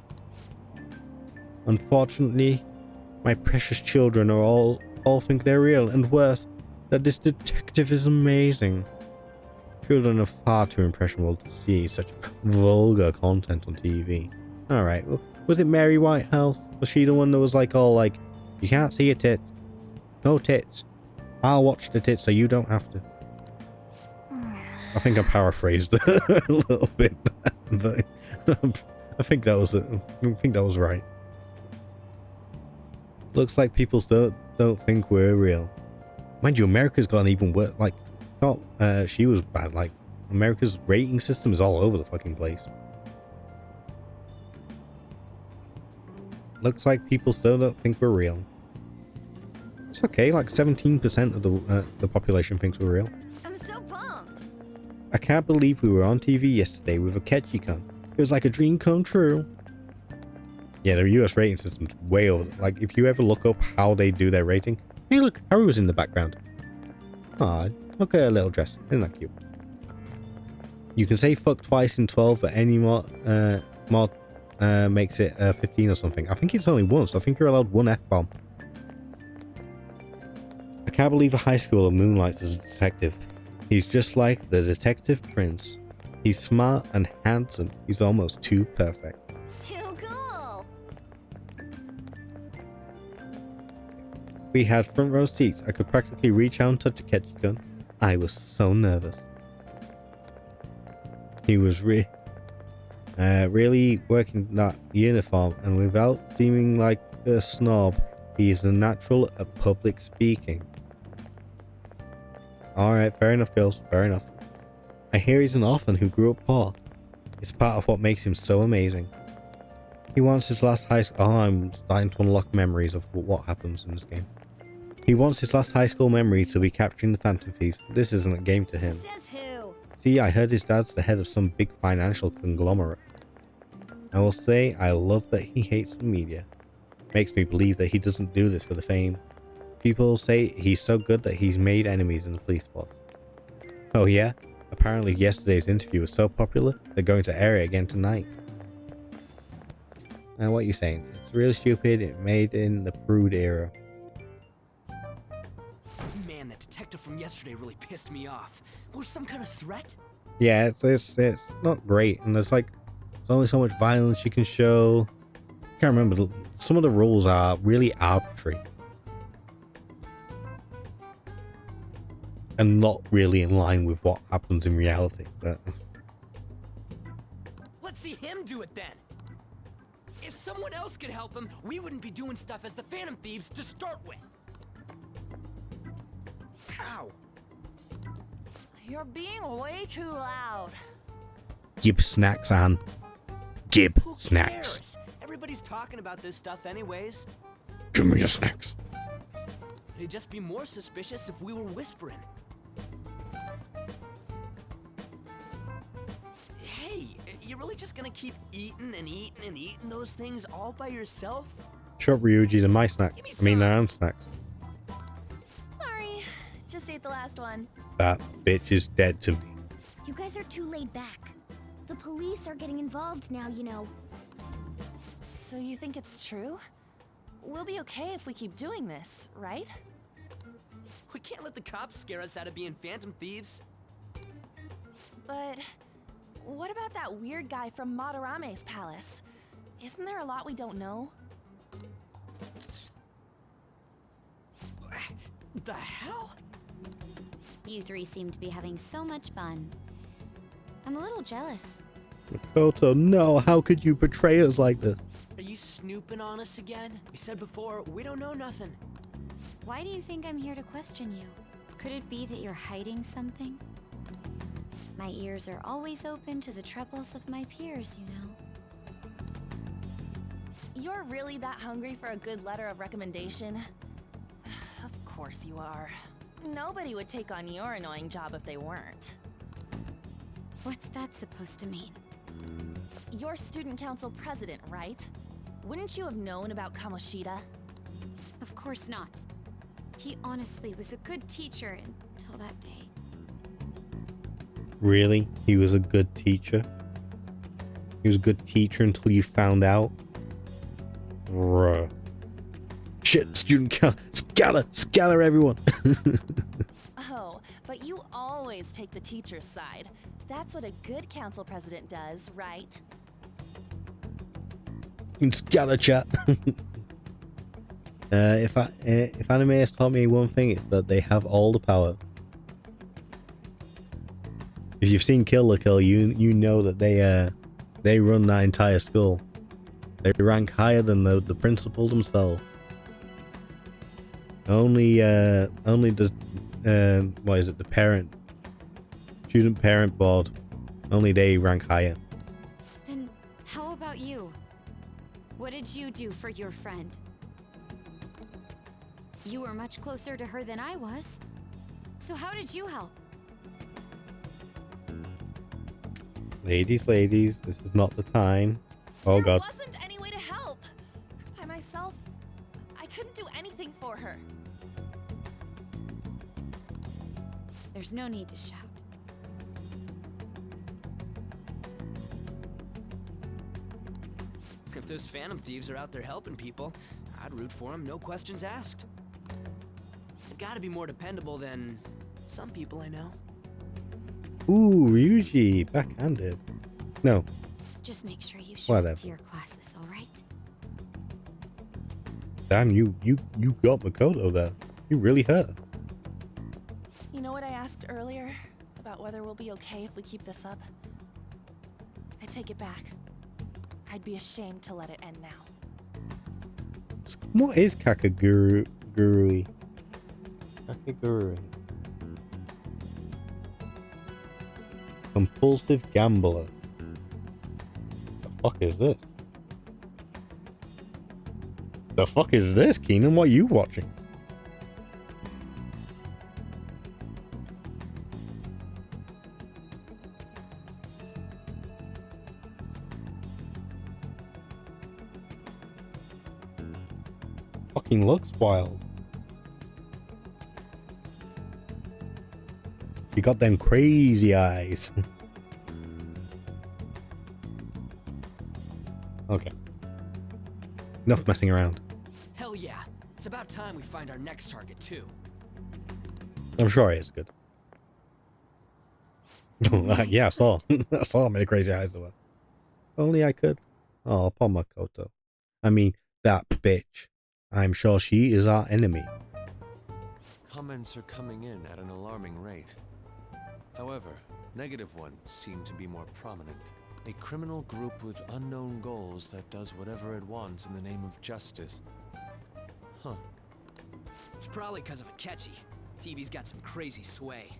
Unfortunately, my precious children are all think they're real, and worse, that this detective is amazing. Children are far too impressionable to see such vulgar content on TV. Alright, well, was it Mary Whitehouse? Was she the one that was you can't see a tit? No tits. I'll watch the tits so you don't have to. I think I paraphrased it a little bit, but I think that was right. Looks like people don't think we're real. Mind you, America's got an even worse. She was bad. America's rating system is all over the fucking place. Looks like people still don't think we're real. It's okay, 17% of the population thinks we're real. I'm so pumped. I can't believe we were on TV yesterday with Akechi-kun. It was like a dream come true. Yeah, their US rating system's way over. If you ever look up how they do their rating. Hey look, Haru was in the background. Aw, look at her little dress. Isn't that cute? You can say fuck twice in 12, but any more makes it 15 or something. I think it's only once. I think you're allowed one F-bomb. can't believe a high schooler moonlights as a detective. He's just like the detective prince. He's smart and handsome. He's almost too perfect. Too cool. We had front row seats. I could practically reach out and touch a catchy gun. I was so nervous. He was really working that uniform, and without seeming like a snob, he is a natural at public speaking. Alright, fair enough, girls, fair enough. I hear he's an orphan who grew up poor. It's part of what makes him so amazing. He wants his last high school... Oh, I'm starting to unlock memories of what happens in this game. He wants his last high school memory to be capturing the Phantom Thieves. This isn't a game to him. Says who? See, I heard his dad's the head of some big financial conglomerate. I will say, I love that he hates the media. Makes me believe that he doesn't do this for the fame. People say he's so good that he's made enemies in the police force. Oh yeah? Apparently yesterday's interview was so popular, they're going to air it again tonight. And what are you saying? It's really stupid, it made in the Prude era. Man, that detective from yesterday really pissed me off. Was some kind of threat? Yeah, it's not great, and there's only so much violence you can show. I can't remember, some of the rules are really arbitrary. And not really in line with what happens in reality, but... Let's see him do it then! If someone else could help him, we wouldn't be doing stuff as the Phantom Thieves to start with! Ow! You're being way too loud. Gib snacks, Anne. Gib Who snacks. cares? Everybody's talking about this stuff anyways. Give me your snacks. It'd just be more suspicious if we were whispering. Hey, you really just gonna keep eating and eating and eating those things all by yourself? Shut Ryuji to my snacks. I mean, their own snacks. Sorry, just ate the last one. That bitch is dead to me. You guys are too laid back. The police are getting involved now, you know. So you think it's true? We'll be okay if we keep doing this, right? We can't let the cops scare us out of being Phantom Thieves. But what about that weird guy from Madarame's palace? Isn't there a lot we don't know? The hell? You three seem to be having so much fun. I'm a little jealous. Makoto, no, how could you betray us like this? Are you snooping on us again? We said before, we don't know nothing. Why do you think I'm here to question you? Could it be that you're hiding something? My ears are always open to the troubles of my peers, you know. You're really that hungry for a good letter of recommendation? Of course you are. Nobody would take on your annoying job if they weren't. What's that supposed to mean? You're student council president, right? Wouldn't you have known about Kamoshida? Of course not. He honestly was a good teacher until that day. Really? He was a good teacher? He was a good teacher until you found out? Bruh. Shit, student council. Scatter everyone. Oh, but you always take the teacher's side. That's what a good council president does, right? Scatter chat. If anime has taught me one thing, it's that they have all the power. If you've seen Kill la Kill, you know that they run that entire school. They rank higher than the principal themselves. Only the what is it? The student parent board. Only they rank higher. Then how about you? What did you do for your friend? You were much closer to her than I was. So how did you help? Ladies, this is not the time. Oh There god. wasn't any way to help. By myself, I couldn't do anything for her. There's no need to shout. If those Phantom Thieves are out there helping people, I'd root for them, no questions asked. gotta be more dependable than some people I know. Ooh, Ryuji, backhanded. No. Just make sure you show up Whatever. to your classes, all right? Damn, you got Makoto there. You really hurt. You know what I asked earlier about whether we'll be okay if we keep this up? I take it back. I'd be ashamed to let it end now. What is Kakagurui? Kakagurui. Compulsive gambler. The fuck is this? The fuck is this, Keenan? What are you watching? Fucking looks wild. You got them crazy eyes. Okay. Enough messing around. Hell yeah. It's about time we find our next target, too. I'm sure it is good. Yeah, I saw. I saw how many crazy eyes there were. Only I could. Oh, poor Makoto. I mean, that bitch. I'm sure she is our enemy. Comments are coming in at an alarming rate. However, negative ones seem to be more prominent. A criminal group with unknown goals that does whatever it wants in the name of justice. Huh. It's probably because of Akechi. TV's got some crazy sway.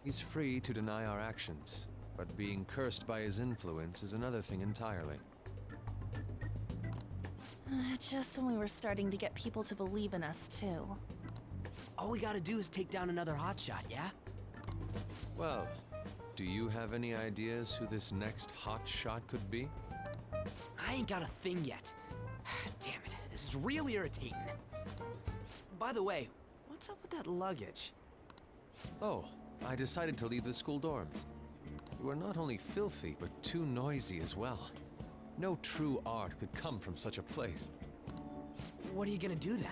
He's free to deny our actions, but being cursed by his influence is another thing entirely. Just when we were starting to get people to believe in us, too. All we gotta do is take down another hotshot, yeah? Well, do you have any ideas who this next hot shot could be? I ain't got a thing yet. Damn it, this is real irritating. By the way, what's up with that luggage? Oh, I decided to leave the school dorms. You are not only filthy, but too noisy as well. No true art could come from such a place. What are you gonna do then?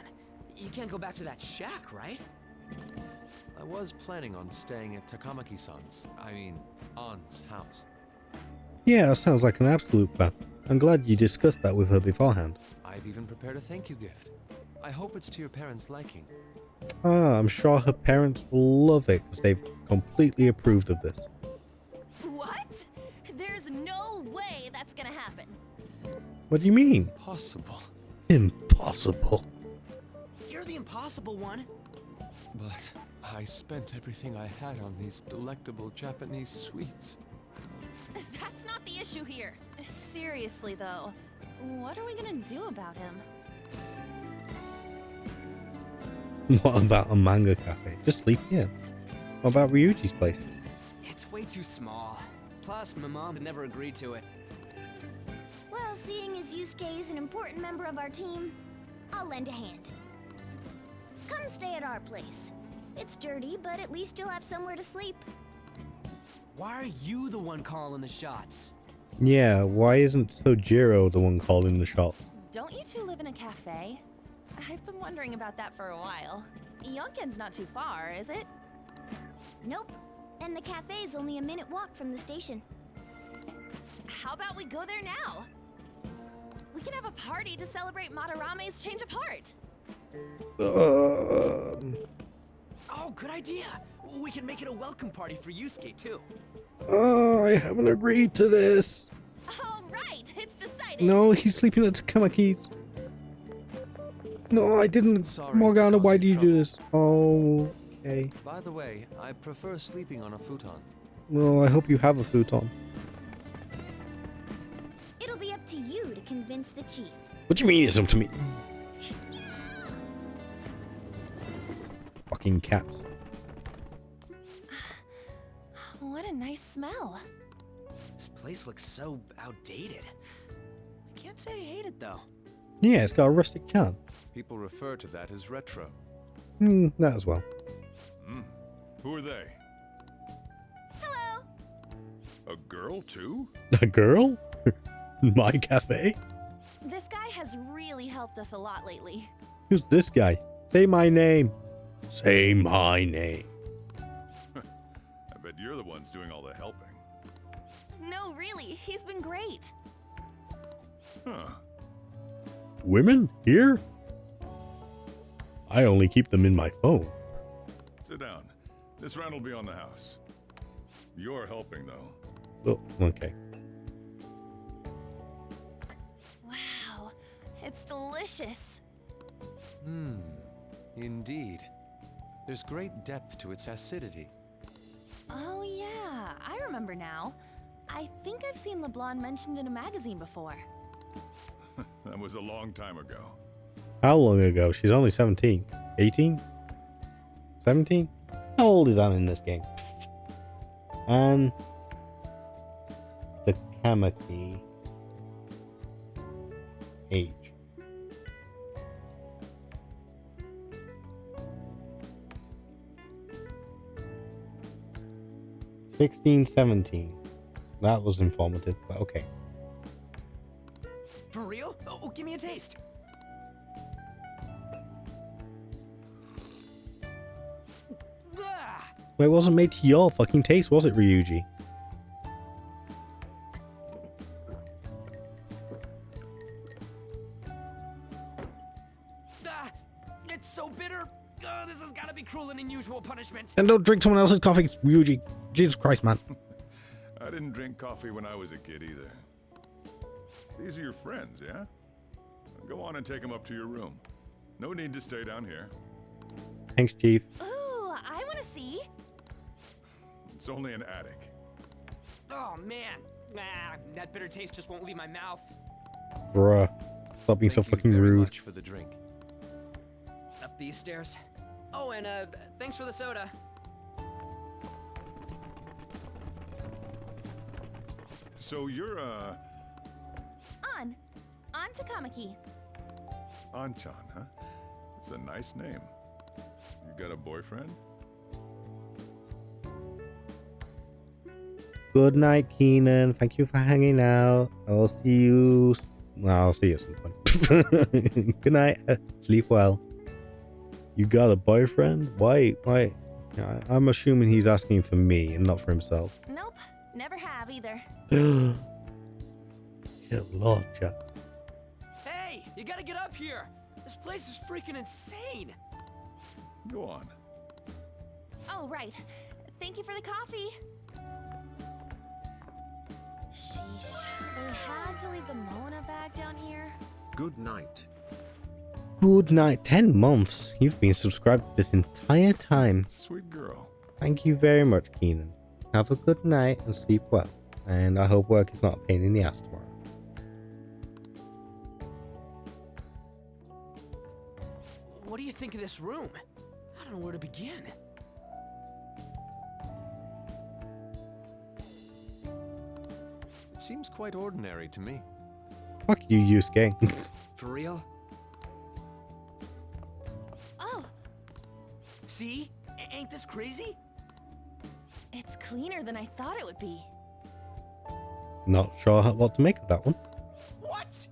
You can't go back to that shack, right? I was planning on staying at Takamaki-san's, Ann's house. Yeah, that sounds like an absolute plan. I'm glad you discussed that with her beforehand. I've even prepared a thank you gift. I hope it's to your parents' liking. I'm sure her parents will love it because they've completely approved of this. What? There's no way that's gonna happen. What do you mean? Impossible. Impossible. You're the impossible one. But I spent everything I had on these delectable Japanese sweets. That's not the issue here. Seriously, though, what are we gonna do about him? What about a manga cafe? Just sleep here. What about Ryuji's place? It's way too small. Plus, my mom never agreed to it. Well, seeing as Yusuke is an important member of our team, I'll lend a hand. Come stay at our place. It's dirty, but at least you'll have somewhere to sleep. Why are you the one calling the shots? Yeah, why isn't Sojiro the one calling the shots? Don't you two live in a cafe? I've been wondering about that for a while. Yonken's not too far, is it? Nope. And the cafe's only a minute walk from the station. How about we go there now? We can have a party to celebrate Madarame's change of heart. Oh, good idea. We can make it a welcome party for Yusuke, too. I haven't agreed to this. All right, it's decided. No, he's sleeping at Takamaki's. No, I didn't. Sorry Morgana, to why cause do you you do this? Oh, okay. By the way, I prefer sleeping on a futon. Well, I hope you have a futon. It'll be up to you to convince the chief. What do you mean it's up to me? Fucking cats. What a nice smell. This place looks so outdated. I can't say I hate it, though. Yeah, it's got a rustic charm. People refer to that as retro. That as well. Who are they? Hello. A girl, too? A girl? My cafe? This guy has really helped us a lot lately. Who's this guy? Say my name. Say my name. I bet you're the ones doing all the helping. No, really, he's been great. Huh. Women? Here? I only keep them in my phone. Sit down. This round will be on the house. You're helping, though. Oh, okay. Wow, it's delicious. Indeed. There's great depth to its acidity. Oh yeah, I remember now. I think I've seen the blonde mentioned in a magazine before. That was a long time ago. How long ago? She's only 17. 18? 17? How old is Anne in this game? And the Kamaki age. (16, 17). That was informative, but okay. For real? Oh, give me a taste. Well, it wasn't made to your fucking taste, was it, Ryuji? It's so bitter. This has got to be cruel and unusual punishment. And don't drink someone else's coffee, Ryuji. Jesus Christ, man. I didn't drink coffee when I was a kid either. These are your friends, yeah? Go on and take them up to your room. No need to stay down here. Thanks, Chief. Ooh, I want to see. It's only an attic. Oh man, that bitter taste just won't leave my mouth. Bruh. Stop being so fucking rude. Much for the drink. Up these stairs. Oh, and thanks for the soda. So you're On to Kamaki. Anchan, huh? It's a nice name. You got a boyfriend? Good night, Keenan. Thank you for hanging out. I'll see you. Well, I'll see you at some point. Good night. Sleep well. You got a boyfriend? Why? I'm assuming he's asking for me and not for himself. Nope, never have either. Good lord, Jack. Hey, you gotta get up here. This place is freaking insane. Go on. Oh, right. Thank you for the coffee. Sheesh. They had to leave the Mona bag down here. Good night. Good night. 10 months. You've been subscribed this entire time. Sweet girl. Thank you very much, Keenan. Have a good night and sleep well. And I hope work is not a pain in the ass tomorrow. What do you think of this room? I don't know where to begin. It seems quite ordinary to me. Fuck you, Yusuke. For real? Oh! See? Ain't this crazy? It's cleaner than I thought it would be. Not sure what to make of that one. What?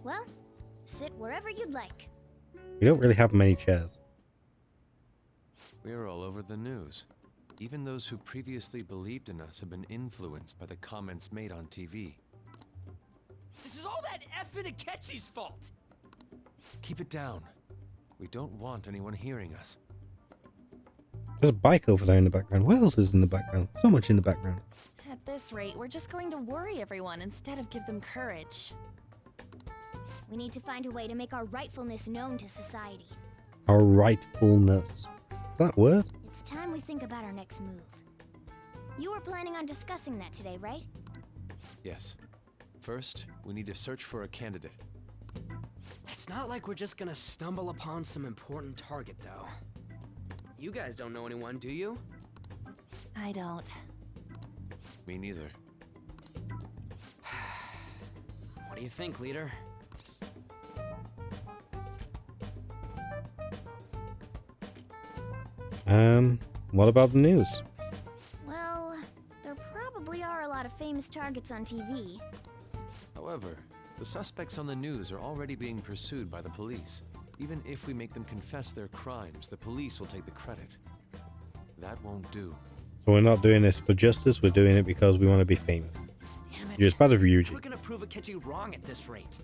Well, sit wherever you'd like. We don't really have many chairs. We're all over the news. Even those who previously believed in us have been influenced by the comments made on TV. This is all that effing Akechi's fault! Keep it down. We don't want anyone hearing us. There's a bike over there in the background. What else is in the background? So much in the background. At this rate, we're just going to worry everyone instead of give them courage. We need to find a way to make our rightfulness known to society. Our rightfulness. Is that a word? It's time we think about our next move. You were planning on discussing that today, right? Yes. First, we need to search for a candidate. It's not like we're just gonna stumble upon some important target, though. You guys don't know anyone, do you? I don't. Me neither. What do you think, leader? What about the news? Well, there probably are a lot of famous targets on TV. However, the suspects on the news are already being pursued by the police. Even if we make them confess their crimes, the police will take the credit. That won't do. So we're not doing this for justice, we're doing it because we want to be famous. Damn it. You're as bad as Ryuji. We're gonna prove Akechi wrong at this rate.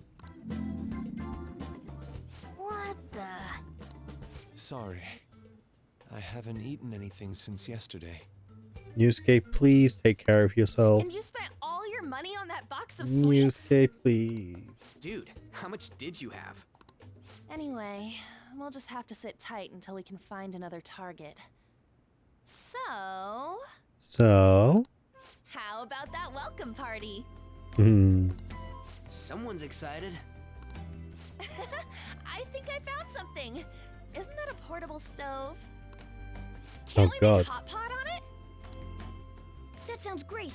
What the? Sorry. I haven't eaten anything since yesterday. Yusuke, please take care of yourself. And you spent all your money on that box of sweets? Yusuke, please. Dude, how much did you have? Anyway, we'll just have to sit tight until we can find another target. So, how about that welcome party? Someone's excited. I think I found something. Isn't that a portable stove? Oh Can't we God. make a hot pot on it? That sounds great.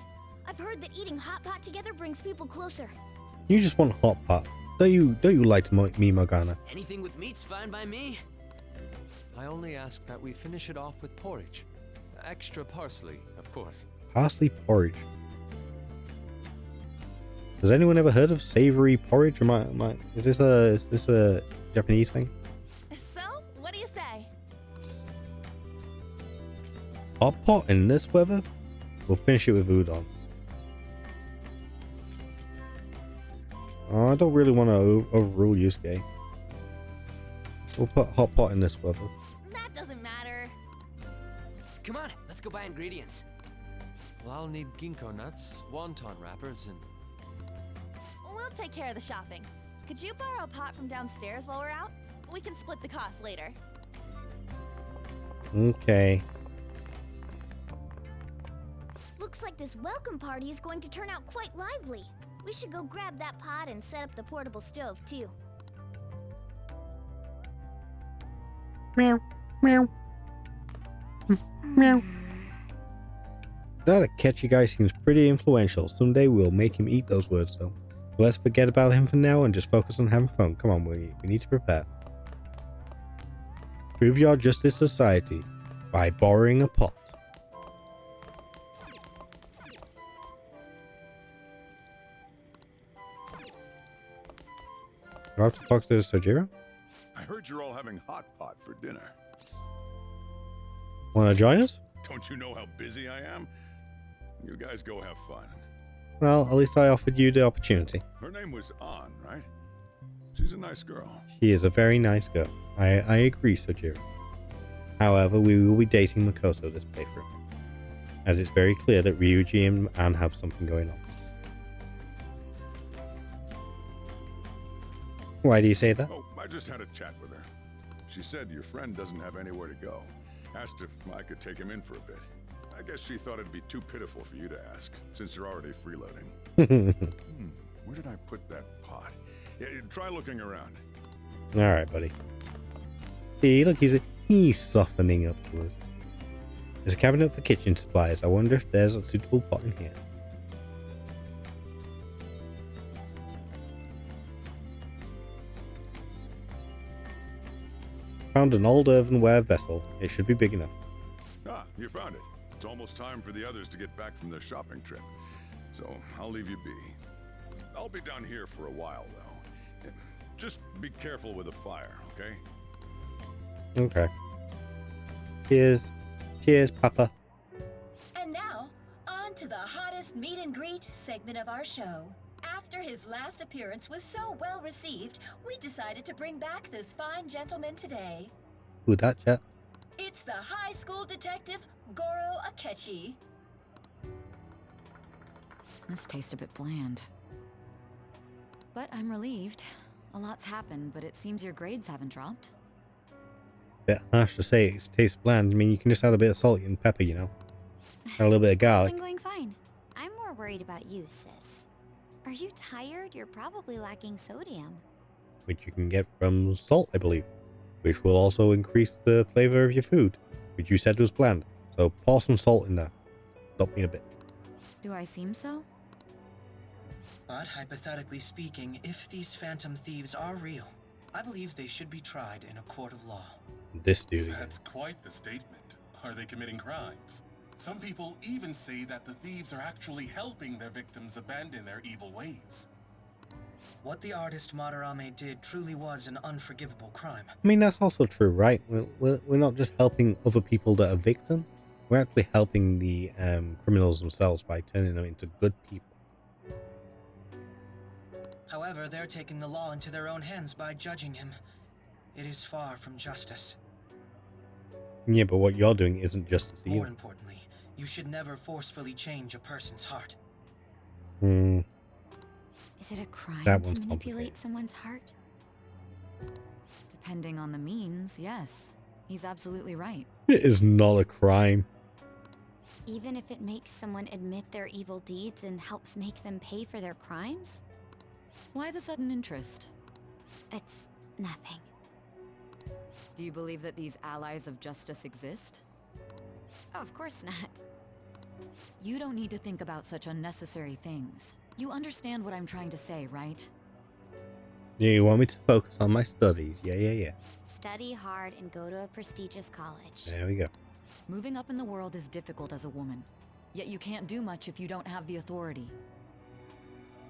I've heard that eating hot pot together brings people closer. You just want hot pot. Don't you like to me, Morgana? Anything with meat's fine by me. I only ask that we finish it off with porridge. Extra parsley, of course. Parsley porridge. Has anyone ever heard of savory porridge? Is this a Japanese thing? So, what do you say? Hot pot in this weather? We'll finish it with udon. Oh, I don't really want to overrule Yusuke. We'll put hot pot in this weather. That doesn't matter. Come on, let's go buy ingredients. Well, I'll need ginkgo nuts, wonton wrappers, and... We'll take care of the shopping. Could you borrow a pot from downstairs while we're out? We can split the cost later. Okay. Looks like this welcome party is going to turn out quite lively. We should go grab that pot and set up the portable stove, too. Meow. Meow. Meow. That Akechi guy seems pretty influential. Someday we'll make him eat those words, though. But let's forget about him for now and just focus on having fun. Come on, we need to prepare. Prove your justice society by borrowing a pot. Do I have to talk to Sojiro? I heard you're all having hot pot for dinner. Want to join us? Don't you know how busy I am? You guys go have fun. Well, at least I offered you the opportunity. Her name was An, right? She's a nice girl. She is a very nice girl. I agree, Sojiro. However, we will be dating Makoto this playthrough, as it's very clear that Ryuji and Anne have something going on. Why do you say that? Oh, I just had a chat with her. She said your friend doesn't have anywhere to go. Asked if I could take him in for a bit. I guess she thought it'd be too pitiful for you to ask, since you're already freeloading. Where did I put that pot? Yeah, try looking around. Alright, buddy. See, look, he's softening up to us. There's a cabinet for kitchen supplies. I wonder if there's a suitable pot in here. Found an old earthenware vessel. It should be big enough. Ah, you found it. It's almost time for the others to get back from their shopping trip. So I'll leave you be. I'll be down here for a while, though. Just be careful with the fire, okay? Okay. Cheers. Cheers, Papa. And now, on to the hottest meet and greet segment of our show. After his last appearance was so well received, we decided to bring back this fine gentleman today. Who that, chat? It's the high school detective, Goro Akechi. This tastes a bit bland. But I'm relieved. A lot's happened, but it seems your grades haven't dropped. Bit harsh to say it tastes bland. I mean, you can just add a bit of salt and pepper, you know. Add a little bit of garlic. It's been going fine. I'm more worried about you, sis. Are you tired? You're probably lacking sodium. Which you can get from salt, I believe. Which will also increase the flavor of your food, which you said was bland. So pour some salt in there. Stop being a bitch. Do I seem so? But hypothetically speaking, if these Phantom Thieves are real, I believe they should be tried in a court of law. This dude. That's quite the statement. Are they committing crimes? Some people even say that the thieves are actually helping their victims abandon their evil ways. What the artist Madarame did truly was an unforgivable crime. I mean, that's also true, right? We're not just helping other people that are victims. We're actually helping the criminals themselves by turning them into good people. However, they're taking the law into their own hands by judging him. It is far from justice. Yeah, but what you're doing isn't justice either. More importantly, you should never forcefully change a person's heart. Hmm. Is it a crime That to one's manipulate someone's heart? Depending on the means, yes. He's absolutely right. It is not a crime. Even if it makes someone admit their evil deeds and helps make them pay for their crimes? Why the sudden interest? It's nothing. Do you believe that these allies of justice exist? Oh, of course not. You don't need to think about such unnecessary things. You understand what I'm trying to say, right? Yeah, you want me to focus on my studies. Yeah. Study hard and go to a prestigious college. There we go. Moving up in the world is difficult as a woman. Yet you can't do much if you don't have the authority.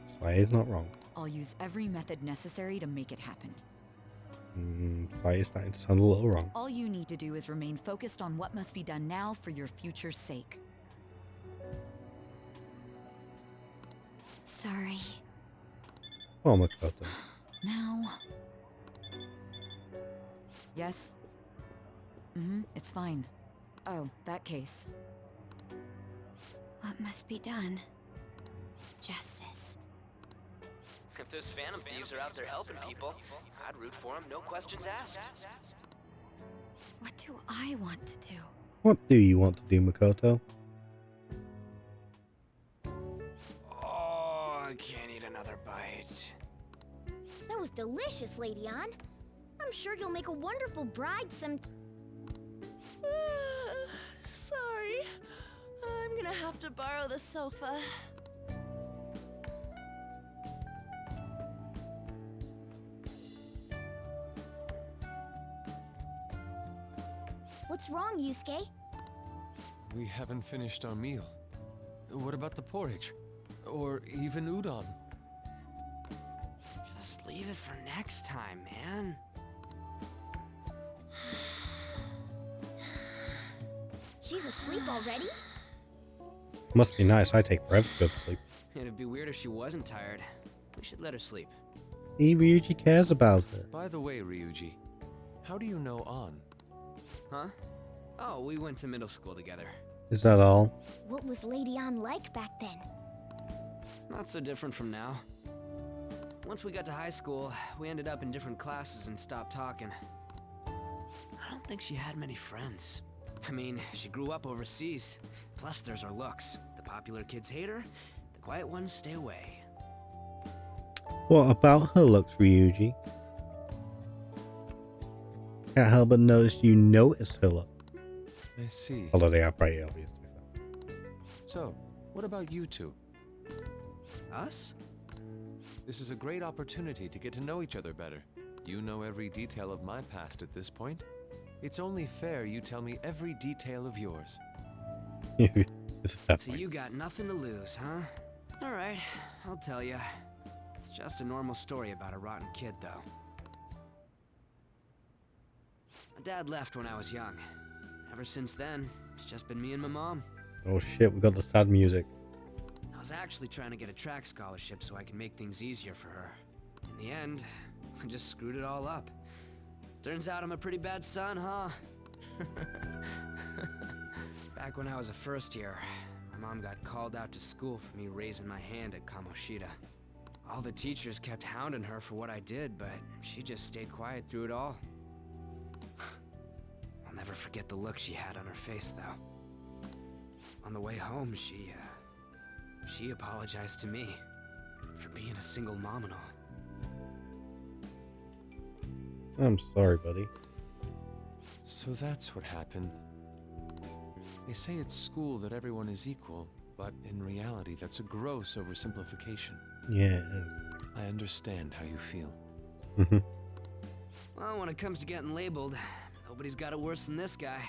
Sai is not wrong. I'll use every method necessary to make it happen. Sai is starting to sound a little wrong. All you need to do is remain focused on what must be done now for your future's sake. Sorry. Oh, Makoto. Now... Yes? It's fine. Oh, that case. What must be done? Justice. If those Phantom Thieves are out there helping people, I'd root for them, no questions asked. What do I want to do? What do you want to do, Makoto? Oh, I can't eat another bite. That was delicious, Lady Ann. I'm sure you'll make a wonderful bride some... Sorry. I'm gonna have to borrow the sofa. What's wrong, Yusuke? We haven't finished our meal. What about the porridge? Or even udon? Just leave it for next time, man. She's asleep already? Must be nice. I take forever to go to sleep. It'd be weird if she wasn't tired. We should let her sleep. See, Ryuji cares about her. By the way, Ryuji, how do you know An? Huh? Oh, we went to middle school together. Is that all? What was Lady Ann like back then? Not so different from now. Once we got to high school, we ended up in different classes and stopped talking. I don't think she had many friends. I mean, she grew up overseas. Plus, there's her looks. The popular kids hate her, the quiet ones stay away. What about her looks, Ryuji? Can't help but notice you notice her look. I see. Although they are pretty obvious. So, what about you two? Us? This is a great opportunity to get to know each other better. You know every detail of my past at this point. It's only fair you tell me every detail of yours. It's a fair So point. you got nothing to lose, huh? Alright, I'll tell ya. It's just a normal story about a rotten kid, though. My dad left when I was young. Ever since then, it's just been me and my mom. Oh shit, we got the sad music. I was actually trying to get a track scholarship so I could make things easier for her. In the end, I just screwed it all up. Turns out I'm a pretty bad son, huh? Back when I was a first year, my mom got called out to school for me raising my hand at Kamoshida. All the teachers kept hounding her for what I did, but she just stayed quiet through it all. I'll never forget the look she had on her face, though. On the way home, she apologized to me for being a single mom and all. I'm sorry, buddy. So that's what happened. They say at school that everyone is equal, but in reality that's a gross oversimplification. Yeah, it is. I understand how you feel. Well, when it comes to getting labeled, nobody's got it worse than this guy.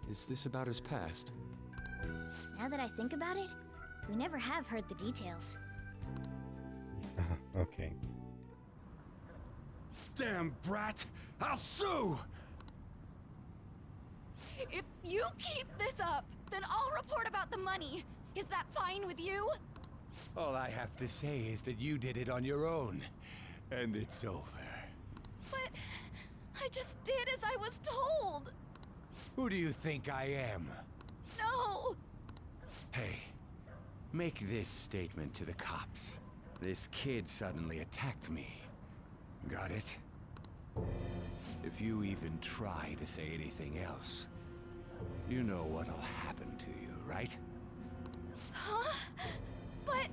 Is this about his past? Now that I think about it, we never have heard the details. Okay. Damn brat! I'll sue! If you keep this up, then I'll report about the money. Is that fine with you? All I have to say is that you did it on your own, and it's over. But I just did as I was told. Who do you think I am? No! Hey, make this statement to the cops. This kid suddenly attacked me. Got it? If you even try to say anything else, you know what'll happen to you, right? Huh? But...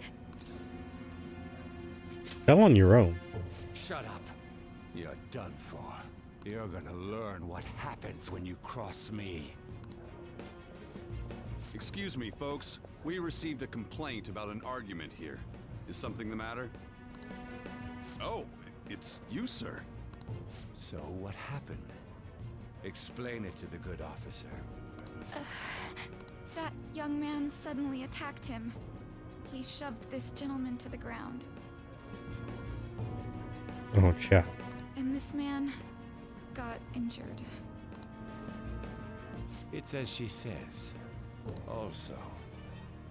Tell on your own. Shut up. You're done for. You're gonna learn what happens when you cross me. Excuse me, folks. We received a complaint about an argument here. Is something the matter? Oh, it's you, sir. So what happened? Explain it to the good officer. That young man suddenly attacked him. He shoved this gentleman to the ground. Oh, chap. And this man got injured. It's as she says. Also,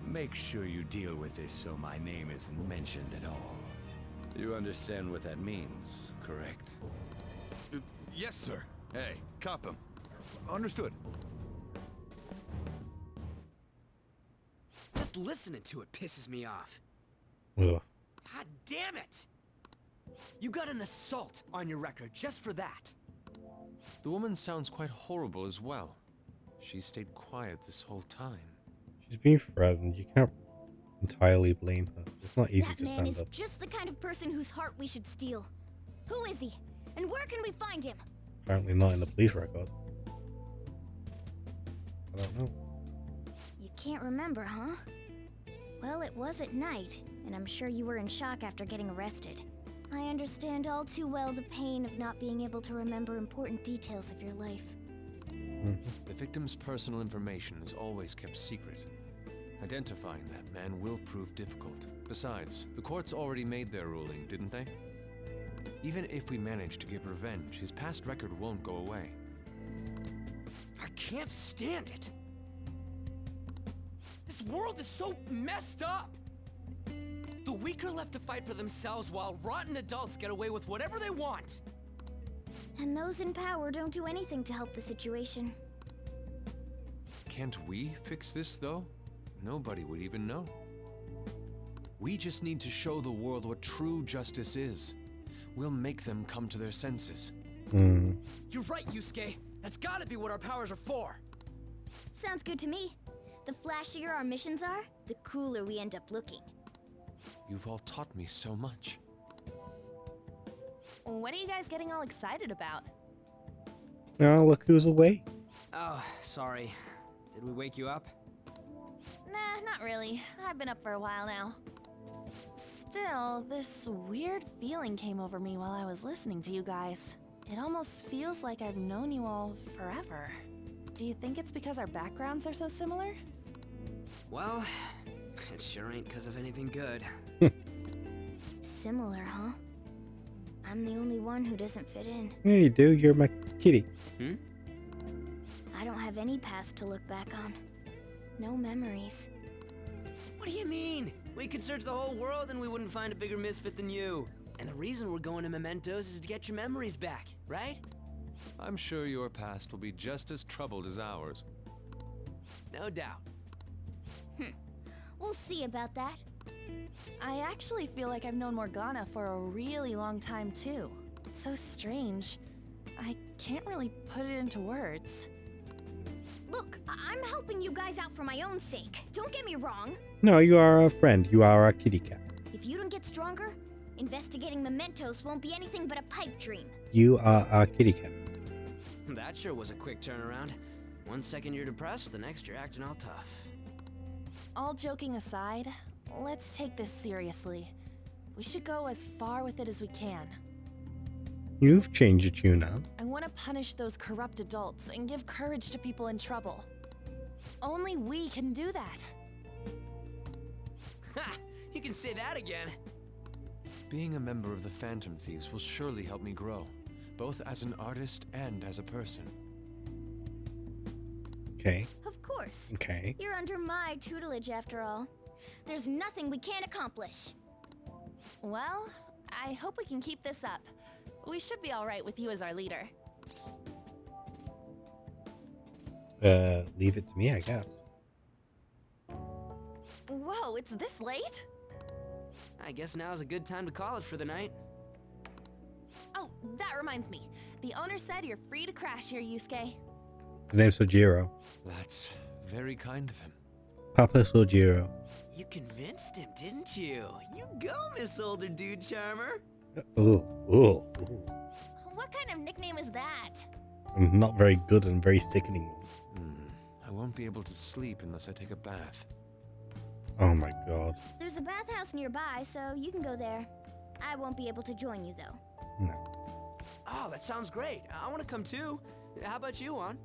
make sure you deal with this so my name isn't mentioned at all. You understand what that means, correct? Yes, sir. Hey, cuff him. Understood. Just listening to it pisses me off. Ugh. God damn it! You got an assault on your record just for that. The woman sounds quite horrible as well. She stayed quiet this whole time. She's being threatened. You can't entirely blame her. It's not easy to That man stand is up. just the kind of person whose heart we should steal. Who is he? And where can we find him? Apparently not in the police record. I don't know. You can't remember, huh? Well, it was at night, and I'm sure you were in shock after getting arrested. I understand all too well the pain of not being able to remember important details of your life. The victim's personal information is always kept secret. Identifying that man will prove difficult. Besides, the courts already made their ruling, didn't they? Even if we manage to get revenge, his past record won't go away. I can't stand it. This world is so messed up. The weak are left to fight for themselves while rotten adults get away with whatever they want. And those in power don't do anything to help the situation. Can't we fix this, though? Nobody would even know. We just need to show the world what true justice is. We'll make them come to their senses. You're right, Yusuke. That's gotta be what our powers are for. Sounds good to me. The flashier our missions are, the cooler we end up looking. You've all taught me so much. What are you guys getting all excited about? Oh, look who's awake. Oh, sorry. Did we wake you up? Nah, not really. I've been up for a while now. Still, this weird feeling came over me while I was listening to you guys. It almost feels like I've known you all forever. Do you think it's because our backgrounds are so similar? Well, it sure ain't because of anything good. Similar, huh? I'm the only one who doesn't fit in. Yeah, you do. You're my kitty. I don't have any past to look back on. No memories. What do you mean? We could search the whole world and we wouldn't find a bigger misfit than you. And the reason we're going to Mementos is to get your memories back, right? I'm sure your past will be just as troubled as ours. No doubt. We'll see about that. I actually feel like I've known Morgana for a really long time too. It's so strange. I can't really put it into words. Look, I'm helping you guys out for my own sake. Don't get me wrong. No, you are a friend. You are a kitty cat. If you don't get stronger, investigating Mementos won't be anything but a pipe dream. You are a kitty cat. That sure was a quick turnaround. 1 second you're depressed, the next you're acting all tough. All joking aside, let's take this seriously. We should go as far with it as we can. You've changed your tune now. I want to punish those corrupt adults and give courage to people in trouble. Only we can do that. Ha! You can say that again. Being a member of the Phantom Thieves will surely help me grow, both as an artist and as a person. Okay. Of course. Okay. You're under my tutelage after all. There's nothing we can't accomplish. Well, I hope we can keep this up. We should be all right with you as our leader. Leave it to me, I guess. Whoa, it's this late? I guess now's a good time to call it for the night. Oh, that reminds me. The owner said you're free to crash here, Yusuke. His name's Sojiro. That's very kind of him. Papa Sojiro. You convinced him, didn't you? You go, Miss Older Dude Charmer. Ooh. What kind of nickname is that? Not very good and very sickening. I won't be able to sleep unless I take a bath. Oh my god. There's a bathhouse nearby, so you can go there. I won't be able to join you, though. No. Oh, that sounds great. I want to come too. How about you, An?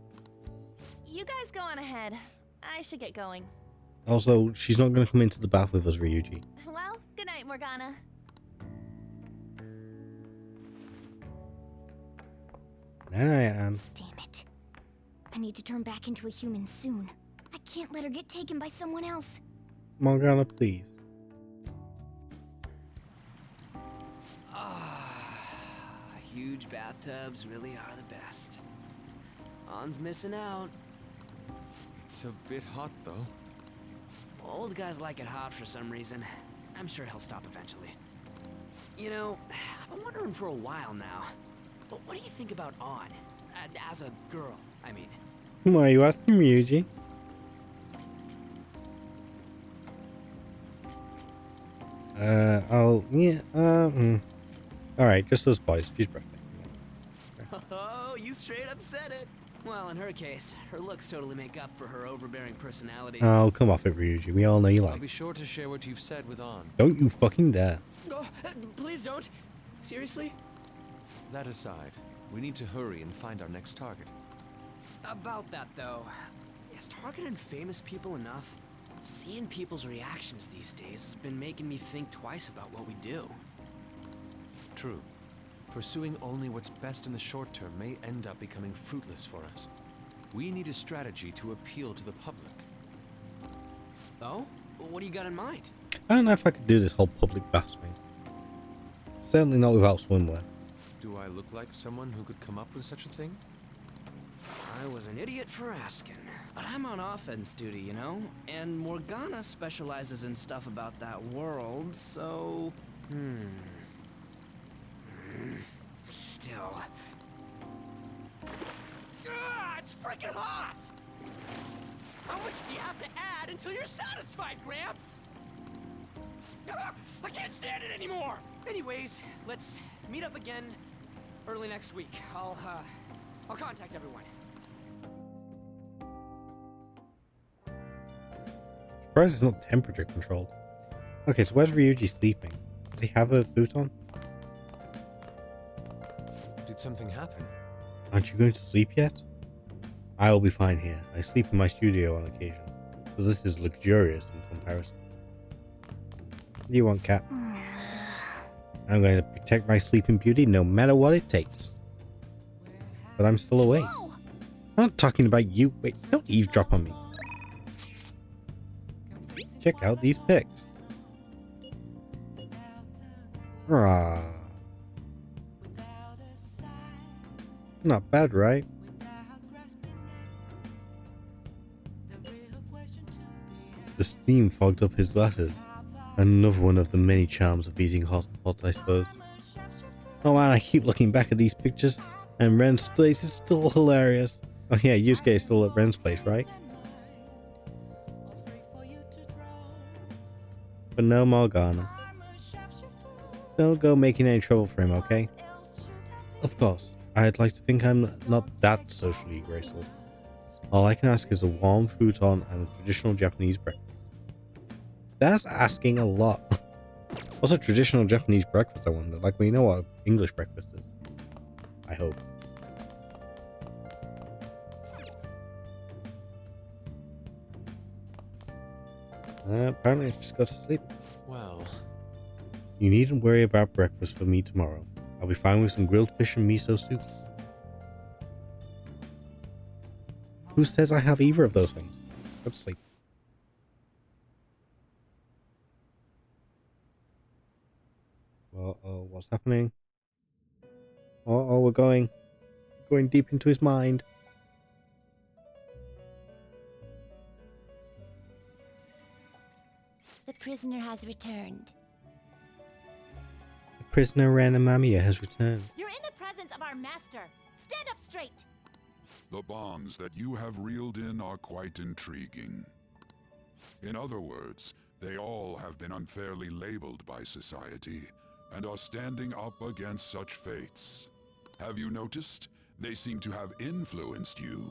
You guys go on ahead. I should get going. Also, she's not going to come into the bath with us, Ryuji. Well, good night, Morgana. Night, Anne. Damn it. I need to turn back into a human soon. I can't let her get taken by someone else. Morgana, please. Huge bathtubs really are the best. An's missing out. It's a bit hot, though. Old guys like it hot for some reason. I'm sure he'll stop eventually. You know, I've been wondering for a while now. But what do you think about An? As a girl, I mean. Why are you asking, Ryuji? Alright, just us boys. She's breathtaking. Oh, you straight up said it. Well, in her case, her looks totally make up for her overbearing personality. Oh, come off it, Ryuji. We all know you I'll like. be sure to share what you've said with An. Don't you fucking dare. Oh, please don't. Seriously? That aside, we need to hurry and find our next target. About that, though, is targeting famous people enough? Seeing people's reactions these days has been making me think twice about what we do. True. Pursuing only what's best in the short term may end up becoming fruitless for us. We need a strategy to appeal to the public. Oh? What do you got in mind? I don't know if I could do this whole public bath thing. Certainly not without swimwear. Do I look like someone who could come up with such a thing? I was an idiot for asking. But I'm on offense duty, you know? And Morgana specializes in stuff about that world, so... Still... it's freaking hot! How much do you have to add until you're satisfied, Gramps? I can't stand it anymore! Anyways, let's meet up again early next week. I'll contact everyone. Surprised it's not temperature controlled. Okay, so where's Ryuji sleeping? Does he have a boot on? Did something happen? Aren't you going to sleep yet? I'll be fine here. I sleep in my studio on occasion, so this is luxurious in comparison. What do you want, Cat? I'm going to protect my sleeping beauty no matter what it takes. But I'm still awake. I'm not talking about you. Wait, don't eavesdrop on me. Check out these pics. Ah. Not bad, right? The steam fogged up his glasses. Another one of the many charms of eating hot pots, I suppose. Oh man, I keep looking back at these pictures, and Ren's place is still hilarious. Oh yeah, Yusuke is still at Ren's place, right? But no Morgana. Don't go making any trouble for him, okay? Of course, I'd like to think I'm not that socially graceless. All I can ask is a warm futon and a traditional Japanese breakfast. That's asking a lot. What's a traditional Japanese breakfast, I wonder? Like, we know what English breakfast is. I hope. Apparently I just got to sleep. Well, You needn't worry about breakfast for me tomorrow. I'll be fine with some grilled fish and miso soup. Who says I have either of those things? Go to sleep. Uh-oh, what's happening? Uh-oh, we're going deep into his mind. The prisoner has returned. The prisoner Ranamamiya has returned. You're in the presence of our master. Stand up straight. The bonds that you have reeled in are quite intriguing. In other words, they all have been unfairly labeled by society and are standing up against such fates. Have you noticed? They seem to have influenced you.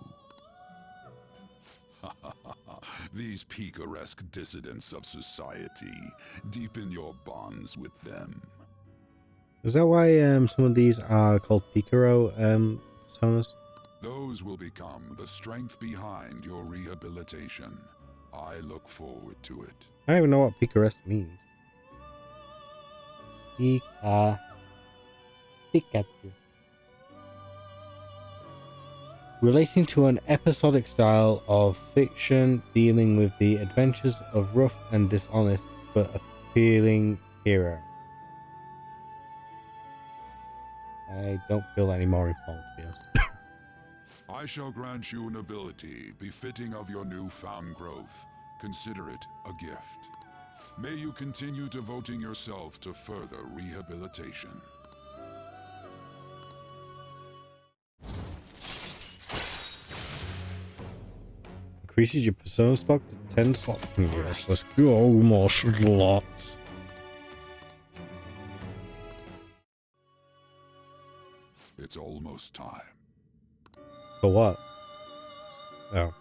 These picaresque dissidents of society, deepen your bonds with them. Is that why some of these are called Picaro personas? Those will become the strength behind your rehabilitation. I look forward to it. I don't even know what picaresque means. Pikachu. Relating to an episodic style of fiction dealing with the adventures of rough and dishonest but appealing hero. I don't feel any more informed, to be honest. I shall grant you an ability befitting of your newfound growth. Consider it a gift. May you continue devoting yourself to further rehabilitation. Increases your persona stock to 10 slots. Yes, let's go, more slots. It's almost time. For what? Oh.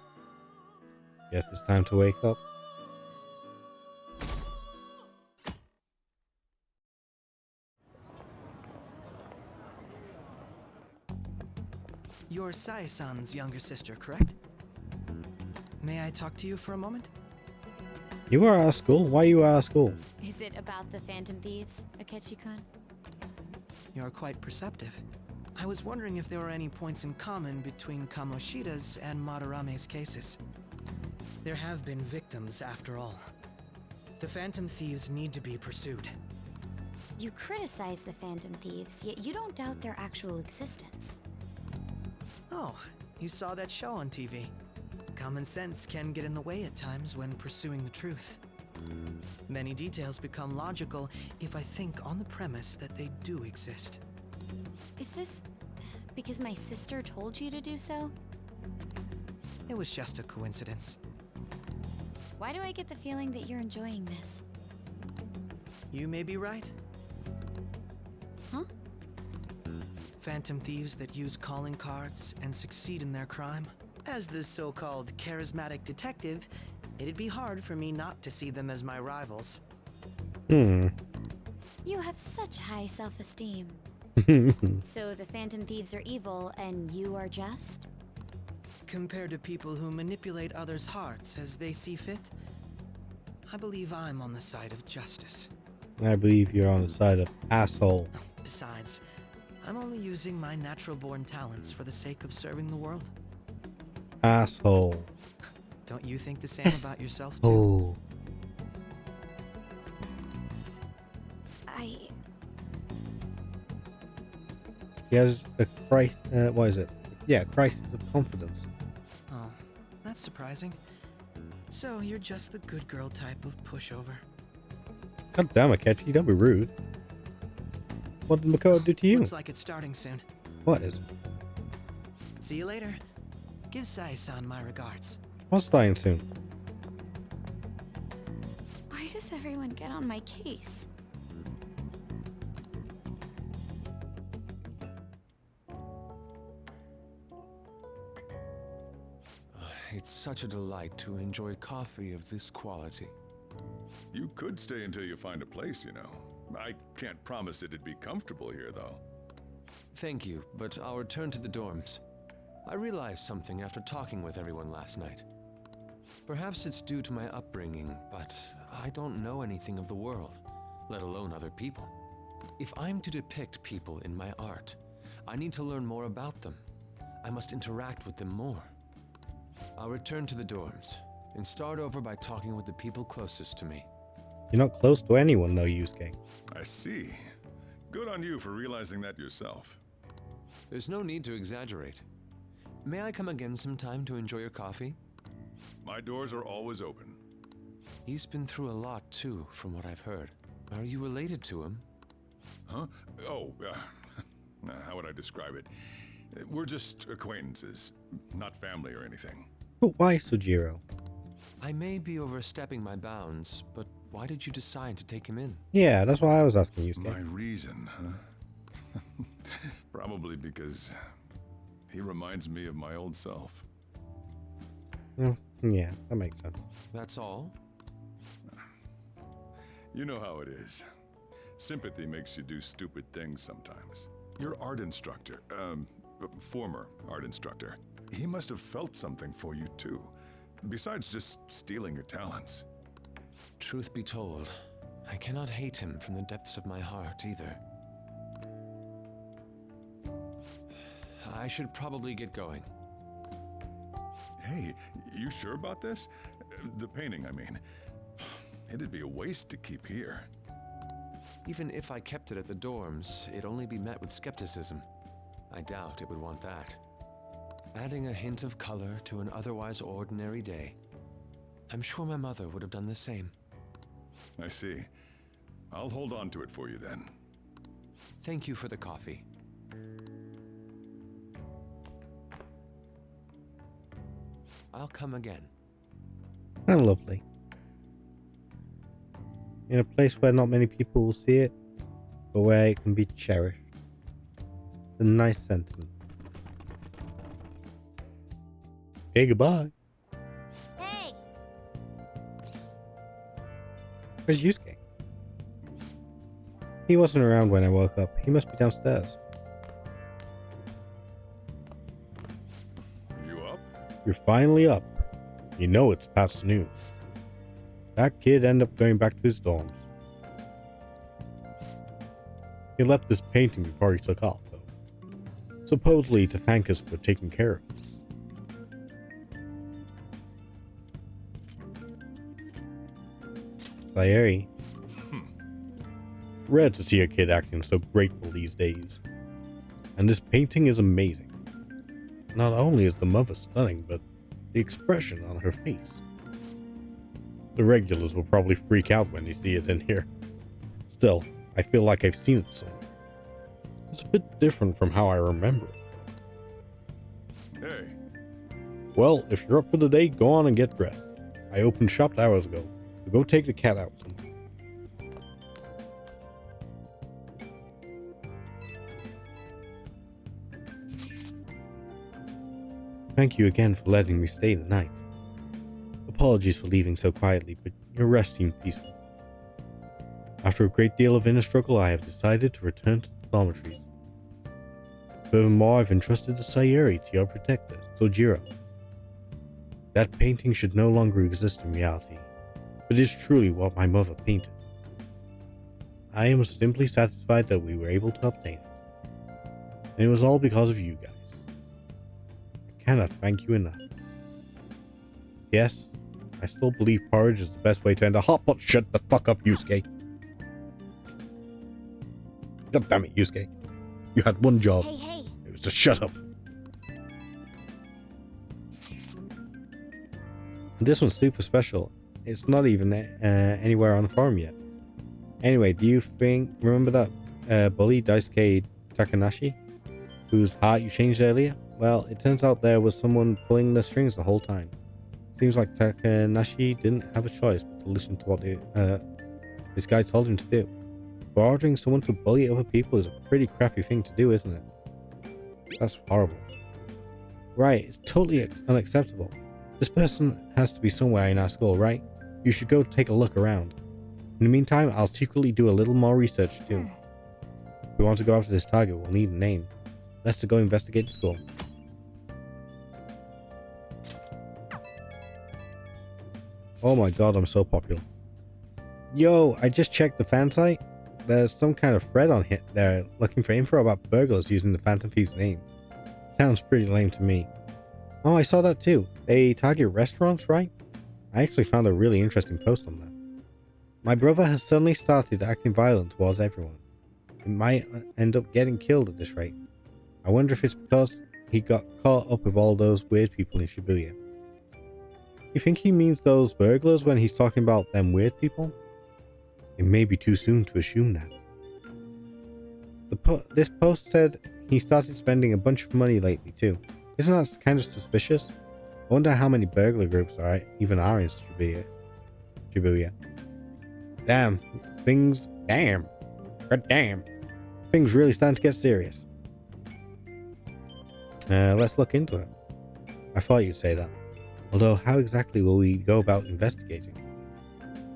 Guess it's time to wake up. You're Sai-san's younger sister, correct? May I talk to you for a moment? You are at school? Why are you at school? Is it about the Phantom Thieves, Akechi-kun? You're quite perceptive. I was wondering if there were any points in common between Kamoshida's and Madarame's cases. There have been victims, after all. The Phantom Thieves need to be pursued. You criticize the Phantom Thieves, yet you don't doubt their actual existence. Oh, you saw that show on TV. Common sense can get in the way at times when pursuing the truth. Many details become logical if I think on the premise that they do exist. Is this because my sister told you to do so? It was just a coincidence. Why do I get the feeling that you're enjoying this? You may be right. Huh? Phantom thieves that use calling cards and succeed in their crime. As the so-called charismatic detective, it'd be hard for me not to see them as my rivals. Hmm. You have such high self-esteem. So the Phantom Thieves are evil and you are just? Compared to people who manipulate others' hearts as they see fit, I believe I'm on the side of justice. I believe you're on the side of asshole. Besides, I'm only using my natural-born talents for the sake of serving the world. Asshole. Don't you think the same about yourself, too? Oh. He has a crisis. What is it? Yeah, crisis of confidence. Oh, that's surprising. So you're just the good girl type of pushover. God damn it, Ketchy, don't be rude. What did Makoto do to you? Looks like it's starting soon. What is? See you later. Give Sai-san my regards. What's dying soon? Why does everyone get on my case? It's such a delight to enjoy coffee of this quality. You could stay until you find a place, you know. I can't promise it'd be comfortable here, though. Thank you, but I'll return to the dorms. I realized something after talking with everyone last night. Perhaps it's due to my upbringing, but I don't know anything of the world. let alone other people. If I'm to depict people in my art, I need to learn more about them. I must interact with them more. I'll return to the dorms and start over by talking with the people closest to me. You're not close to anyone though, Yusuke. I see. Good on you for realizing that yourself. There's no need to exaggerate. May I come again sometime to enjoy your coffee? My doors are always open. He's been through a lot too, from what I've heard. Are you related to him? Huh? Oh, how would I describe it? We're just acquaintances, not family or anything. But why Sojiro? I may be overstepping my bounds, but why did you decide to take him in? Yeah, that's why I was asking you, Yusuke. My reason, huh? Probably because he reminds me of my old self. Oh, yeah, that makes sense. That's all? You know how it is. Sympathy makes you do stupid things sometimes. Your art instructor, former art instructor, he must have felt something for you too, besides just stealing your talents. Truth be told, I cannot hate him from the depths of my heart either. I should probably get going. Hey, you sure about this? The painting, I mean. It'd be a waste to keep here. Even if I kept it at the dorms, it'd only be met with skepticism. I doubt it would want that. Adding a hint of color to an otherwise ordinary day. I'm sure my mother would have done the same. I see. I'll hold on to it for you then. Thank you for the coffee. I'll come again. And lovely. In a place where not many people will see it, but where it can be cherished. It's a nice sentiment. Okay, goodbye. Hey! Where's Yusuke? He wasn't around when I woke up. He must be downstairs. You up? You're finally up. You know it's past noon. That kid ended up going back to his dorms. He left this painting before he took off, though. Supposedly to thank us for taking care of it. Sayuri. Rare to see a kid acting so grateful these days. And this painting is amazing. Not only is the mother stunning, but the expression on her face. The regulars will probably freak out when they see it in here. Still, I feel like I've seen it somewhere. It's a bit different from how I remember it. Hey. Well, if you're up for the day, go on and get dressed. I opened shop hours ago, so go take the cat out somewhere. Thank you again for letting me stay the night. Apologies for leaving so quietly, but your rest seemed peaceful. After a great deal of inner struggle, I have decided to return to the dormitories. Furthermore, I've entrusted the Sayuri to your protector, Sojiro. That painting should no longer exist in reality, but is truly what my mother painted. I am simply satisfied that we were able to obtain it. And it was all because of you guys. I cannot thank you enough. Yes, I still believe porridge is the best way to end a hot pot. Shut the fuck up, Yusuke. God damn it, Yusuke. You had one job. Hey. It was to shut up. This one's super special. It's not even anywhere on the forum yet. Anyway, do you remember that bully Daisuke Takanashi, whose heart you changed earlier? Well, it turns out there was someone pulling the strings the whole time. Seems like Takanashi didn't have a choice but to listen to what this guy told him to do. But ordering someone to bully other people is a pretty crappy thing to do, isn't it? That's horrible. Right, it's totally unacceptable. This person has to be somewhere in our school, right? You should go take a look around. In the meantime, I'll secretly do a little more research too. If we want to go after this target, we'll need a name. Let's go investigate the school. Oh my god, I'm so popular. Yo, I just checked the fan site. There's some kind of thread on here there looking for info about burglars using the Phantom Thieves name. Sounds pretty lame to me. Oh, I saw that too. They target restaurants, right? I actually found a really interesting post on that. My brother has suddenly started acting violent towards everyone. He might end up getting killed at this rate. I wonder if it's because he got caught up with all those weird people in Shibuya. You think he means those burglars when he's talking about them weird people? It may be too soon to assume that. This post said he started spending a bunch of money lately too. Isn't that kind of suspicious? I wonder how many burglar groups even are in Shibuya. Damn. God damn. Things really starting to get serious. Let's look into it. I thought you'd say that. Although, how exactly will we go about investigating?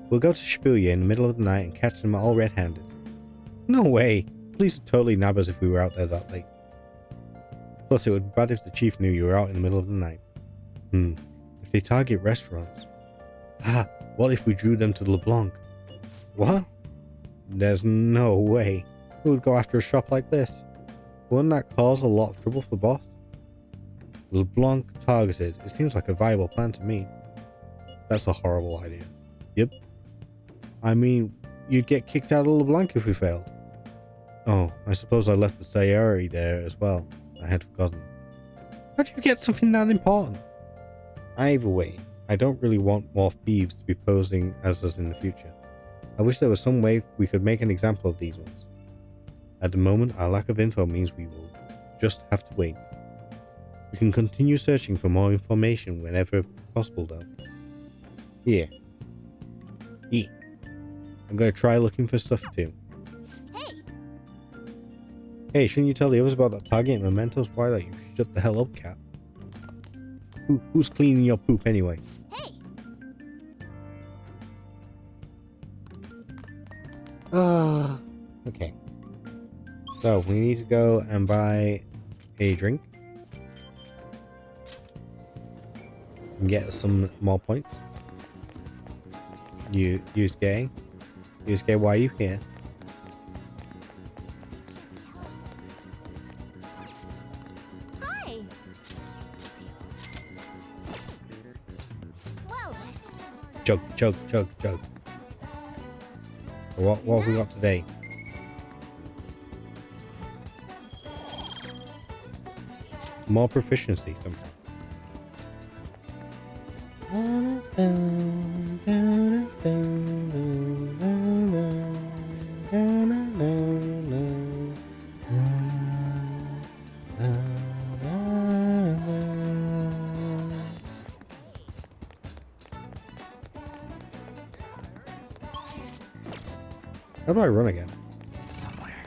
We'll go to Shibuya in the middle of the night and catch them all red-handed. No way! Police would totally nab us if we were out there that late. Plus, it would be bad if the chief knew you were out in the middle of the night. If they target restaurants... what if we drew them to LeBlanc? What? There's no way. Who would go after a shop like this? Wouldn't that cause a lot of trouble for the boss? LeBlanc targeted. It seems like a viable plan to me. That's a horrible idea. Yep. I mean, you'd get kicked out of LeBlanc if we failed. Oh, I suppose I left the Sayuri there as well. I had forgotten. How do you get something that important? Either way, I don't really want more thieves to be posing as us in the future. I wish there was some way we could make an example of these ones. At the moment, our lack of info means we will just have to wait. We can continue searching for more information whenever possible though. Yeah. I'm gonna try looking for stuff too. Hey, shouldn't you tell the others about that target and mementos? Why don't you shut the hell up, cat? Who's cleaning your poop anyway? Okay. So, we need to go and buy a drink. And get some more points. Yusuke, why are you here? Hi. Well. Chug. What have we got today? More proficiency somehow. How do I run again? Somewhere.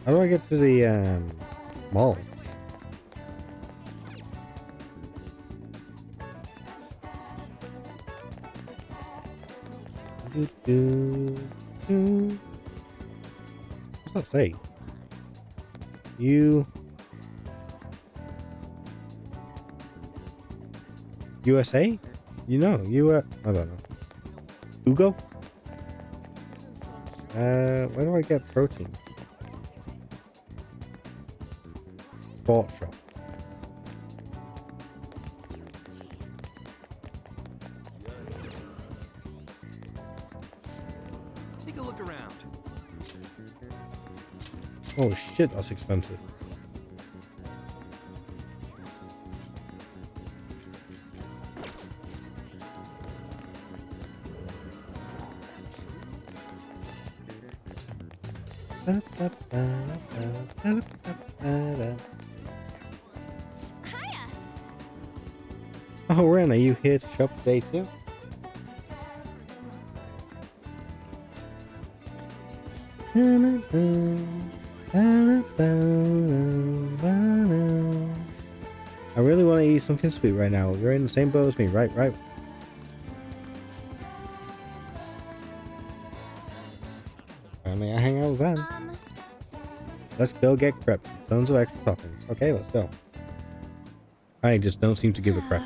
How do I get to the mall? What's that say? USA? I don't know. Ugo? Where do I get protein? Sport shop. Take a look around. Oh shit, that's expensive. Oh, Ren, are you here to shop today too? I really want to eat something sweet right now. You're in the same boat as me, right? May I hang out with them? Let's go get crepes. Tons of extra toppings. Okay, let's go. I just don't seem to give a crap.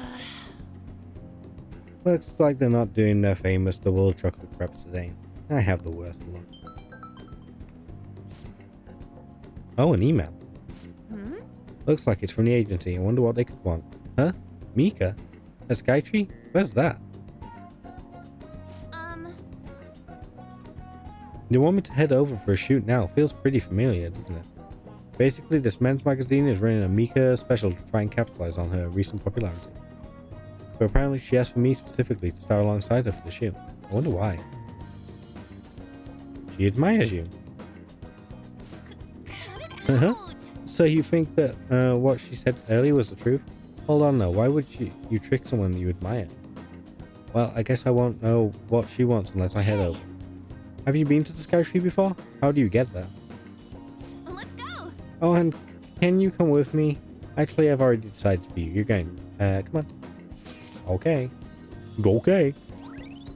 Looks like they're not doing their famous double chocolate crepes today. I have the worst luck. Oh, an email. Looks like it's from the agency. I wonder what they could want. Huh? Mika? A Skytree? Where's that? They want me to head over for a shoot now. Feels pretty familiar, doesn't it? Basically, this men's magazine is running a Mika special to try and capitalize on her recent popularity. But apparently she asked for me specifically to star alongside her for the shoot. I wonder why. She admires you. So you think that what she said earlier was the truth? Hold on though, why would you trick someone you admire? Well, I guess I won't know what she wants unless I head over. Have you been to the Skytree before? How do you get there? Let's go! Oh, and can you come with me? Actually, I've already decided for you. You're going. Come on. Okay. Okay.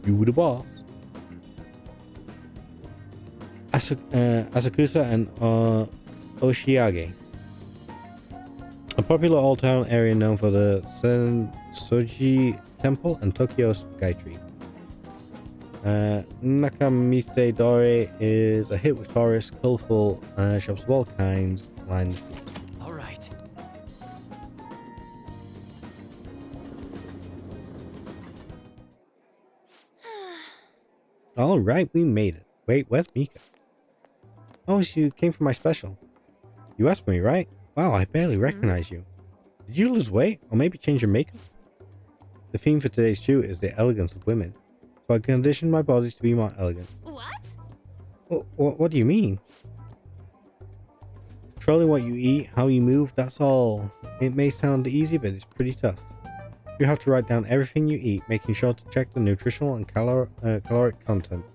You the boss. Asakusa and Oshiage. A popular old town area known for the Sensoji Temple and Tokyo Skytree. Nakamise Dore is a hit with tourists, colorful shops of all kinds, lined the streets. All right. All right, we made it. Wait, where's Mika? Oh, she came for my special. You asked me, right? Wow, I barely recognize you. Did you lose weight, or maybe change your makeup? The theme for today's shoot is the elegance of women. So I conditioned my body to be more elegant. What? What do you mean? Controlling what you eat, how you move, that's all. It may sound easy, but it's pretty tough. You have to write down everything you eat, making sure to check the nutritional and caloric content.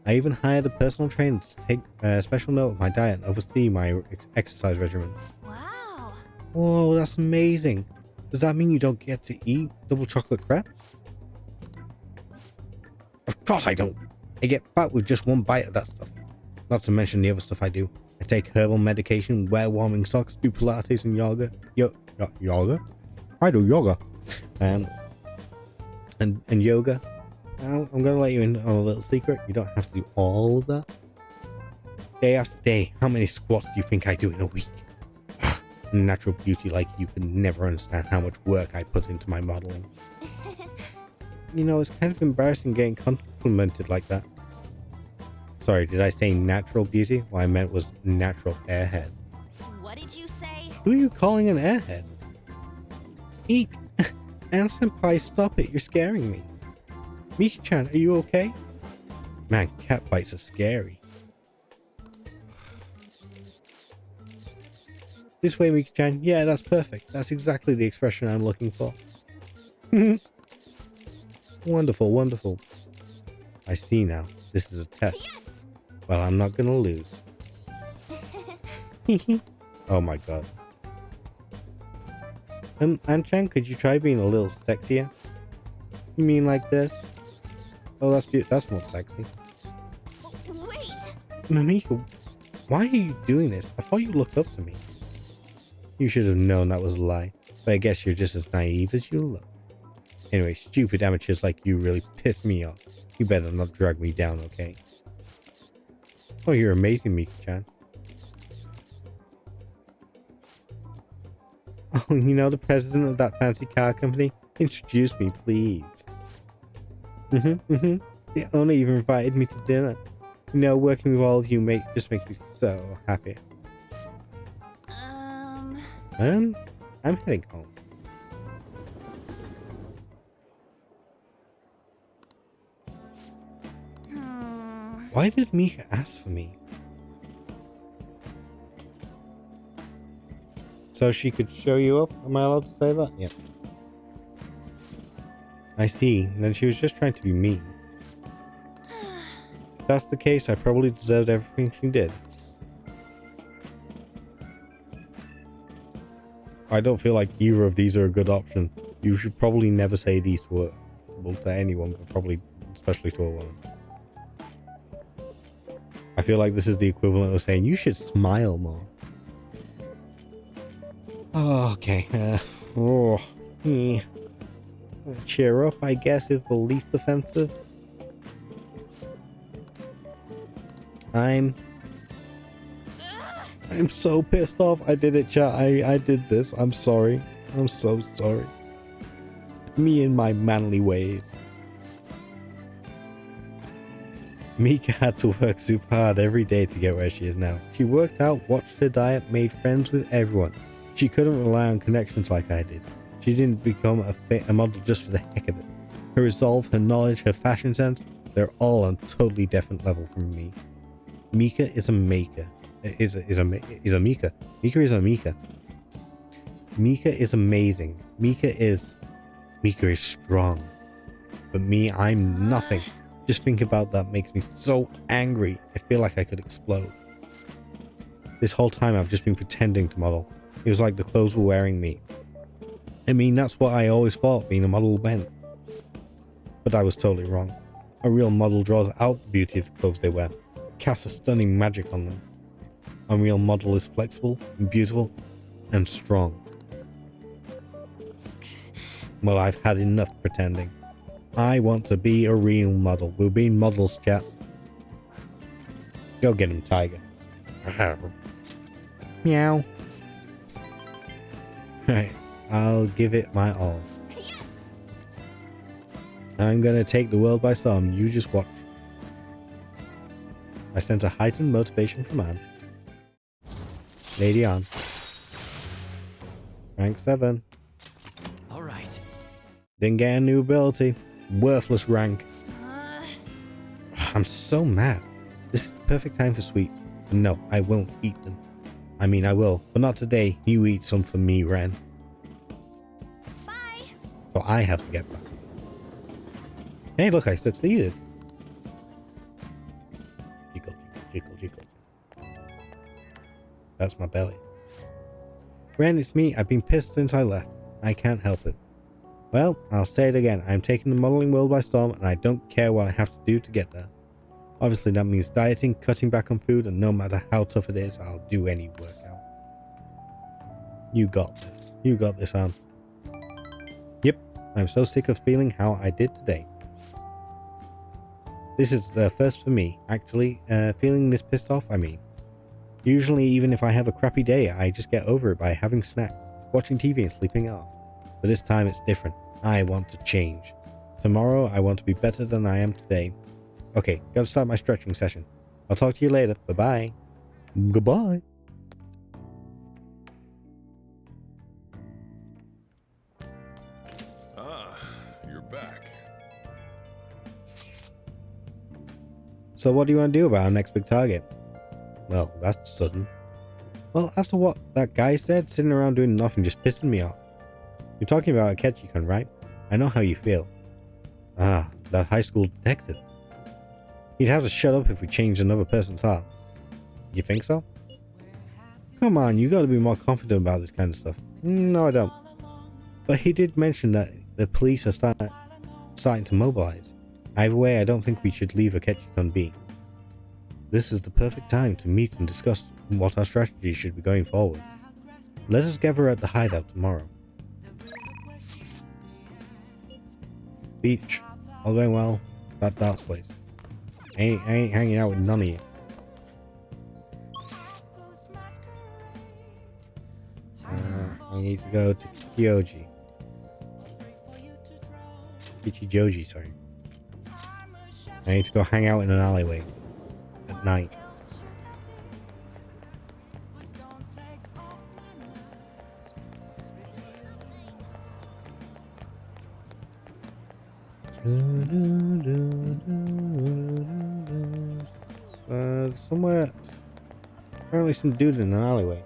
I even hired a personal trainer to take special note of my diet and oversee my exercise regimen. Wow. Whoa, that's amazing. Does that mean you don't get to eat double chocolate crepes? Of course I don't. I get fat with just one bite of that stuff. Not to mention the other stuff I do. I take herbal medication, wear warming socks, do Pilates and yoga. Yoga? I do yoga. And yoga. Now, I'm going to let you in on a little secret. You don't have to do all of that. Day after day, how many squats do you think I do in a week? Natural beauty like you can never understand how much work I put into my modeling. You know, it's kind of embarrassing getting complimented like that. Sorry, did I say natural beauty? What I meant was natural airhead. What did you say? Who are you calling an airhead? Eek! Anna-senpai, stop it, you're scaring me. Miki-chan, are you okay? Man, cat bites are scary. This way, Miki-chan. Yeah, that's perfect. That's exactly the expression I'm looking for. Wonderful, wonderful. I see now. This is a test. Yes! Well, I'm not gonna lose. Oh my god. An-chan, could you try being a little sexier? You mean like this? Oh, that's beautiful. That's not sexy. Wait! Mamiko, why are you doing this? I thought you looked up to me. You should have known that was a lie. But I guess you're just as naive as you look. Anyway, stupid amateurs like you really piss me off. You better not drag me down, okay? Oh, you're amazing, Miki-chan. Oh, you know the president of that fancy car company? Introduce me, please. The owner even invited me to dinner. You know, working with all of you just makes me so happy. I'm heading home. Why did Mika ask for me? So she could show you up? Am I allowed to say that? Yeah. I see. Then she was just trying to be mean. If that's the case, I probably deserved everything she did. I don't feel like either of these are a good option. You should probably never say these to anyone, but probably especially to a woman. I feel like this is the equivalent of saying you should smile more. Oh, okay. Cheer up, I guess, is the least offensive. I'm so pissed off. I did it, chat. I did this. I'm sorry. I'm so sorry. Me and my manly ways. Mika had to work super hard every day to get where she is now. She worked out, watched her diet, made friends with everyone. She couldn't rely on connections like I did. She didn't become a model just for the heck of it. Her resolve, her knowledge, her fashion sense, they're all on a totally different level from me. Mika is a maker. Is a Mika. Mika is a Mika. Mika is amazing. Mika is strong. But me, I'm nothing. Just think about that makes me so angry. I feel like I could explode. This whole time I've just been pretending to model. It was like the clothes were wearing me. I mean, that's what I always thought being a model meant. But I was totally wrong. A real model draws out the beauty of the clothes they wear, casts a stunning magic on them. A real model is flexible and beautiful and strong. Well, I've had enough pretending. I want to be a real model. We're being models, chat. Go get him, tiger. Meow. Right, I'll give it my all. Yes! I'm gonna take the world by storm. You just watch. I sense a heightened motivation from Anne. Lady on. Rank 7. Alright. Didn't get a new ability. Worthless rank. I'm so mad. This is the perfect time for sweets. No, I won't eat them. I mean, I will, but not today. You eat some for me, Ren. Bye. So I have to get back. Hey, look, I succeeded. Jiggle, jiggle, jiggle, jiggle. That's my belly. Ren, it's me. I've been pissed since I left. I can't help it. Well, I'll say it again. I'm taking the modeling world by storm, and I don't care what I have to do to get there. Obviously, that means dieting, cutting back on food, and no matter how tough it is, I'll do any workout. You got this. You got this, Anne. Yep, I'm so sick of feeling how I did today. This is the first for me, actually. Feeling this pissed off, I mean. Usually, even if I have a crappy day, I just get over it by having snacks, watching TV, and sleeping off. But this time it's different. I want to change. Tomorrow, I want to be better than I am today. Okay, gotta start my stretching session. I'll talk to you later. Bye-bye. Goodbye. Ah, you're back. So what do you want to do about our next big target? Well, that's sudden. Well, after what that guy said, sitting around doing nothing just pissing me off. You're talking about Akechi-kun, right? I know how you feel. Ah, that high school detective. He'd have to shut up if we changed another person's heart. You think so? Come on, you gotta be more confident about this kind of stuff. No, I don't. But he did mention that the police are starting to mobilize. Either way, I don't think we should leave Akechi-kun be. This is the perfect time to meet and discuss what our strategy should be going forward. Let us gather at the hideout tomorrow. Beach. All going well. That darts place. I ain't hanging out with none of you. I need to go to Kyoji. Kichijoji, sorry. I need to go hang out in an alleyway. At night. Somewhere. Apparently some dude in an alleyway.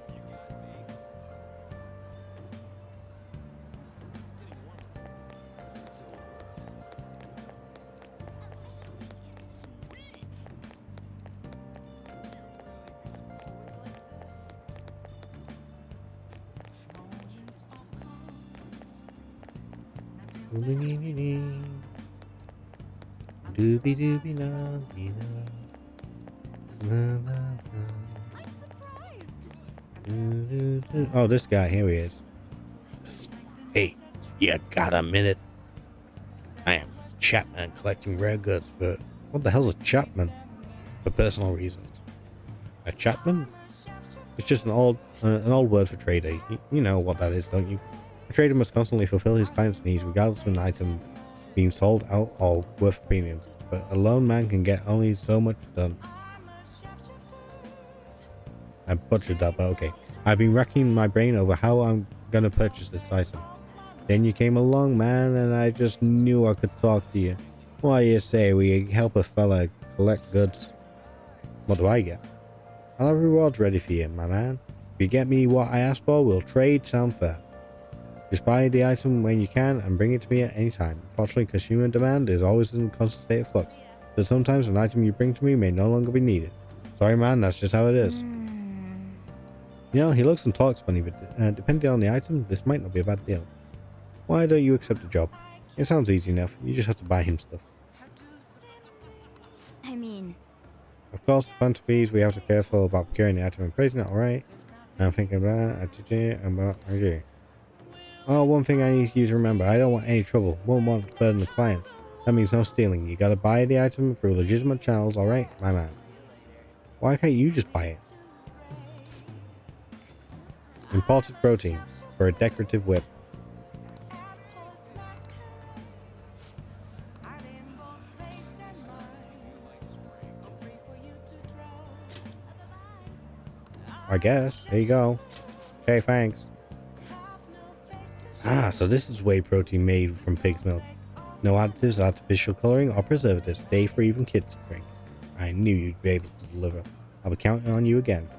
Doobie doobie na dee na. Oh, this guy, here he is. Hey, you got a minute? I am Chapman collecting rare goods for... What the hell's a Chapman? For personal reasons. A Chapman? It's just an old word for trader. You know what that is, don't you? A trader must constantly fulfill his client's needs regardless of an item being sold out or worth a premium. But a lone man can get only so much done. I butchered that, but okay. I've been racking my brain over how I'm gonna purchase this item. Then you came along, man, and I just knew I could talk to you. What do you say we help a fella collect goods? What do I get? I'll have rewards ready for you, my man. If you get me what I asked for, we'll trade sound fair. Just buy the item when you can and bring it to me at any time. Unfortunately, consumer demand is always in a constant state of flux, so sometimes an item you bring to me may no longer be needed. Sorry, man, that's just how it is. You know, he looks and talks funny, but depending on the item, this might not be a bad deal. Why don't you accept the job? It sounds easy enough. You just have to buy him stuff. I mean... Of course, the Phantom Thieves, we have to be careful about procuring the item and praising it, alright? I'm thinking about RG. Oh, one thing I need you to remember. I don't want any trouble. Won't want to burden the clients. That means no stealing. You gotta buy the item through legitimate channels, alright, my man? Why can't you just buy it? Imported protein for a decorative whip. I guess. There you go. Okay, thanks. Ah, so this is whey protein made from pig's milk. No additives, artificial coloring, or preservatives. Safe for even kids to drink. I knew you'd be able to deliver. I'll be counting on you again.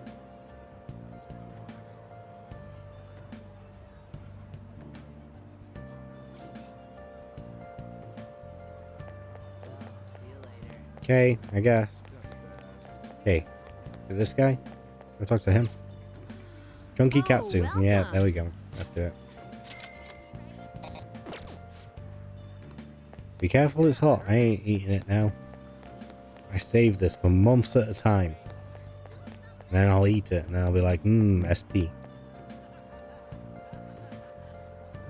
Okay, I guess. Okay, this guy? I'll talk to him. Chunky Katsu. Yeah, there we go. Let's do it. Be careful, it's hot. I ain't eating it now. I saved this for months at a time. And then I'll eat it, and then I'll be like, SP.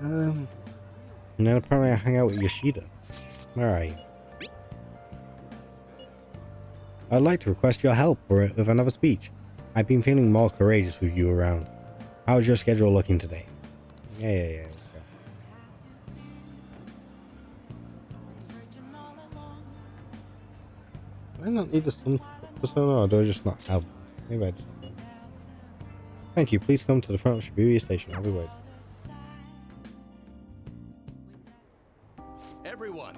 And then apparently I hang out with Yoshida. Where are you? I'd like to request your help with another speech. I've been feeling more courageous with you around. How's your schedule looking today? Yeah. Let's go. Do I not need the sun persona, or do I just not have? Maybe I just. Thank you. Please come to the front of Shibuya Station. I'll be waiting. Everyone.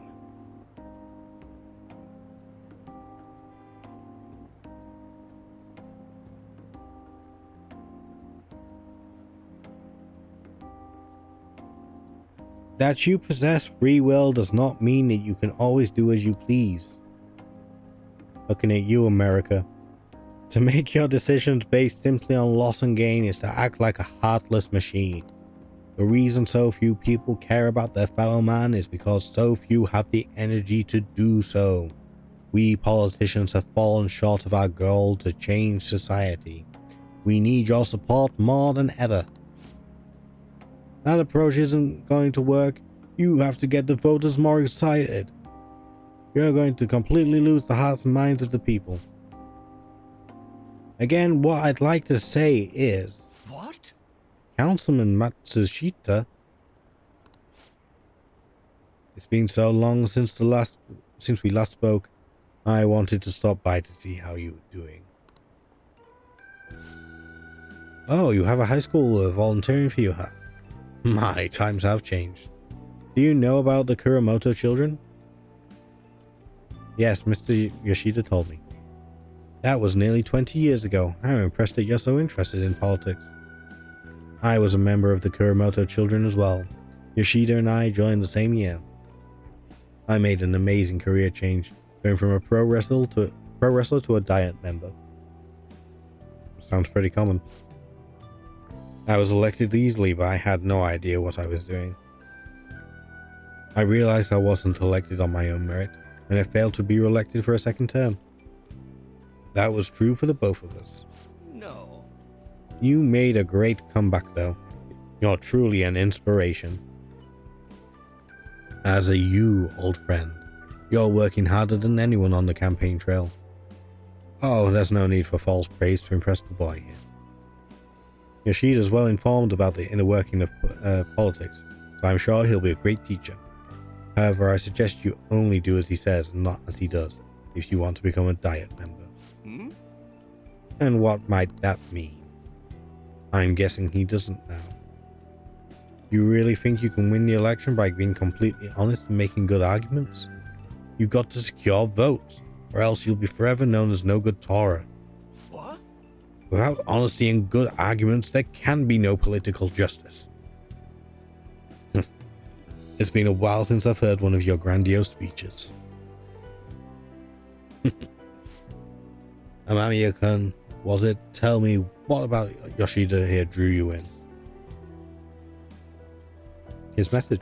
That you possess free will does not mean that you can always do as you please. Looking at you, America. To make your decisions based simply on loss and gain is to act like a heartless machine. The reason so few people care about their fellow man is because so few have the energy to do so. We politicians have fallen short of our goal to change society. We need your support more than ever. That approach isn't going to work. You have to get the voters more excited. You're going to completely lose the hearts and minds of the people. Again, what I'd like to say is... What? Councilman Matsushita. It's been so long since we last spoke. I wanted to stop by to see how you were doing. Oh, you have a high school volunteering for you, huh? My times have changed. Do you know about the Kuramoto children? Yes, Mr. Yoshida told me. That was nearly 20 years ago. I'm impressed that you're so interested in politics. I was a member of the Kuramoto children as well. Yoshida and I joined the same year. I made an amazing career change, going from a pro wrestler to a diet member. Sounds pretty common. I was elected easily, but I had no idea what I was doing. I realized I wasn't elected on my own merit, and I failed to be re-elected for a second term. That was true for the both of us. No. You made a great comeback, though. You're truly an inspiration. As a old friend, you're working harder than anyone on the campaign trail. Oh, there's no need for false praise to impress the boy here. Yoshida's well informed about the inner working of politics, so I'm sure he'll be a great teacher. However, I suggest you only do as he says and not as he does, if you want to become a Diet member. Hmm? And what might that mean? I'm guessing he doesn't now. You really think you can win the election by being completely honest and making good arguments? You've got to secure votes, or else you'll be forever known as no good Torah. What? Without honesty and good arguments, there can be no political justice. It's been a while since I've heard one of your grandiose speeches. Amamiya-kun, was it? Tell me, what about Yoshida here drew you in? His message.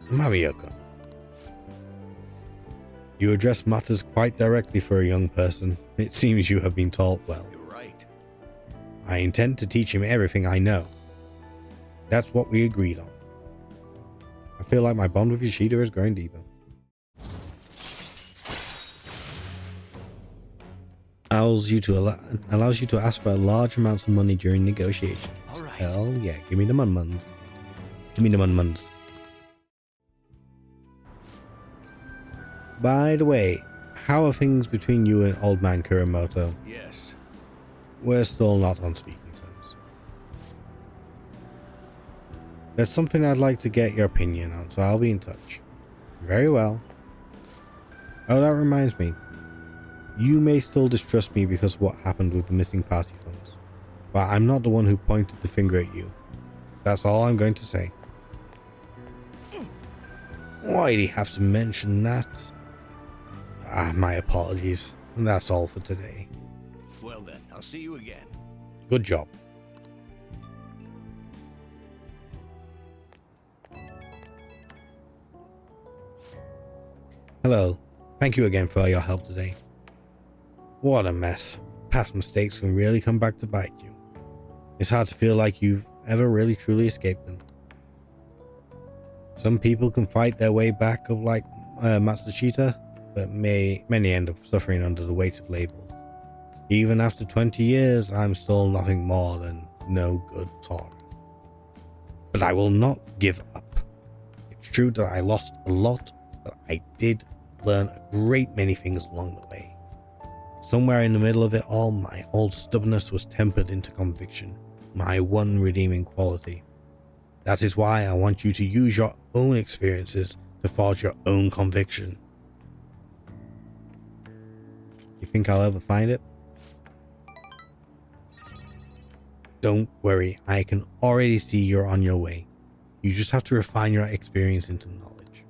Amamiya-kun. You address matters quite directly for a young person. It seems you have been taught well. You're right. I intend to teach him everything I know. That's what we agreed on. I feel like my bond with Yoshida is growing deeper. Allows you to ask for large amounts of money during negotiations. All right. Hell yeah, give me the mun-muns. Give me the mun-muns. By the way, how are things between you and Old Man Kuramoto? Yes. We're still not on speaking terms. There's something I'd like to get your opinion on, so I'll be in touch. Very well. Oh, that reminds me. You may still distrust me because of what happened with the missing party funds, but I'm not the one who pointed the finger at you. That's all I'm going to say. Why'd he have to mention that? My apologies. That's all for today. Well then, I'll see you again. Good job. Hello. Thank you again for your help today. What a mess. Past mistakes can really come back to bite you. It's hard to feel like you've ever really truly escaped them. Some people can fight their way back up like Matsushita, but many end up suffering under the weight of labels. Even after 20 years, I'm still nothing more than no good Torah. But I will not give up. It's true that I lost a lot, but I did learn a great many things along the way. Somewhere in the middle of it all, my old stubbornness was tempered into conviction, my one redeeming quality. That is why I want you to use your own experiences to forge your own conviction. You think I'll ever find it? Don't worry, I can already see you're on your way. You just have to refine your experience into knowledge.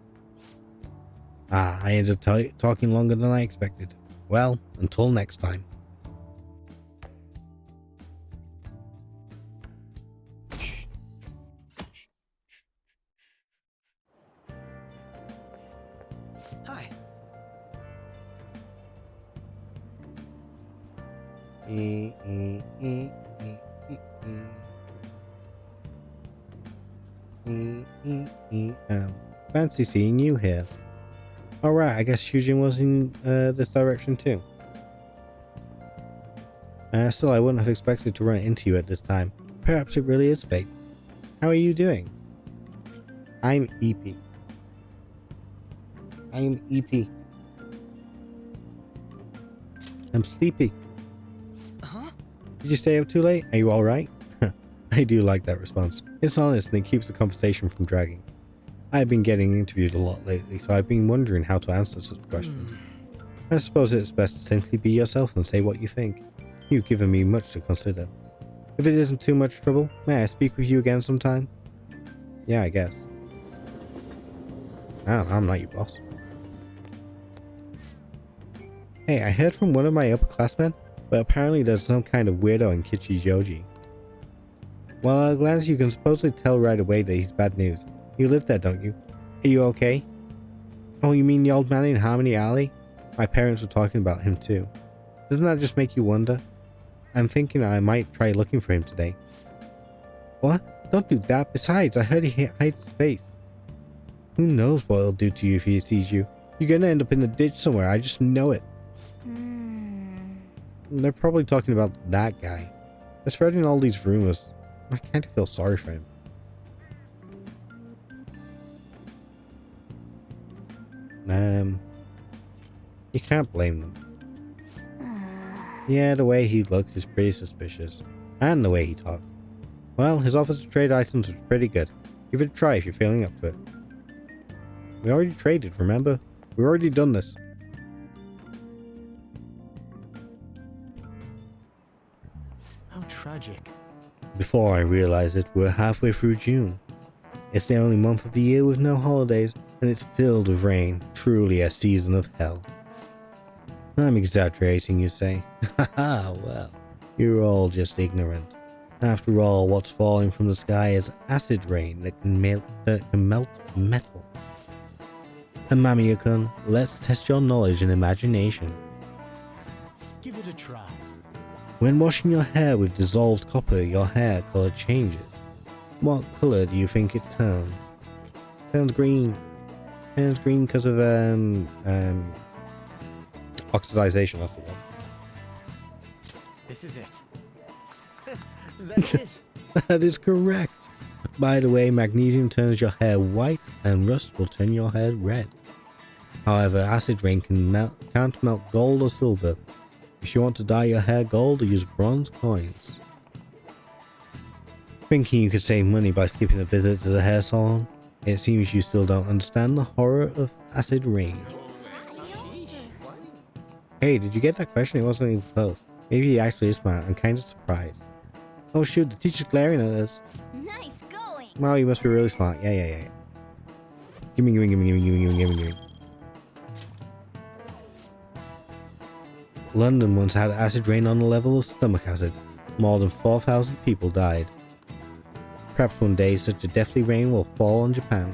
I ended up talking longer than I expected. Well, until next time. Hi. Fancy seeing you here. Alright, I guess Shujin was in this direction too. Still, I wouldn't have expected to run into you at this time. Perhaps it really is fate. How are you doing? I'm EP. I'm sleepy. Huh? Did you stay up too late? Are you alright? I do like that response. It's honest and it keeps the conversation from dragging. I've been getting interviewed a lot lately, so I've been wondering how to answer such questions. I suppose it's best to simply be yourself and say what you think. You've given me much to consider. If it isn't too much trouble, may I speak with you again sometime? Yeah, I guess. I don't know, I'm not your boss. Hey, I heard from one of my upperclassmen, but apparently there's some kind of weirdo in Kichijoji. Well, at a glance you can supposedly tell right away that he's bad news. You live there, don't you? Are you okay? Oh, you mean the old man in Harmony Alley? My parents were talking about him too. Doesn't that just make you wonder? I'm thinking I might try looking for him today. What? Don't do that. Besides, I heard he hides his face. Who knows what he'll do to you if he sees you. You're gonna end up in a ditch somewhere. I just know it. They're probably talking about that guy. They're spreading all these rumors. I kind of feel sorry for him. You can't blame them. Yeah, the way he looks is pretty suspicious. And the way he talks. Well, his offer to trade items was pretty good. Give it a try if you're feeling up to it. We already traded, remember? We've already done this. How tragic. Before I realize it, we're halfway through June. It's the only month of the year with no holidays, and it's filled with rain. Truly a season of hell. I'm exaggerating, you say? Haha, well, you're all just ignorant. After all, what's falling from the sky is acid rain that can melt metal. And Mammy-kun, let's test your knowledge and imagination. Give it a try. When washing your hair with dissolved copper, your hair color changes. What color do you think it turns? Turns green. Turns green because of oxidization, that's the one. This is it. That's it. That is correct. By the way, magnesium turns your hair white and rust will turn your hair red. However, acid rain can't melt gold or silver. If you want to dye your hair gold, use bronze coins. Thinking you could save money by skipping a visit to the hair salon? It seems you still don't understand the horror of acid rain. Hey, did you get that question? It wasn't even close. Maybe he actually is smart. I'm kind of surprised. Oh shoot, the teacher's glaring at us. Nice going. Wow, you must be really smart. Yeah. Gimme. London once had acid rain on the level of stomach acid. More than 4,000 people died. Perhaps one day such a deathly rain will fall on Japan.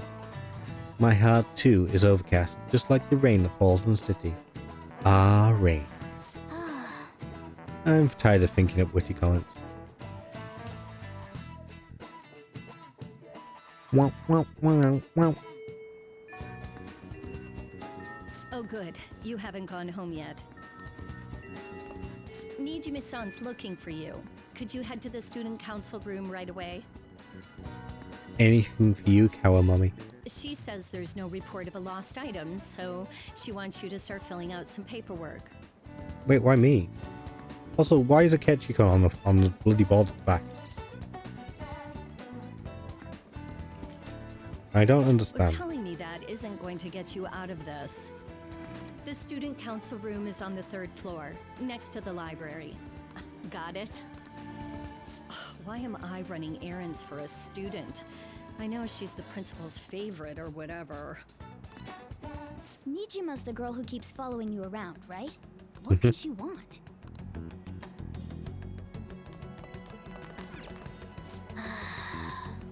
My heart too is overcast, just like the rain that falls in the city. Ah, rain. I'm tired of thinking up witty comments. Wow. Oh good, you haven't gone home yet. Nijimi-san's looking for you. Could you head to the student council room right away? Anything for you, Kawamami. She says there's no report of a lost item, so she wants you to start filling out some paperwork. Wait, why me? Also, why is a Ketchikon on the bloody board at the back? I don't understand. Telling me that isn't going to get you out of this. The student council room is on the 3rd floor, next to the library. Got it? Why am I running errands for a student? I know she's the principal's favorite or whatever. Nijima's the girl who keeps following you around, right? What does she want?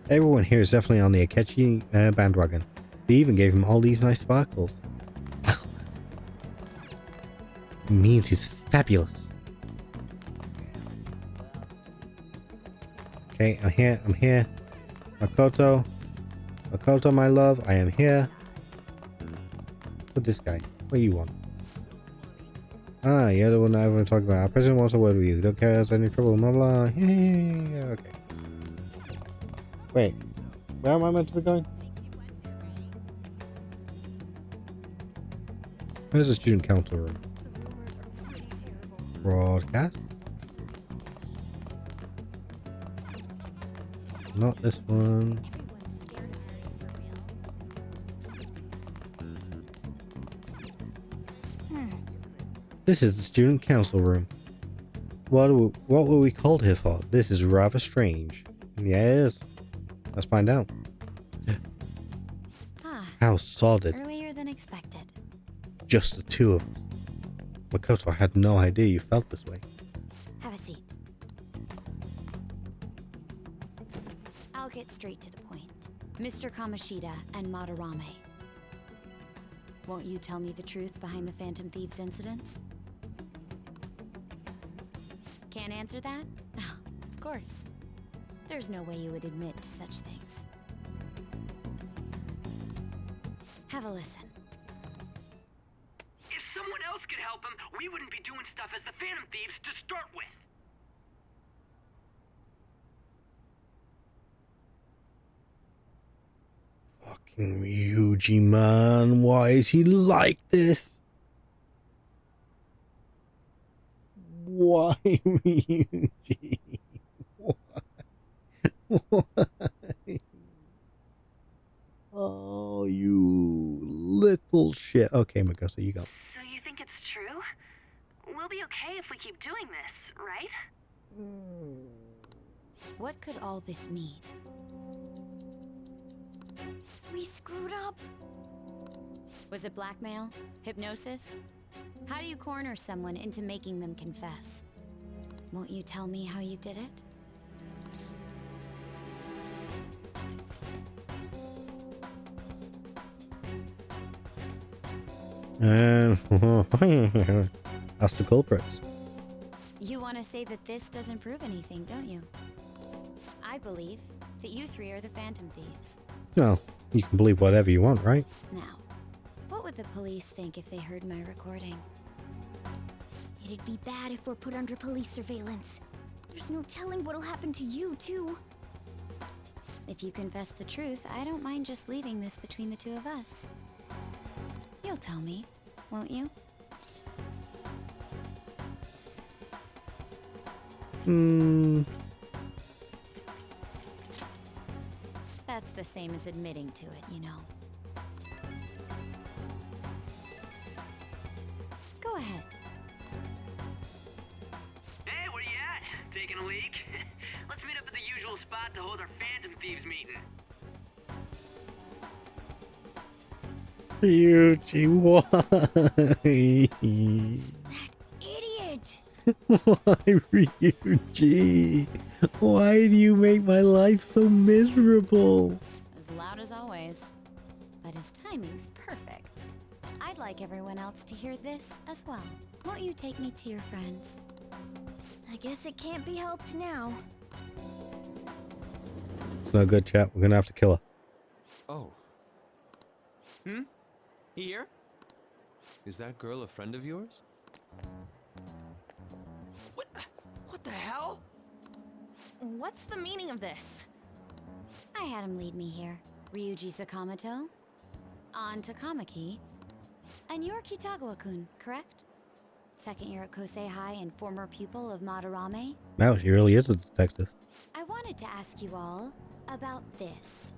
Everyone here is definitely on the Akechi bandwagon. They even gave him all these nice sparkles. It means he's fabulous. Okay, I'm here. Makoto, my love, I am here. Who's this guy? What do you want? Ah, you're the one I want to talk about. Our president wants a word with you. Don't care if there's any trouble, blah blah. Yeah, okay. Wait, where am I meant to be going? Where's the student council room? Broadcast? Not this one. This is the student council room. What were we called here for? This is rather strange. Yeah, it is. Let's find out. How sordid. Earlier than expected. Just the two of us. Makoto, I had no idea you felt this way. Have a seat. I'll get straight to the point. Mr. Kamoshida and Madarame. Won't you tell me the truth behind the Phantom Thieves incidents? Can't answer that? Oh, of course. There's no way you would admit to such things. Have a listen. If someone else could help him, we wouldn't be doing stuff as the Phantom Thieves to start with. Fucking Ryuji, man. Why is he like this? Why, Ryuji? Why? Oh, you little shit. Okay, Makoto, you go. So you think it's true? We'll be okay if we keep doing this, right? What could all this mean? We screwed up. Was it blackmail? Hypnosis? How do you corner someone into making them confess? Won't you tell me how you did it? Ask the culprits. You want to say that this doesn't prove anything, don't you? I believe that you three are the Phantom Thieves. Well, you can believe whatever you want, right? Now, what would the police think if they heard my recording? It'd be bad if we're put under police surveillance. There's no telling what'll happen to you, too. If you confess the truth, I don't mind just leaving this between the two of us. You'll tell me, won't you? That's the same as admitting to it, you know. Go ahead. Hey, where you at? Taking a leak? Let's meet up at the usual spot to hold our Phantom Thieves meeting. Ryuji, why? Idiot! Why, Ryuji? Why do you make my life so miserable? As loud as always. But his timing's perfect. I'd like everyone else to hear this as well. Won't you take me to your friends? I guess it can't be helped now. It's no good, chat. We're gonna have to kill her. Oh, Here? is that girl a friend of yours? What the hell? What's the meaning of this? I had him lead me here. Ryuji Sakamoto, on Takamaki, and you're Kitagawa-kun, correct? Second year at Kosei High and former pupil of Madarame. Wow, she really is a detective. I wanted to ask you all about this.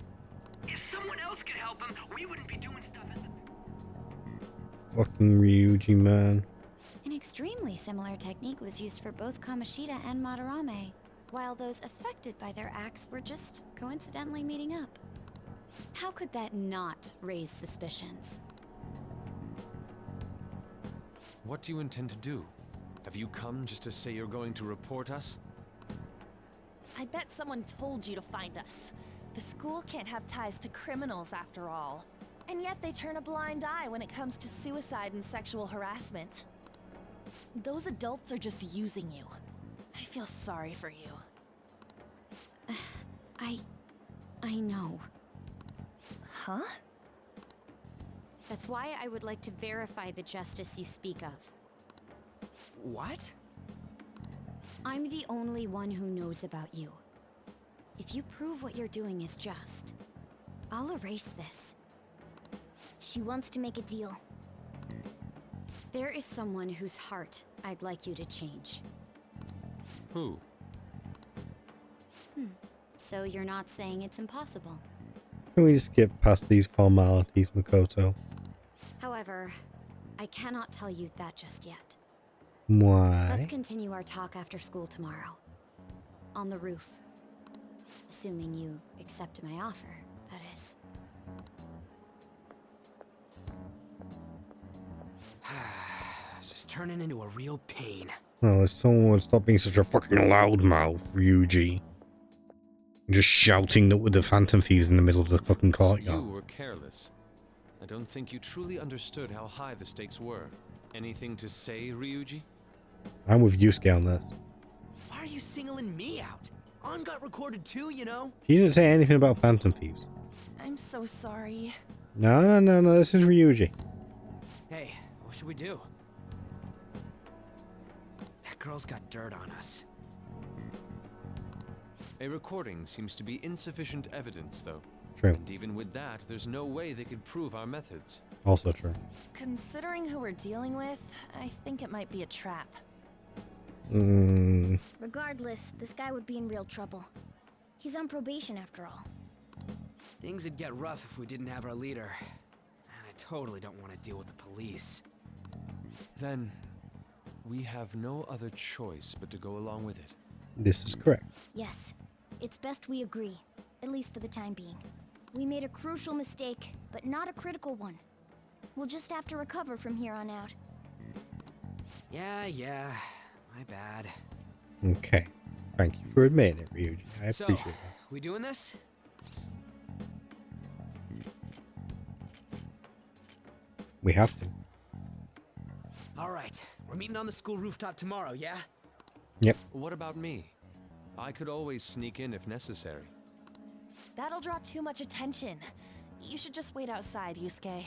If someone else could help him, we wouldn't be doing stuff as the... Fucking Ryuji, man. An extremely similar technique was used for both Kamoshida and Madarame, while those affected by their acts were just coincidentally meeting up. How could that not raise suspicions? What do you intend to do? Have you come just to say you're going to report us? I bet someone told you to find us. The school can't have ties to criminals after all. And yet they turn a blind eye when it comes to suicide and sexual harassment. Those adults are just using you. I feel sorry for you. I know. Huh? That's why I would like to verify the justice you speak of. What? I'm the only one who knows about you. If you prove what you're doing is just, I'll erase this. She wants to make a deal. There is someone whose heart I'd like you to change. Who? So you're not saying it's impossible? Can we just skip past these formalities, Makoto? However, I cannot tell you that just yet. Why? Let's continue our talk after school tomorrow. On the roof. Assuming you accept my offer, that is. This is turning into a real pain. Oh, if someone would stop being such a fucking loudmouth, Ryuji. Just shouting that with the Phantom Thieves in the middle of the fucking courtyard. You were careless. I don't think you truly understood how high the stakes were. Anything to say, Ryuji? I'm with Yusuke on this. Why are you singling me out? On got recorded too, you know? He didn't say anything about Phantom Thieves. I'm so sorry. No, this is Ryuji. Hey, what should we do? That girl's got dirt on us. A recording seems to be insufficient evidence, though. True. And even with that, there's no way they could prove our methods. Also true. Considering who we're dealing with, I think it might be a trap. Regardless, this guy would be in real trouble. He's on probation after all. Things would get rough if we didn't have our leader. And I totally don't want to deal with the police. Then, we have no other choice but to go along with it. This is correct. Yes, it's best we agree, at least for the time being. We made a crucial mistake, but not a critical one. We'll just have to recover from here on out. Yeah, my bad. Okay. Thank you for admitting it, Ryuji. I appreciate it. We doing this? We have to. Alright, we're meeting on the school rooftop tomorrow, yeah? Yep. What about me? I could always sneak in if necessary. That'll draw too much attention. You should just wait outside, Yusuke.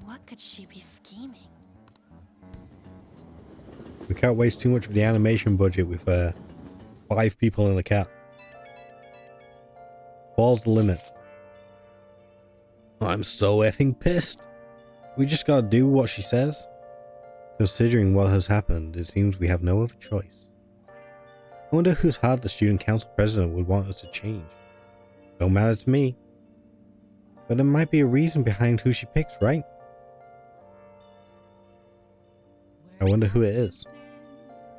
What could she be scheming? We can't waste too much of the animation budget with 5 people in the cat. 4's the limit. I'm so effing pissed. We just gotta do what she says. Considering what has happened, it seems we have no other choice. I wonder whose heart the student council president would want us to change. Don't matter to me. But there might be a reason behind who she picks, right? I wonder who it is.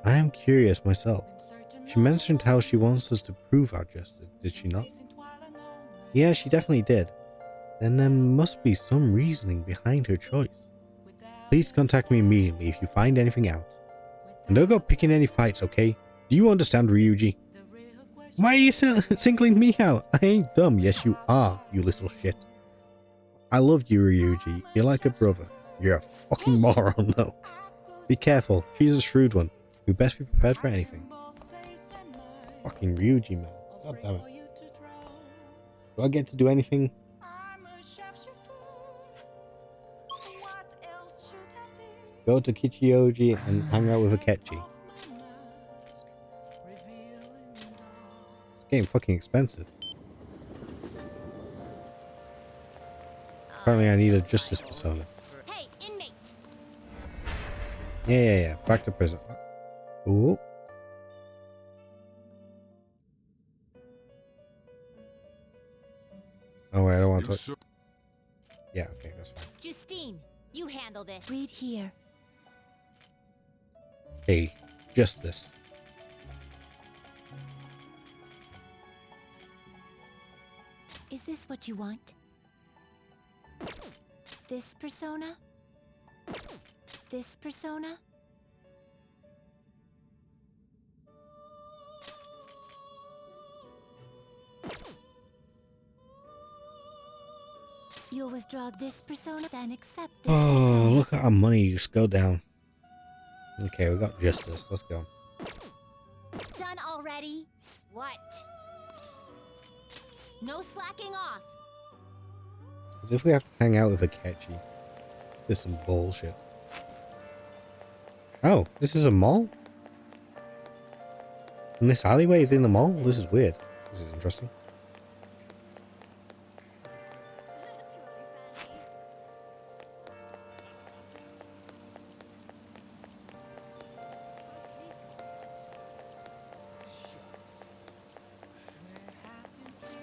I am curious myself. She mentioned how she wants us to prove our justice, did she not? Yeah, she definitely did. Then there must be some reasoning behind her choice. Please contact me immediately if you find anything out. And don't go picking any fights, okay? Do you understand, Ryuji? Why are you singling me out? I ain't dumb. Yes, you are, you little shit. I love you, Ryuji. You're like a brother. You're a fucking moron, though. Be careful. She's a shrewd one. We best be prepared for anything. Fucking Ryuji, man. God damn it. Do I get to do anything? Go to Kichioji and hang out with Akechi. It's getting fucking expensive. Apparently I need a justice persona. Hey, inmate! Yeah. Back to prison. Ooh. Oh wait, I don't want to touch. Yeah, okay, that's fine. Justine, you handle this. Read here. Hey, justice. Is this what you want? This persona? This persona? You'll withdraw this persona, then accept this Oh, look at our money just go down. Okay, we got justice. Let's go. Done already? What? No slacking off. As if we have to hang out with Akechi. This is some bullshit. Oh, this is a mall? And this alleyway is in the mall? This is weird. This is interesting.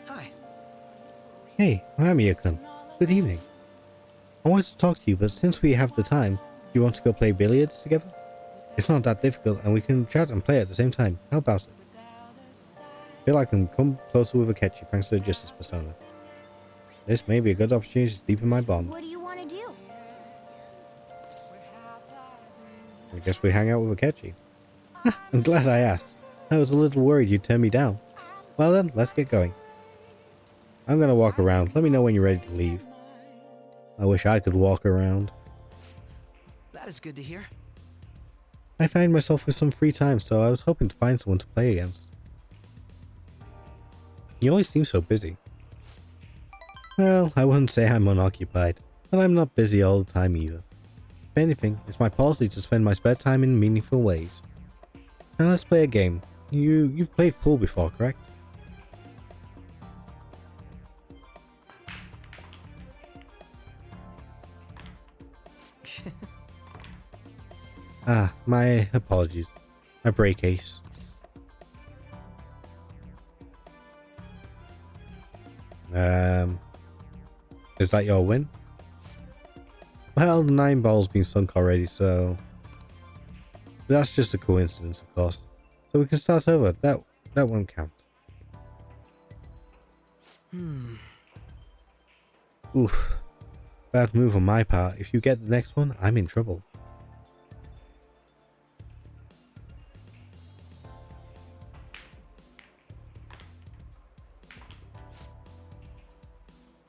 Hi. Hey, Mamiya-kun. Good evening. I wanted to talk to you, but since we have the time, do you want to go play billiards together? It's not that difficult, and we can chat and play at the same time. How about it? I feel like I can come closer with Akechi thanks to the justice persona. This may be a good opportunity to deepen my bond. What do you want to do? I guess we hang out with Akechi. I'm glad I asked. I was a little worried you'd turn me down. Well then, let's get going. I'm gonna walk around. Let me know when you're ready to leave. I wish I could walk around. That is good to hear. I find myself with some free time, so I was hoping to find someone to play against. You always seem so busy. Well, I wouldn't say I'm unoccupied, but I'm not busy all the time either. If anything, it's my policy to spend my spare time in meaningful ways. Now let's play a game. You've played pool before, correct? Ah, my apologies. I break ace. Is that your win? Well, the 9 ball's been sunk already, so that's just a coincidence, of course. So we can start over. That won't count. Oof. Bad move on my part. If you get the next one, I'm in trouble.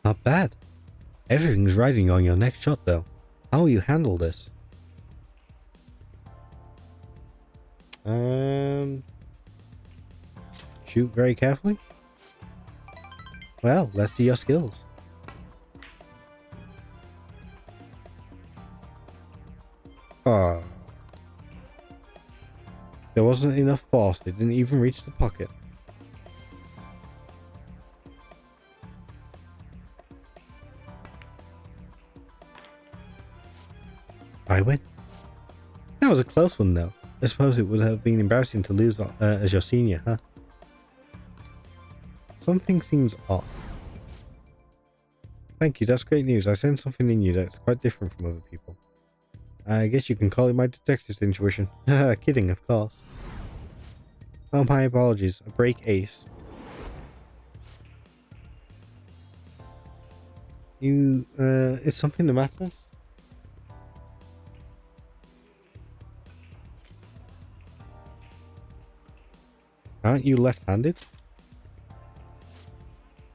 Not bad. Everything's riding on your next shot though. How will you handle this? Shoot very carefully? Well, let's see your skills. Ah. There wasn't enough force, they didn't even reach the pocket. I win. That was a close one though. I suppose it would have been embarrassing to lose as your senior, huh? Something seems off. Thank you, that's great news. I sense something in you that's quite different from other people. I guess you can call it my detective's intuition. Kidding, of course. Oh, my apologies. A break ace. Is something the matter? Aren't you left-handed?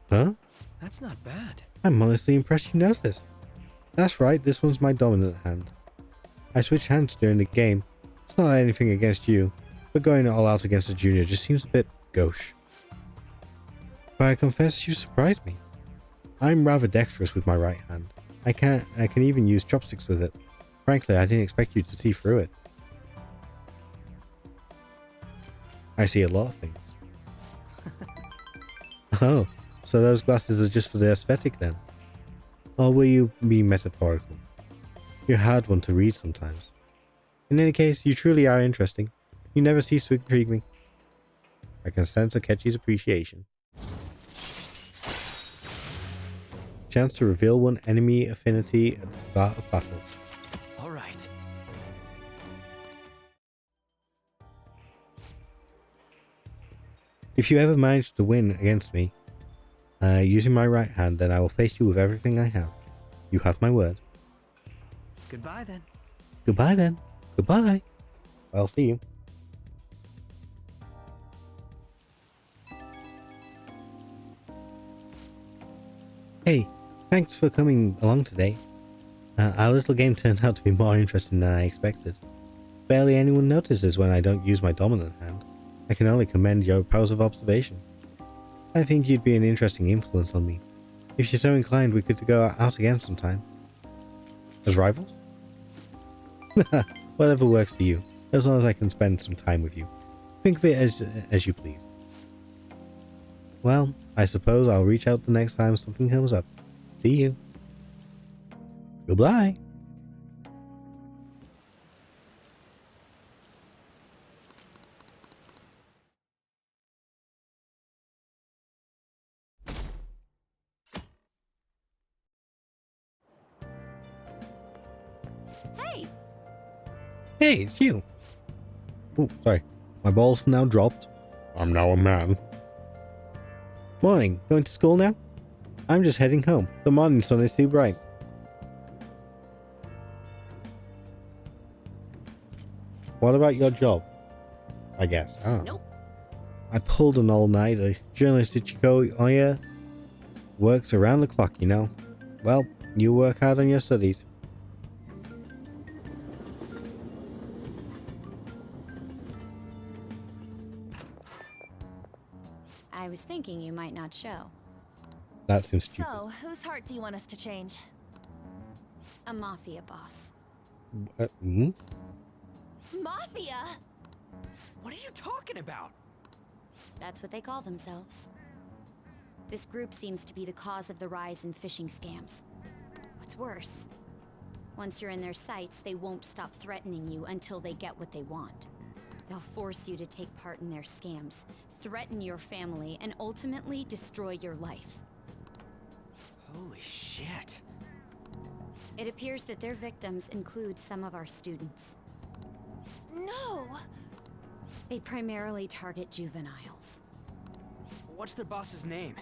Huh? That's not bad. I'm honestly impressed you noticed. That's right, this one's my dominant hand. I switched hands during the game. It's not anything against you, but going all out against a junior just seems a bit gauche. But I confess you surprised me. I'm rather dexterous with my right hand. I can even use chopsticks with it. Frankly, I didn't expect you to see through it. I see a lot of things. Oh, so those glasses are just for the aesthetic then? Or will you be metaphorical? You're a hard one to read sometimes. In any case, you truly are interesting. You never cease to intrigue me. I can sense Akechi's appreciation. Chance to reveal one enemy affinity at the start of battle. Alright. If you ever manage to win against me, using my right hand, then I will face you with everything I have. You have my word. Goodbye then. Goodbye then. Goodbye. I'll see you. Hey, thanks for coming along today. Our little game turned out to be more interesting than I expected. Barely anyone notices when I don't use my dominant hand. I can only commend your powers of observation. I think you'd be an interesting influence on me. If you're so inclined, we could go out again sometime. As rivals? Whatever works for you, as long as I can spend some time with you. Think of it as you please. Well, I suppose I'll reach out the next time something comes up. See you. Goodbye. Hey! Hey, it's you. Oh, sorry. My ball's now dropped. I'm now a man. Morning. Going to school now? I'm just heading home. The morning sun is too bright. What about your job? I guess. I don't know. Nope. I pulled an all-nighter. Journalist Ichiko Oya works around the clock, you know. Well, You work hard on your studies. I was thinking you might not show. That seems stupid. So, whose heart do you want us to change? A mafia boss. Mafia? What are you talking about? That's what they call themselves. This group seems to be the cause of the rise in phishing scams. What's worse, once you're in their sights, they won't stop threatening you until they get what they want. They'll force you to take part in their scams, threaten your family, and ultimately destroy your life. Holy shit. It appears that their victims include some of our students. No! They primarily target juveniles. What's their boss's name?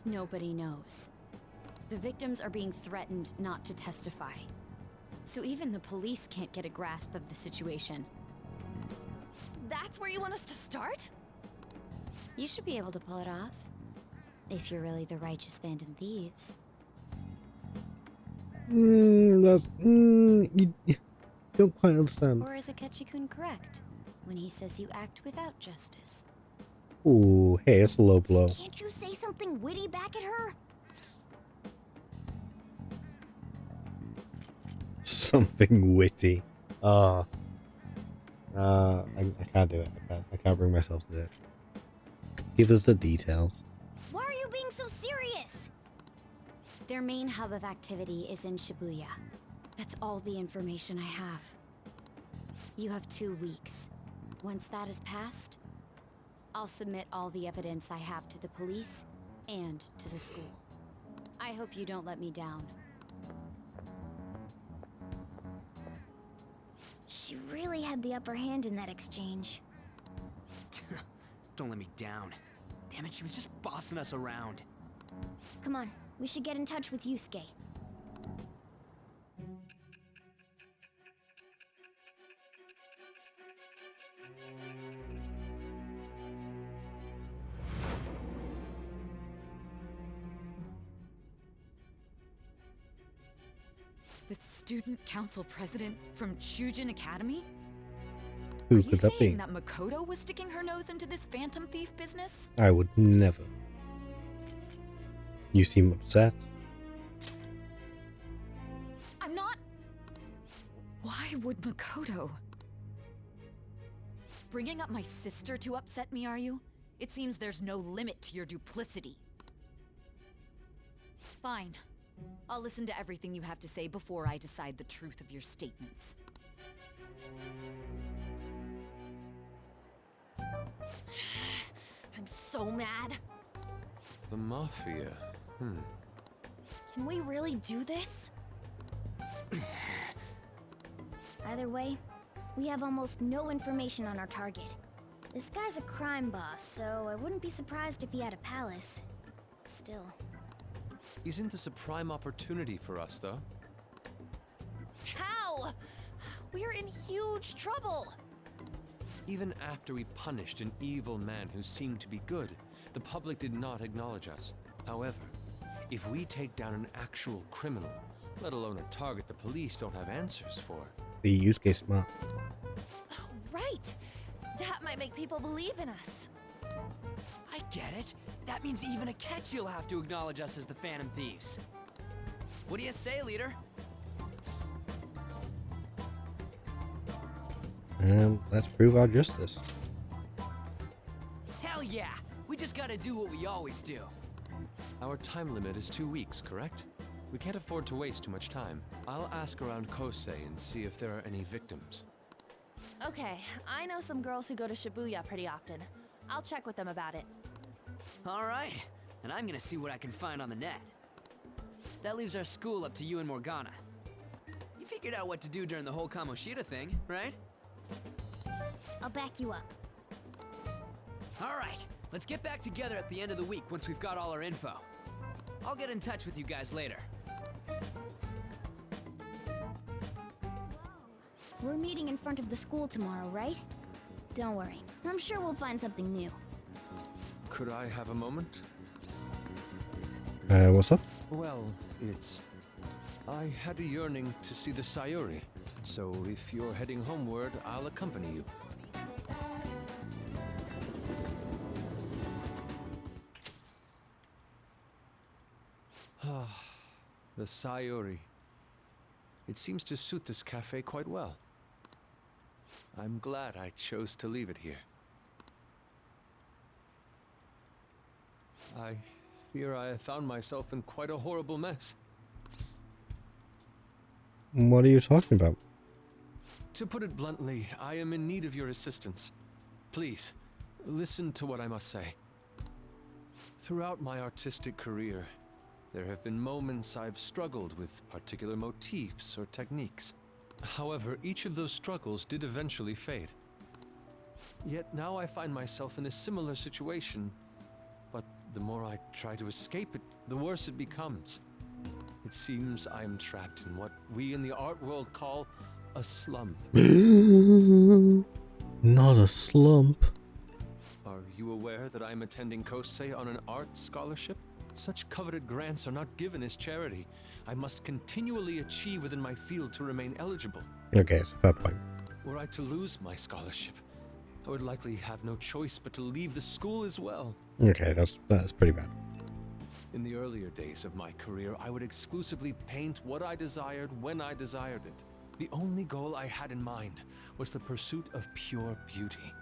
Nobody knows. The victims are being threatened not to testify. So even the police can't get a grasp of the situation. That's where you want us to start? You should be able to pull it off. If you're really the righteous Phantom Thieves. You don't quite understand. Or is Akechi-kun correct when he says you act without justice? Ooh, hey, it's a low blow. Can't you say something witty back at her? Something witty. I can't do it. I can't bring myself to do it. Give us the details. Why are you being so serious? Their main hub of activity is in Shibuya. That's all the information I have. You have 2 weeks. Once that is passed, I'll submit all the evidence I have to the police and to the school. I hope you don't let me down. She really had the upper hand in that exchange. Don't let me down. Damn it, she was just bossing us around. Come on, we should get in touch with Yusuke. The student council president from Chujin Academy? Who Are could you that saying be? that Makoto was sticking her nose into this phantom thief business? I would never. You seem upset. I'm not. Why would Makoto? Bringing up my sister to upset me, are you? It seems there's no limit to your duplicity. Fine. I'll listen to everything you have to say before I decide the truth of your statements. I'm so mad. The Mafia. Can we really do this? Either way, we have almost no information on our target. This guy's a crime boss, so I wouldn't be surprised if he had a palace. Still. Isn't this a prime opportunity for us, though? How? We're in huge trouble. Even after we punished an evil man who seemed to be good, the public did not acknowledge us. However, if we take down an actual criminal, let alone a target the police don't have answers for. The Yusuke smart. Right. That might make people believe in us. I get it. That means even Akechi will have to acknowledge us as the Phantom Thieves. What do you say, leader? Let's prove our justice. Hell yeah! We just gotta do what we always do. Our time limit is 2 weeks, correct? We can't afford to waste too much time. I'll ask around Kosei and see if there are any victims. Okay, I know some girls who go to Shibuya pretty often. I'll check with them about it. Alright, and I'm gonna see what I can find on the net. That leaves our school up to you and Morgana. You figured out what to do during the whole Kamoshida thing, right? I'll back you up. Alright, let's get back together at the end of the week once we've got all our info. I'll get in touch with you guys later. We're meeting in front of the school tomorrow, right? Don't worry, I'm sure we'll find something new. Could I have a moment? What's up? Well, it's I had a yearning to see the Sayuri, so if you're heading homeward, I'll accompany you. The Sayuri. It seems to suit this cafe quite well. I'm glad I chose to leave it here. I fear I have found myself in quite a horrible mess. What are you talking about? To put it bluntly, I am in need of your assistance. Please, listen to what I must say. Throughout my artistic career, there have been moments I've struggled with particular motifs or techniques. However, each of those struggles did eventually fade. Yet now I find myself in a similar situation, but the more I try to escape it, the worse it becomes. It seems I'm trapped in what we in the art world call a slump. Not a slump. Are you aware that I'm attending Kosei on an art scholarship? Such coveted grants are not given as charity. I must continually achieve within my field to remain eligible. Okay, so fair point. Were I to lose my scholarship, I would likely have no choice but to leave the school as well. Okay, that's pretty bad. In the earlier days of my career, I would exclusively paint what I desired when I desired it. The only goal I had in mind was the pursuit of pure beauty.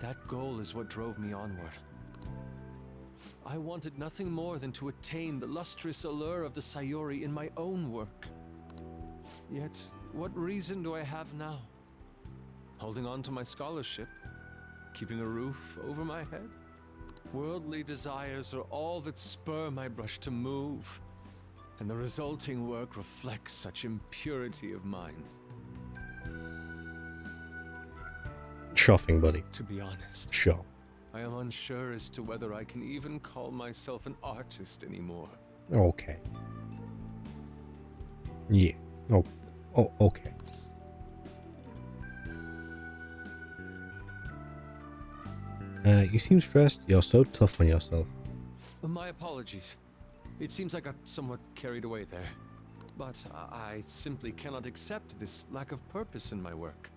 That goal is what drove me onward. I wanted nothing more than to attain the lustrous allure of the Sayuri in my own work. Yet, what reason do I have now? Holding on to my scholarship? Keeping a roof over my head? Worldly desires are all that spur my brush to move, and the resulting work reflects such impurity of mind. Shopping, buddy. To be honest, Sure. I am unsure as to whether I can even call myself an artist anymore. Okay. Yeah. Oh, okay. You seem stressed. You're so tough on yourself. My apologies. It seems I got somewhat carried away there. But I simply cannot accept this lack of purpose in my work.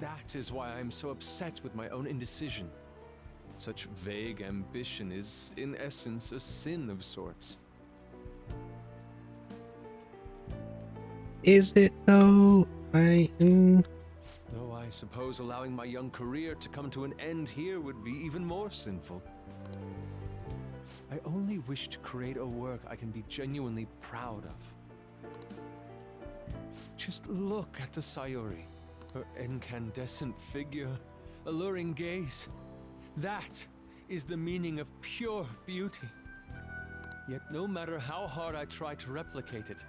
That is why I'm so upset with my own indecision. Such vague ambition is, in essence, a sin of sorts. Is it though? Though I suppose allowing my young career to come to an end here would be even more sinful. I only wish to create a work I can be genuinely proud of. Just look at the Sayuri. Her incandescent figure, alluring gaze. That is the meaning of pure beauty. Yet no matter how hard I try to replicate it,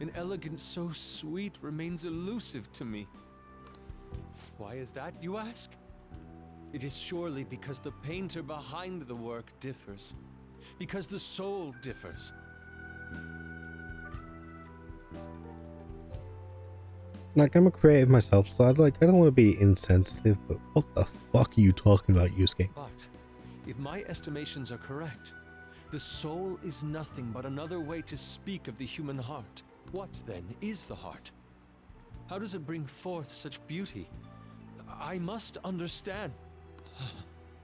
an elegance so sweet remains elusive to me. Why is that, you ask? It is surely because the painter behind the work differs. Because the soul differs. Like, I'm a creative myself, so I don't want to be insensitive, but what the fuck are you talking about, Yusuke? But if my estimations are correct, the soul is nothing but another way to speak of the human heart. What, then, is the heart? How does it bring forth such beauty? I must understand.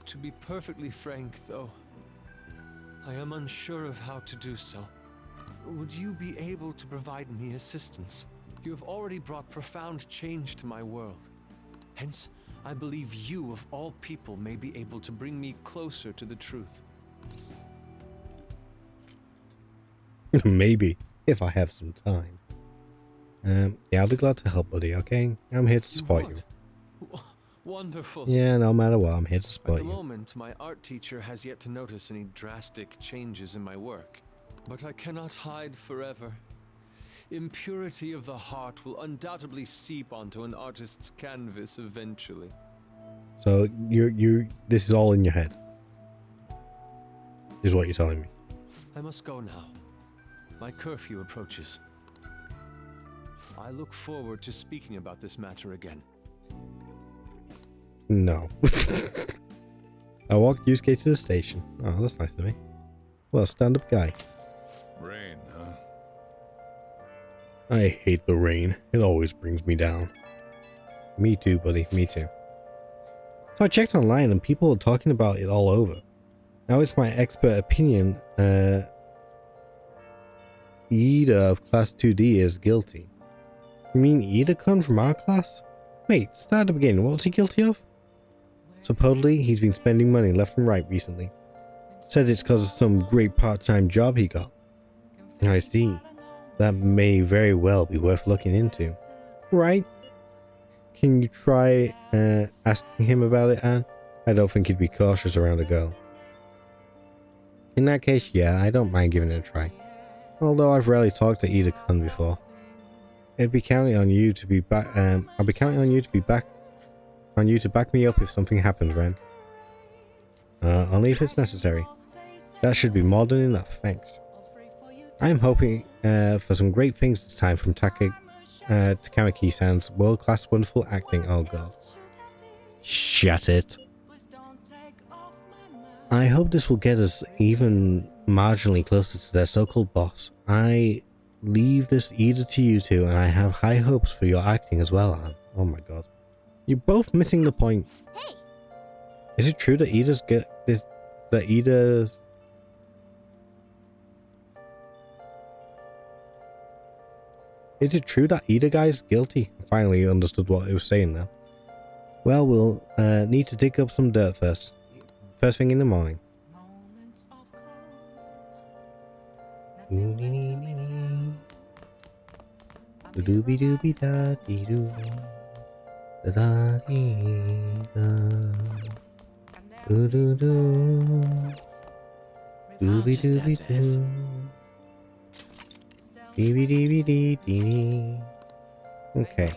To be perfectly frank, though, I am unsure of how to do so. Would you be able to provide me assistance? You have already brought profound change to my world. Hence, I believe you, of all people, may be able to bring me closer to the truth. Maybe, if I have some time. Yeah, I'll be glad to help, buddy, okay? I'm here to support you. Wonderful. Yeah, no matter what, I'm here to support you. At the you. moment, my art teacher has yet to notice any drastic changes in my work. But I cannot hide forever. Impurity of the heart will undoubtedly seep onto an artist's canvas eventually. So this is all in your head, is what you're telling me. I must go now. My curfew approaches. I look forward to speaking about this matter again. No. I walked Yusuke to the station. Oh, that's nice of me. Well, stand-up guy. Rain, huh? I hate the rain. It always brings me down. Me too, buddy. Me too. So I checked online and people are talking about it all over. Now it's my expert opinion. Ida of Class 2D is guilty. You mean Ida-kun from our class? Wait, start at the beginning. What's he guilty of? Supposedly, he's been spending money left and right recently. Said it's because of some great part-time job he got. I see. That may very well be worth looking into. Right? Can you try asking him about it, Anne? I don't think he'd be cautious around a girl. In that case, yeah, I don't mind giving it a try. Although I've rarely talked to Ida-kun before. I'll be counting on you to back me up if something happens, Ren. Only if it's necessary. That should be more than enough, thanks. I'm hoping for some great things this time from Takamaki-san's world-class wonderful acting. Oh god. Shut it. I hope this will get us even marginally closer to their so-called boss. I leave this either to you two, and I have high hopes for your acting as well, Anne. Oh my god. You're both missing the point. Hey. Is it true that Is it true that Ida guy's guilty? I finally understood what it was saying now. Well, we'll need to dig up some dirt first. First thing in the morning. Doobie doobie da dee doo. Da da dee da. Doo doo doo. Doobie doobie doo. Dee dee dee dee. Okay.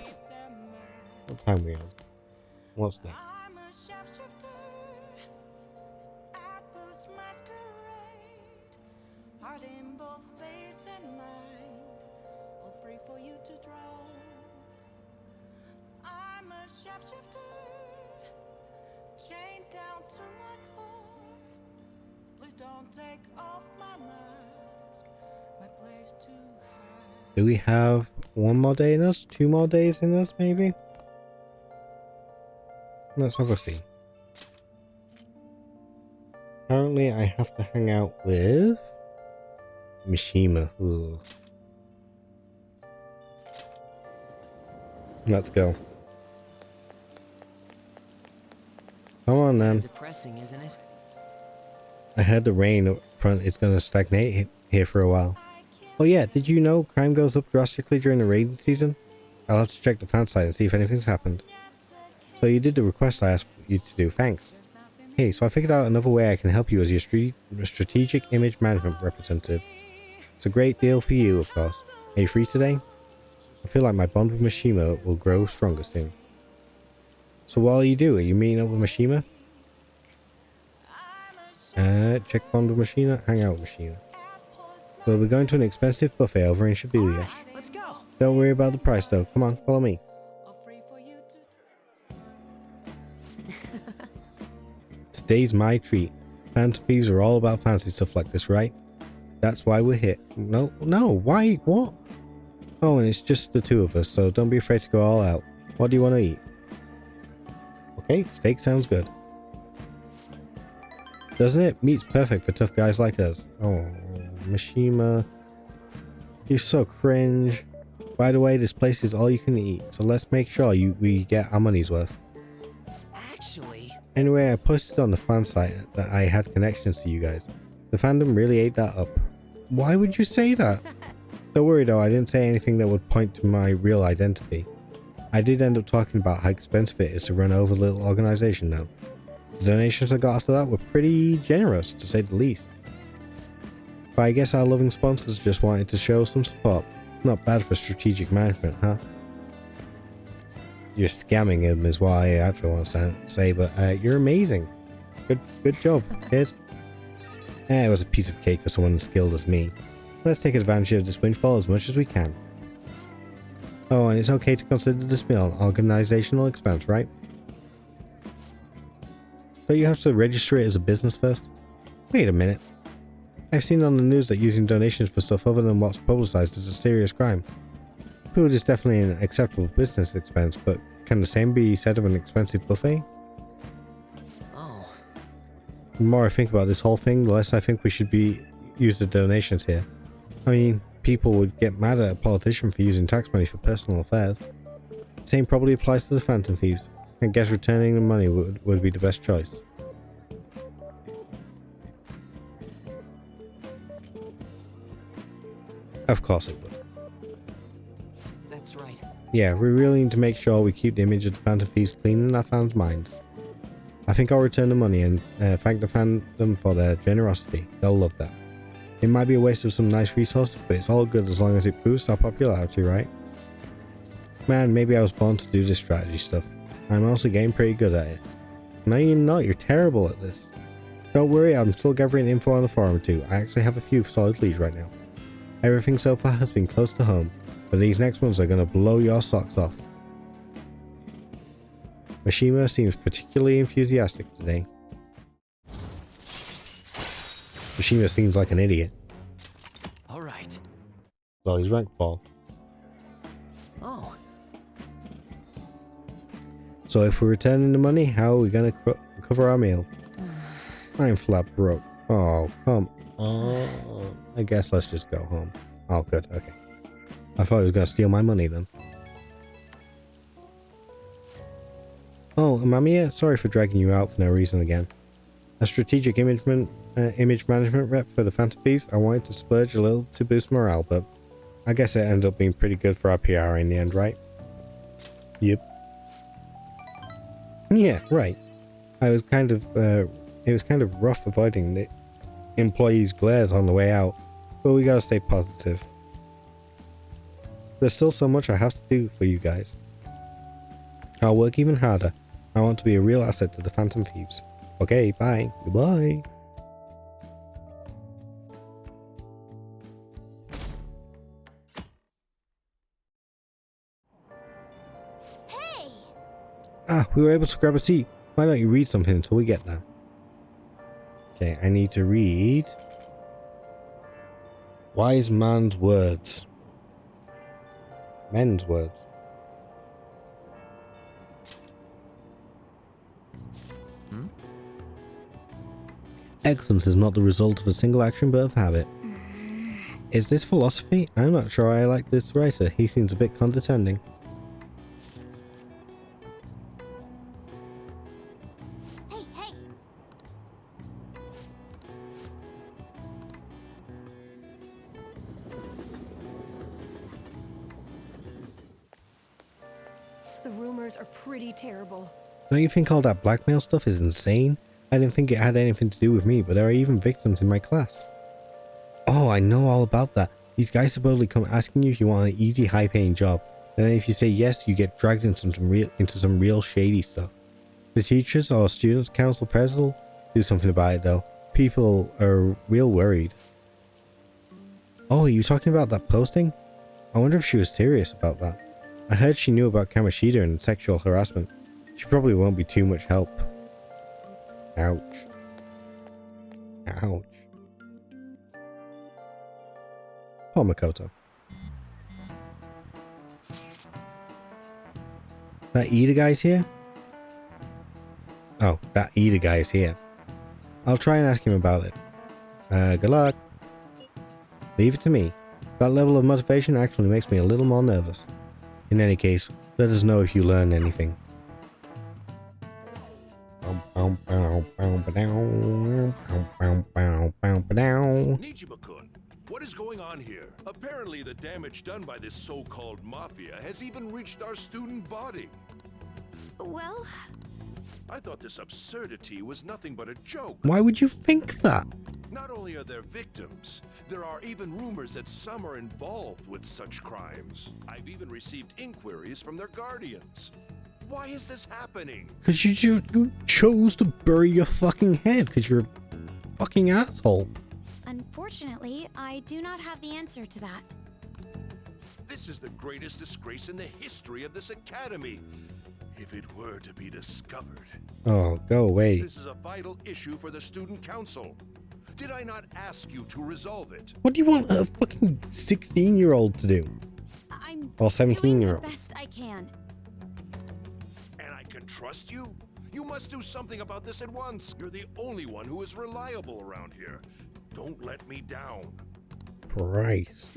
What time are we on? What's next? Do we have one more day in us? 2 more days in us, maybe? Let's have a see. Apparently, I have to hang out with Mishima. Ugh. Let's go. Come on, then. Depressing, isn't it? I heard the rain up front is going to stagnate here for a while. Oh yeah, did you know crime goes up drastically during the rainy season? I'll have to check the fan site and see if anything's happened. So you did the request I asked you to do, thanks. Hey, so I figured out another way I can help you as your strategic image management representative. It's a great deal for you, of course. Are you free today? I feel like my bond with Mishima will grow stronger soon. So what will you do? Are you meeting up with Mishima? Check bond with Mishima, hang out with Mishima. Well, we're going to an expensive buffet over in Shibuya. Let's go. Don't worry about the price though. Come on, follow me. Today's my treat. Phantom Thieves are all about fancy stuff like this, right? That's why we're here. No, why? What? Oh, and it's just the two of us, so don't be afraid to go all out. What do you want to eat? Okay, steak sounds good. Doesn't it? Meat's perfect for tough guys like us. Oh, Mishima. You're so cringe. By the way, this place is all you can eat, so let's make sure we get our money's worth. Actually... Anyway, I posted on the fan site that I had connections to you guys. The fandom really ate that up. Why would you say that? Don't worry though, I didn't say anything that would point to my real identity. I did end up talking about how expensive it is to run over a little organization now. The donations I got after that were pretty generous, to say the least. But I guess our loving sponsors just wanted to show some support. Not bad for strategic management, huh? You're scamming him is what I actually want to say, but you're amazing. Good job, kid. It was a piece of cake for someone as skilled as me. Let's take advantage of this windfall as much as we can. Oh, and it's okay to consider this meal an organizational expense, right? Don't you have to register it as a business first? Wait a minute. I've seen on the news that using donations for stuff other than what's publicized is a serious crime. Food is definitely an acceptable business expense, but can the same be said of an expensive buffet? Oh. The more I think about this whole thing, the less I think we should use the donations here. I mean, people would get mad at a politician for using tax money for personal affairs. The same probably applies to the Phantom Thieves. I guess returning the money would be the best choice. Of course it would. That's right. Yeah, we really need to make sure we keep the image of the Phantom Thieves clean in our fans' minds. I think I'll return the money and thank the fandom for their generosity. They'll love that. It might be a waste of some nice resources, but it's all good as long as it boosts our popularity, right? Man, maybe I was born to do this strategy stuff. I'm also getting pretty good at it. No, you're not. You're terrible at this. Don't worry, I'm still gathering info on the forum too. I actually have a few solid leads right now. Everything so far has been close to home, but these next ones are going to blow your socks off. Mishima seems particularly enthusiastic today. Mishima seems like an idiot. Alright. Well, he's rank 4. Oh. So if we're returning the money, how are we going to cover our meal? I'm flat broke. Oh, come on. I guess let's just go home. Oh, good. Okay. I thought he was going to steal my money then. Oh, Amamiya, sorry for dragging you out for no reason again. A strategic image management rep for the Phantom Thieves, I wanted to splurge a little to boost morale, but I guess it ended up being pretty good for our PR in the end, right? Yep. Yeah, right. It was kind of rough avoiding the employees' glares on the way out, but we gotta stay positive. There's still so much I have to do for you guys. I'll work even harder. I want to be a real asset to the Phantom Thieves. Okay, bye. Goodbye. Hey! Ah, we were able to grab a seat. Why don't you read something until we get there? Okay, I need to read Wise Man's Words. Men's words. Excellence is not the result of a single action but of habit. Is this philosophy? I'm not sure I like this writer. He seems a bit condescending. Hey, hey! The rumors are pretty terrible. Don't you think all that blackmail stuff is insane? I didn't think it had anything to do with me, but there are even victims in my class. Oh, I know all about that. These guys supposedly come asking you if you want an easy, high-paying job, and then if you say yes, you get dragged into some real shady stuff. The teachers or students' council president do something about it though. People are real worried. Oh, are you talking about that posting? I wonder if she was serious about that. I heard she knew about Kamoshida and sexual harassment. She probably won't be too much help. Ouch. Ouch. Poor Makoto. That Ida guy's here? Oh, that Ida guy is here. I'll try and ask him about it. Good luck. Leave it to me. That level of motivation actually makes me a little more nervous. In any case, let us know if you learn anything. Nijima-kun, what is going on here? Apparently the damage done by this so-called mafia has even reached our student body. Well, I thought this absurdity was nothing but a joke. Why would you think that? Not only are there victims, there are even rumors that some are involved with such crimes. I've even received inquiries from their guardians. Why is this happening? Because you chose to bury your fucking head because you're a fucking asshole. Unfortunately, I do not have the answer to that. This is the greatest disgrace in the history of this academy. If it were to be discovered. Oh, go away. This is a vital issue for the student council. Did I not ask you to resolve it? What do you want a fucking 16-year-old to do? I'm Well, doing the 17-year-old. best I can. And I can trust you? You must do something about this at once. You're the only one who is reliable around here. Don't let me down. Price.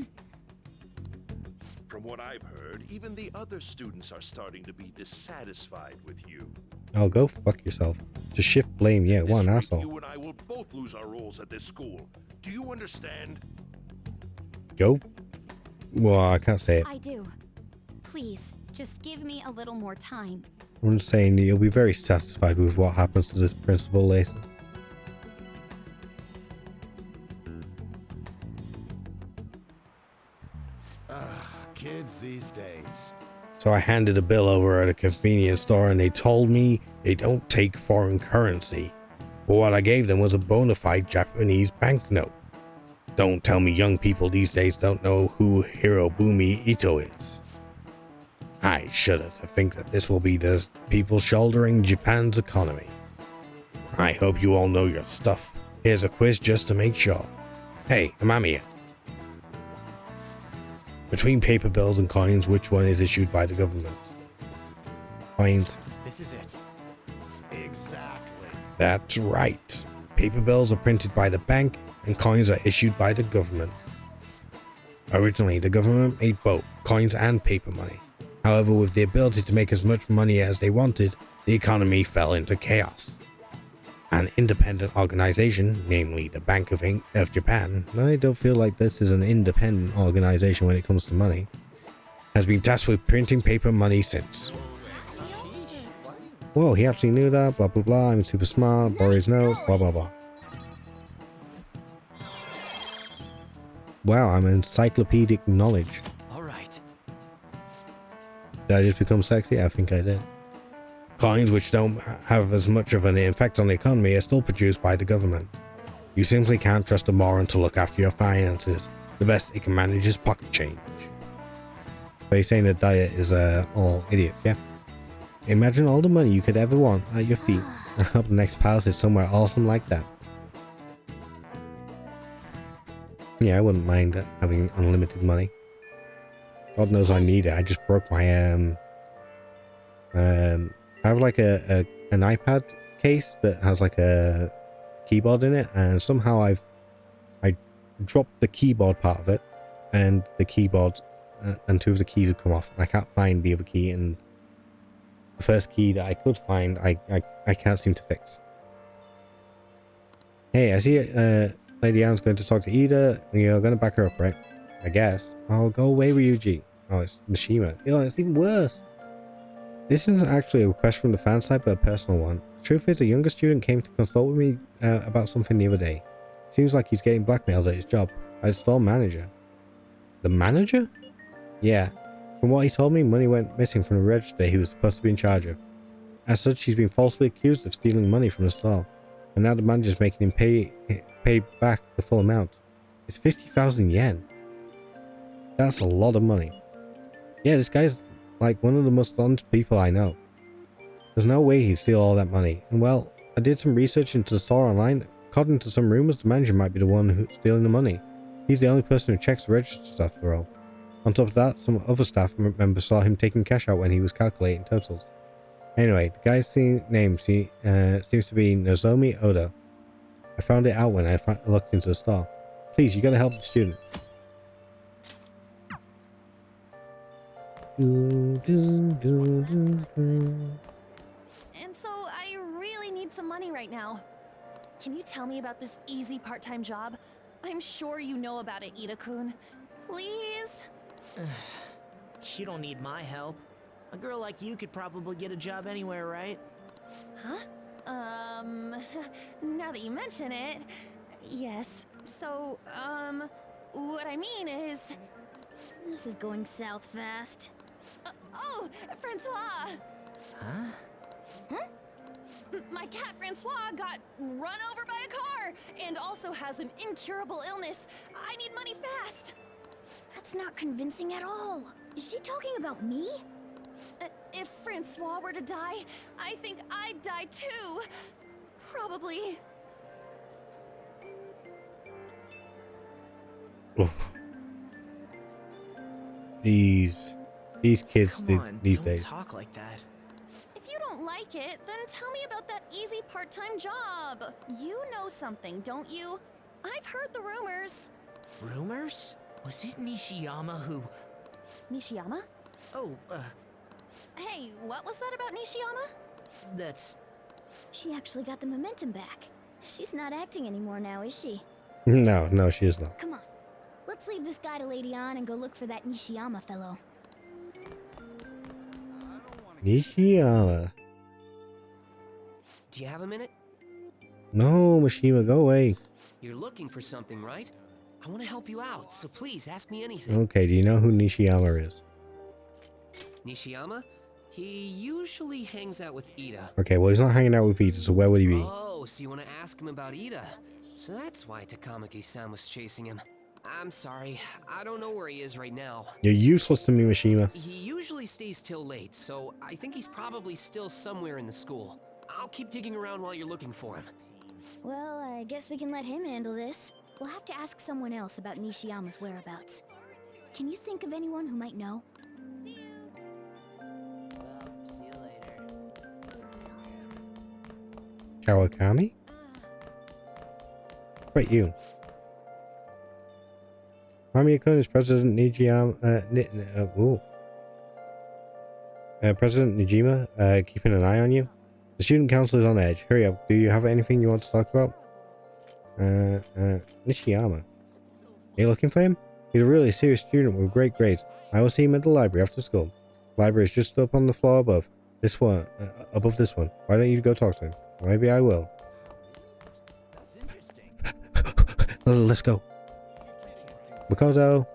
From what I've heard, even the other students are starting to be dissatisfied with you. Oh, go fuck yourself. Just shift blame. Yeah, what an asshole. You and I will both lose our roles at this school. Do you understand? Go. Well, I can't say it. I do. Please, just give me a little more time. I'm just saying you'll be very satisfied with what happens to this principal later. Kids these days. So I handed a bill over at a convenience store and they told me they don't take foreign currency. But what I gave them was a bona fide Japanese banknote. Don't tell me young people these days don't know who Hirobumi Ito is. I shudder to think that this will be the people shouldering Japan's economy. I hope you all know your stuff. Here's a quiz just to make sure. Hey, Amamiya. Between paper bills and coins, which one is issued by the government? Coins. This is it. Exactly. That's right. Paper bills are printed by the bank and coins are issued by the government. Originally, the government made both coins and paper money. However, with the ability to make as much money as they wanted, the economy fell into chaos. An independent organization, namely the Bank of Japan, I don't feel like this is an independent organization when it comes to money, has been tasked with printing paper money since. Whoa, he actually knew that, blah blah blah, I'm super smart, borrow his notes, blah blah blah. Wow, I'm encyclopedic knowledge. Alright. Did I just become sexy? I think I did. Coins which don't have as much of an effect on the economy are still produced by the government. You simply can't trust a moron to look after your finances. The best it can manage is pocket change. So he's saying that diet is all idiots, yeah? Imagine all the money you could ever want at your feet. I hope the next palace is somewhere awesome like that. Yeah, I wouldn't mind having unlimited money. God knows I need it. I just broke my I have like an iPad case that has like a keyboard in it, and somehow I dropped the keyboard part of it, and the keyboard and two of the keys have come off. I can't find the other key, and the first key that I could find, I can't seem to fix. Hey, I see Lady Anne's going to talk to Ida. You're going to back her up, right? I guess. Oh, go away, Ryuji. Oh, it's Mishima. Oh, it's even worse. This isn't actually a request from the fan side, but a personal one. The truth is, a younger student came to consult with me about something the other day. Seems like he's getting blackmailed at his job by the store manager. The manager? Yeah. From what he told me, money went missing from the register he was supposed to be in charge of. As such, he's been falsely accused of stealing money from the store, and now the manager's making him pay back the full amount. It's 50,000 yen. That's a lot of money. Yeah, this guy's like one of the most honest people I know. There's no way he'd steal all that money. And well, I did some research into the store online. According to some rumors, the manager might be the one who's stealing the money. He's the only person who checks the registers after all. On top of that, some other staff members saw him taking cash out when he was calculating totals. Anyway, the guy's name seems to be Nozomi Oda. I found it out when I looked into the store. Please, you gotta help the student. And so I really need some money right now. Can you tell me about this easy part-time job? I'm sure you know about it, Ida-kun. Please? You don't need my help. A girl like you could probably get a job anywhere, right? Huh? Now that you mention it, yes. So, what I mean is... This is going south fast. Oh, Francois! Huh? Huh? My cat Francois got run over by a car and also has an incurable illness. I need money fast. That's not convincing at all. Is she talking about me? If Francois were to die, I think I'd die too. Probably. These kids Come on, these don't days. talk like that. If you don't like it, then tell me about that easy part-time job. You know something, don't you? I've heard the rumors. Rumors? Was it Nishiyama who... Nishiyama? Oh, Hey, what was that about Nishiyama? that's... She actually got the momentum back. She's not acting anymore now, is she? No, she is not. Come on. Let's leave this guy to Lady On and go look for that Nishiyama fellow. Nishiyama. Do you have a minute? No, Mishima, go away. You're looking for something, right? I want to help you out, so please ask me anything. Okay, do you know who Nishiyama is? Nishiyama? He usually hangs out with Ida. Okay, well, he's not hanging out with Vita, so where would he be? Oh, so you want to ask him about Ida? So that's why Takamaki-san was chasing him. I'm sorry, I don't know where he is right now. You're useless to me, Mishima. He usually stays till late, so I think he's probably still somewhere in the school. I'll keep digging around while you're looking for him. Well, I guess we can let him handle this. We'll have to ask someone else about Nishiyama's whereabouts. Can you think of anyone who might know? Kawakami? Wait, you. Mamiya-kun is President Nijima, President Nijima, keeping an eye on you. The student council is on edge. Hurry up. Do you have anything you want to talk about? Nishiyama. Are you looking for him? He's a really serious student with great grades. I will see him at the library after school. Library is just up on the floor above. This one, above this one. Why don't you go talk to him? Maybe I will. That's interesting. Let's go. Makoto.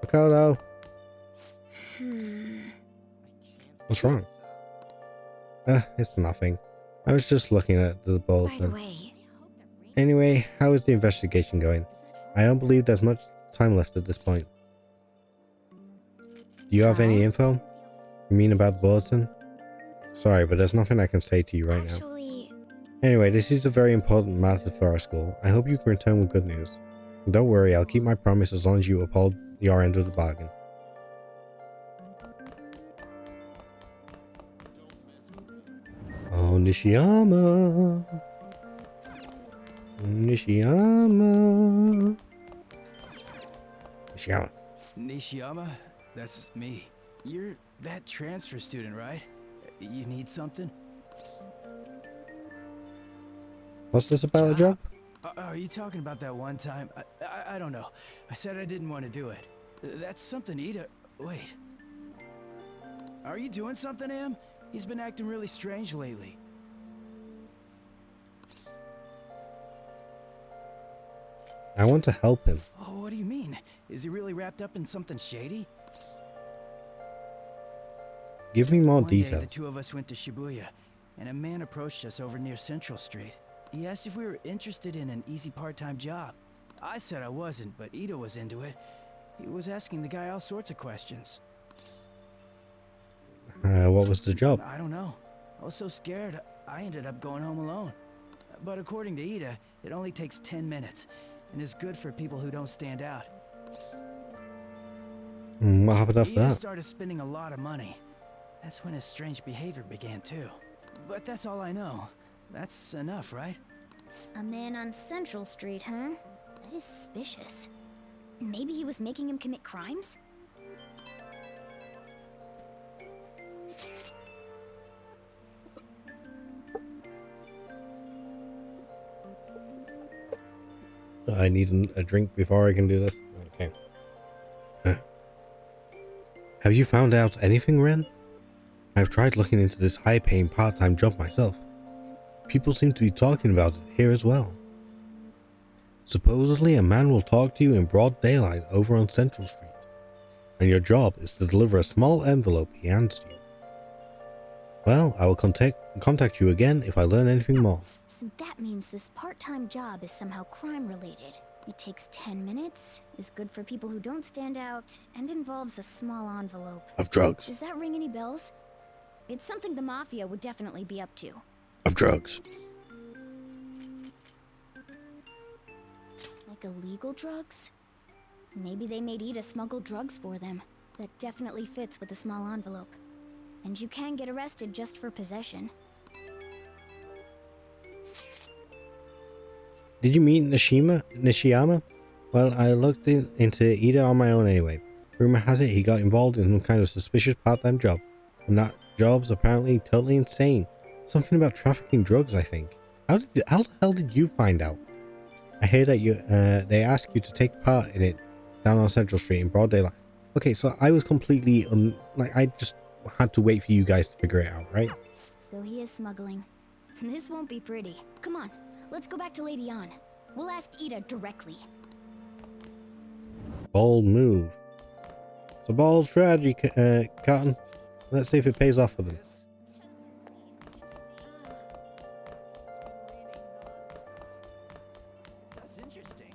What's wrong? It's nothing. I was just looking at the bulletin. Anyway, how is the investigation going? I don't believe there's much time left at this point. Do you have any info? You mean about the bulletin? Sorry, but there's nothing I can say to you right now. Anyway, this is a very important matter for our school. I hope you can return with good news. And don't worry, I'll keep my promise as long as you uphold your end of the bargain. Oh, Nishiyama. Nishiyama. Nishiyama? That's me. You're that transfer student, right? You need something? What's this about a job? Are you talking about that one time? I don't know. I said I didn't want to do it. That's something Ida... Wait. Are you doing something, Am? He's been acting really strange lately. I want to help him. Oh, what do you mean? Is he really wrapped up in something shady? Give me more One day, details. the two of us went to Shibuya, and a man approached us over near Central Street. He asked if we were interested in an easy part-time job. I said I wasn't, but Ito was into it. He was asking the guy all sorts of questions. What was the job? I don't know. I was so scared, I ended up going home alone. But according to Ida, it only takes 10 minutes, and is good for people who don't stand out. What happened after Ida that? started spending a lot of money. That's when his strange behavior began too. But that's all I know. That's enough, right? A man on Central Street, huh? That is suspicious. Maybe he was making him commit crimes? I need a drink before I can do this. Okay. Have you found out anything, Ren? I've tried looking into this high-paying part-time job myself. People seem to be talking about it here as well. Supposedly, a man will talk to you in broad daylight over on Central Street, and your job is to deliver a small envelope he hands to you. Well, I will contact you again if I learn anything more. So that means this part-time job is somehow crime-related. It takes 10 minutes, is good for people who don't stand out, and involves a small envelope. Of drugs. Does that ring any bells? It's something the Mafia would definitely be up to. Of drugs. Like illegal drugs? Maybe they made Ida smuggle drugs for them. That definitely fits with the small envelope. And you can get arrested just for possession. Did you meet Nishiyama? Well, I looked into Ida on my own anyway. Rumor has it he got involved in some kind of suspicious part-time job. And that job's apparently totally insane. Something about trafficking drugs, I think. How the hell did you find out? I hear that they ask you to take part in it down on Central Street in broad daylight. Okay, so I was completely I just had to wait for you guys to figure it out, right? So he is smuggling. This won't be pretty. Come on, let's go back to Lady Ann. We'll ask Ida directly. Bold move. It's a bold strategy, Cotton. Let's see if it pays off for them. That's interesting.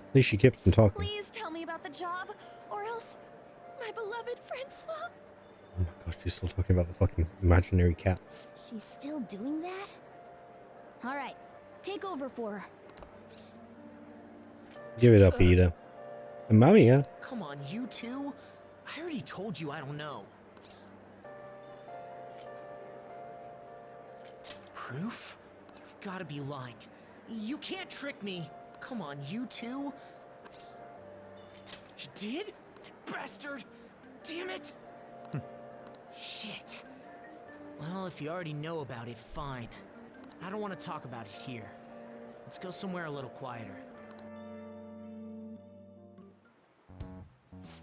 At least she kept them talking. Please tell me about the job, or else my beloved Francois. Oh my gosh, she's still talking about the fucking imaginary cat. She's still doing that? Alright, take over for her. Give it up, Ida. And Mommy, huh? Come on, you two? I already told you I don't know. Proof? You've got to be lying. You can't trick me. Come on, you two? You did? Bastard! Damn it! Shit. Well, if you already know about it, fine. I don't want to talk about it here. Let's go somewhere a little quieter.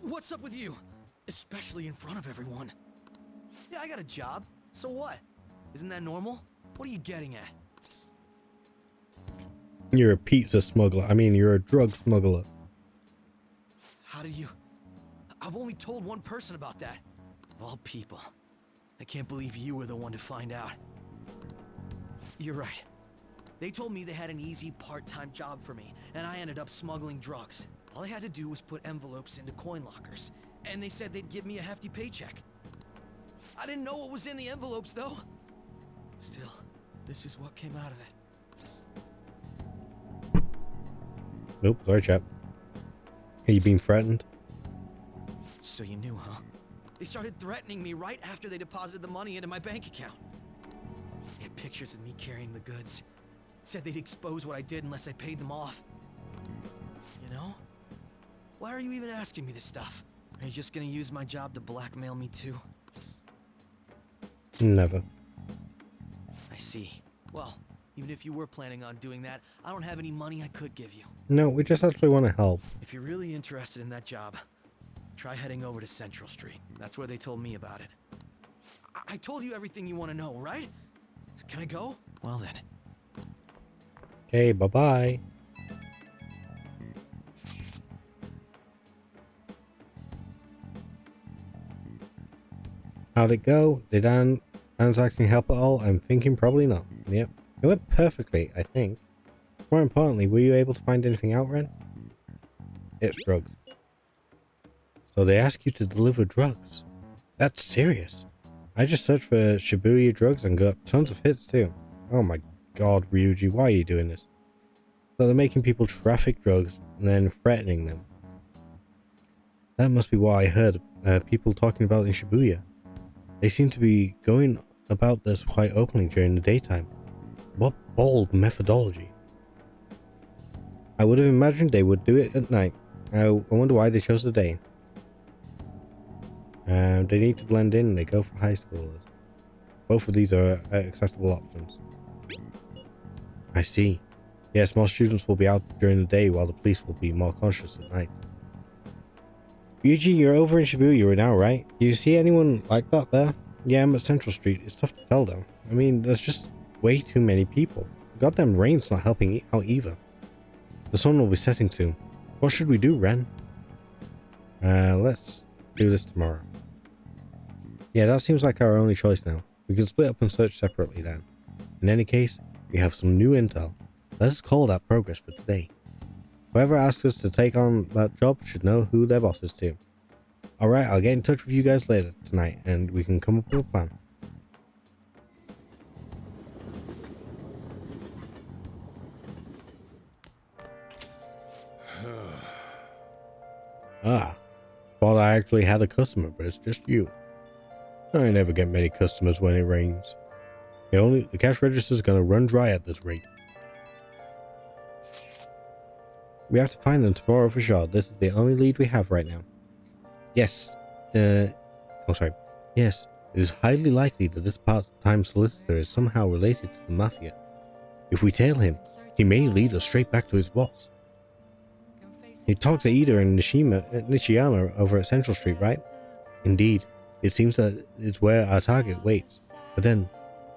What's up with you? Especially in front of everyone. Yeah, I got a job. So what? Isn't that normal? What are you getting at? You're a pizza smuggler. I mean, you're a drug smuggler. How did you... I've only told one person about that. Of all people. I can't believe you were the one to find out. You're right. They told me they had an easy part-time job for me, and I ended up smuggling drugs. All I had to do was put envelopes into coin lockers, and they said they'd give me a hefty paycheck. I didn't know what was in the envelopes, though. Still, this is what came out of it. Nope, sorry, chap. Are you being threatened? So you knew, huh? They started threatening me right after they deposited the money into my bank account. They had pictures of me carrying the goods. Said they'd expose what I did unless I paid them off. You know? Why are you even asking me this stuff? Are you just gonna use my job to blackmail me too? Never. I see. Well, even if you were planning on doing that, I don't have any money I could give you. No, we just actually want to help. If you're really interested in that job, try heading over to Central Street. That's where they told me about it. I told you everything you want to know, right? Can I go? Well then. Okay, bye-bye. How'd it go? Did Anne's acting help at all? I'm thinking probably not. Yep. It went perfectly, I think. More importantly, were you able to find anything out, Ren? It's drugs. So they ask you to deliver drugs. That's serious. I just searched for Shibuya drugs and got tons of hits too. Oh my god, Ryuji, why are you doing this? So they're making people traffic drugs and then threatening them. That must be what I heard people talking about in Shibuya. They seem to be going about this quite openly during the daytime. What bold methodology. I would have imagined they would do it at night. I wonder why they chose the day. They need to blend in, they go for high schoolers. Both of these are acceptable options. I see. Yes, most students will be out during the day while the police will be more conscious at night. Ryuji, you're over in Shibuya right now, right? Do you see anyone like that there? Yeah, I'm at Central Street. It's tough to tell though. I mean, there's just way too many people. The goddamn rain's not helping out either. The sun will be setting soon. What should we do, Ren? Let's do this tomorrow. Yeah, that seems like our only choice now. We can split up and search separately then. In any case, we have some new intel. Let us call that progress for today. Whoever asks us to take on that job should know who their boss is to. Alright, I'll get in touch with you guys later tonight and we can come up with a plan. Ah, thought I actually had a customer, but it's just you. I never get many customers when it rains. The cash register's gonna run dry at this rate. We have to find them tomorrow for sure. This is the only lead we have right now. Yes. Yes, it is highly likely that this part-time solicitor is somehow related to the Mafia. If we tail him, he may lead us straight back to his boss. He talked to Ida and Nishiyama over at Central Street, right? Indeed, it seems that it's where our target waits. But then,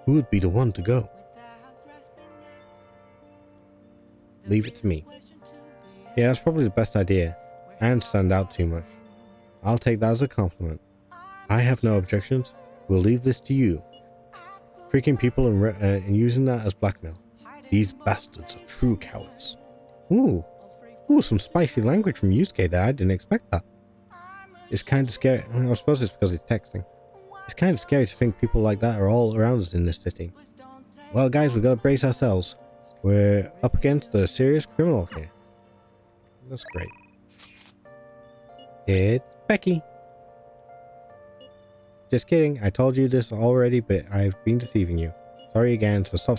who would be the one to go? Leave it to me. Yeah, that's probably the best idea. I don't stand out too much. I'll take that as a compliment. I have no objections. We'll leave this to you. Tricking people and using that as blackmail. These bastards are true cowards. Ooh, some spicy language from Yusuke there. I didn't expect that. It's kind of scary. I suppose it's because he's texting. It's kind of scary to think people like that are all around us in this city. Well, guys, we've got to brace ourselves. We're up against a serious criminal here. That's great. It's Becky. Just kidding. I told you this already, but I've been deceiving you. Sorry again, so stop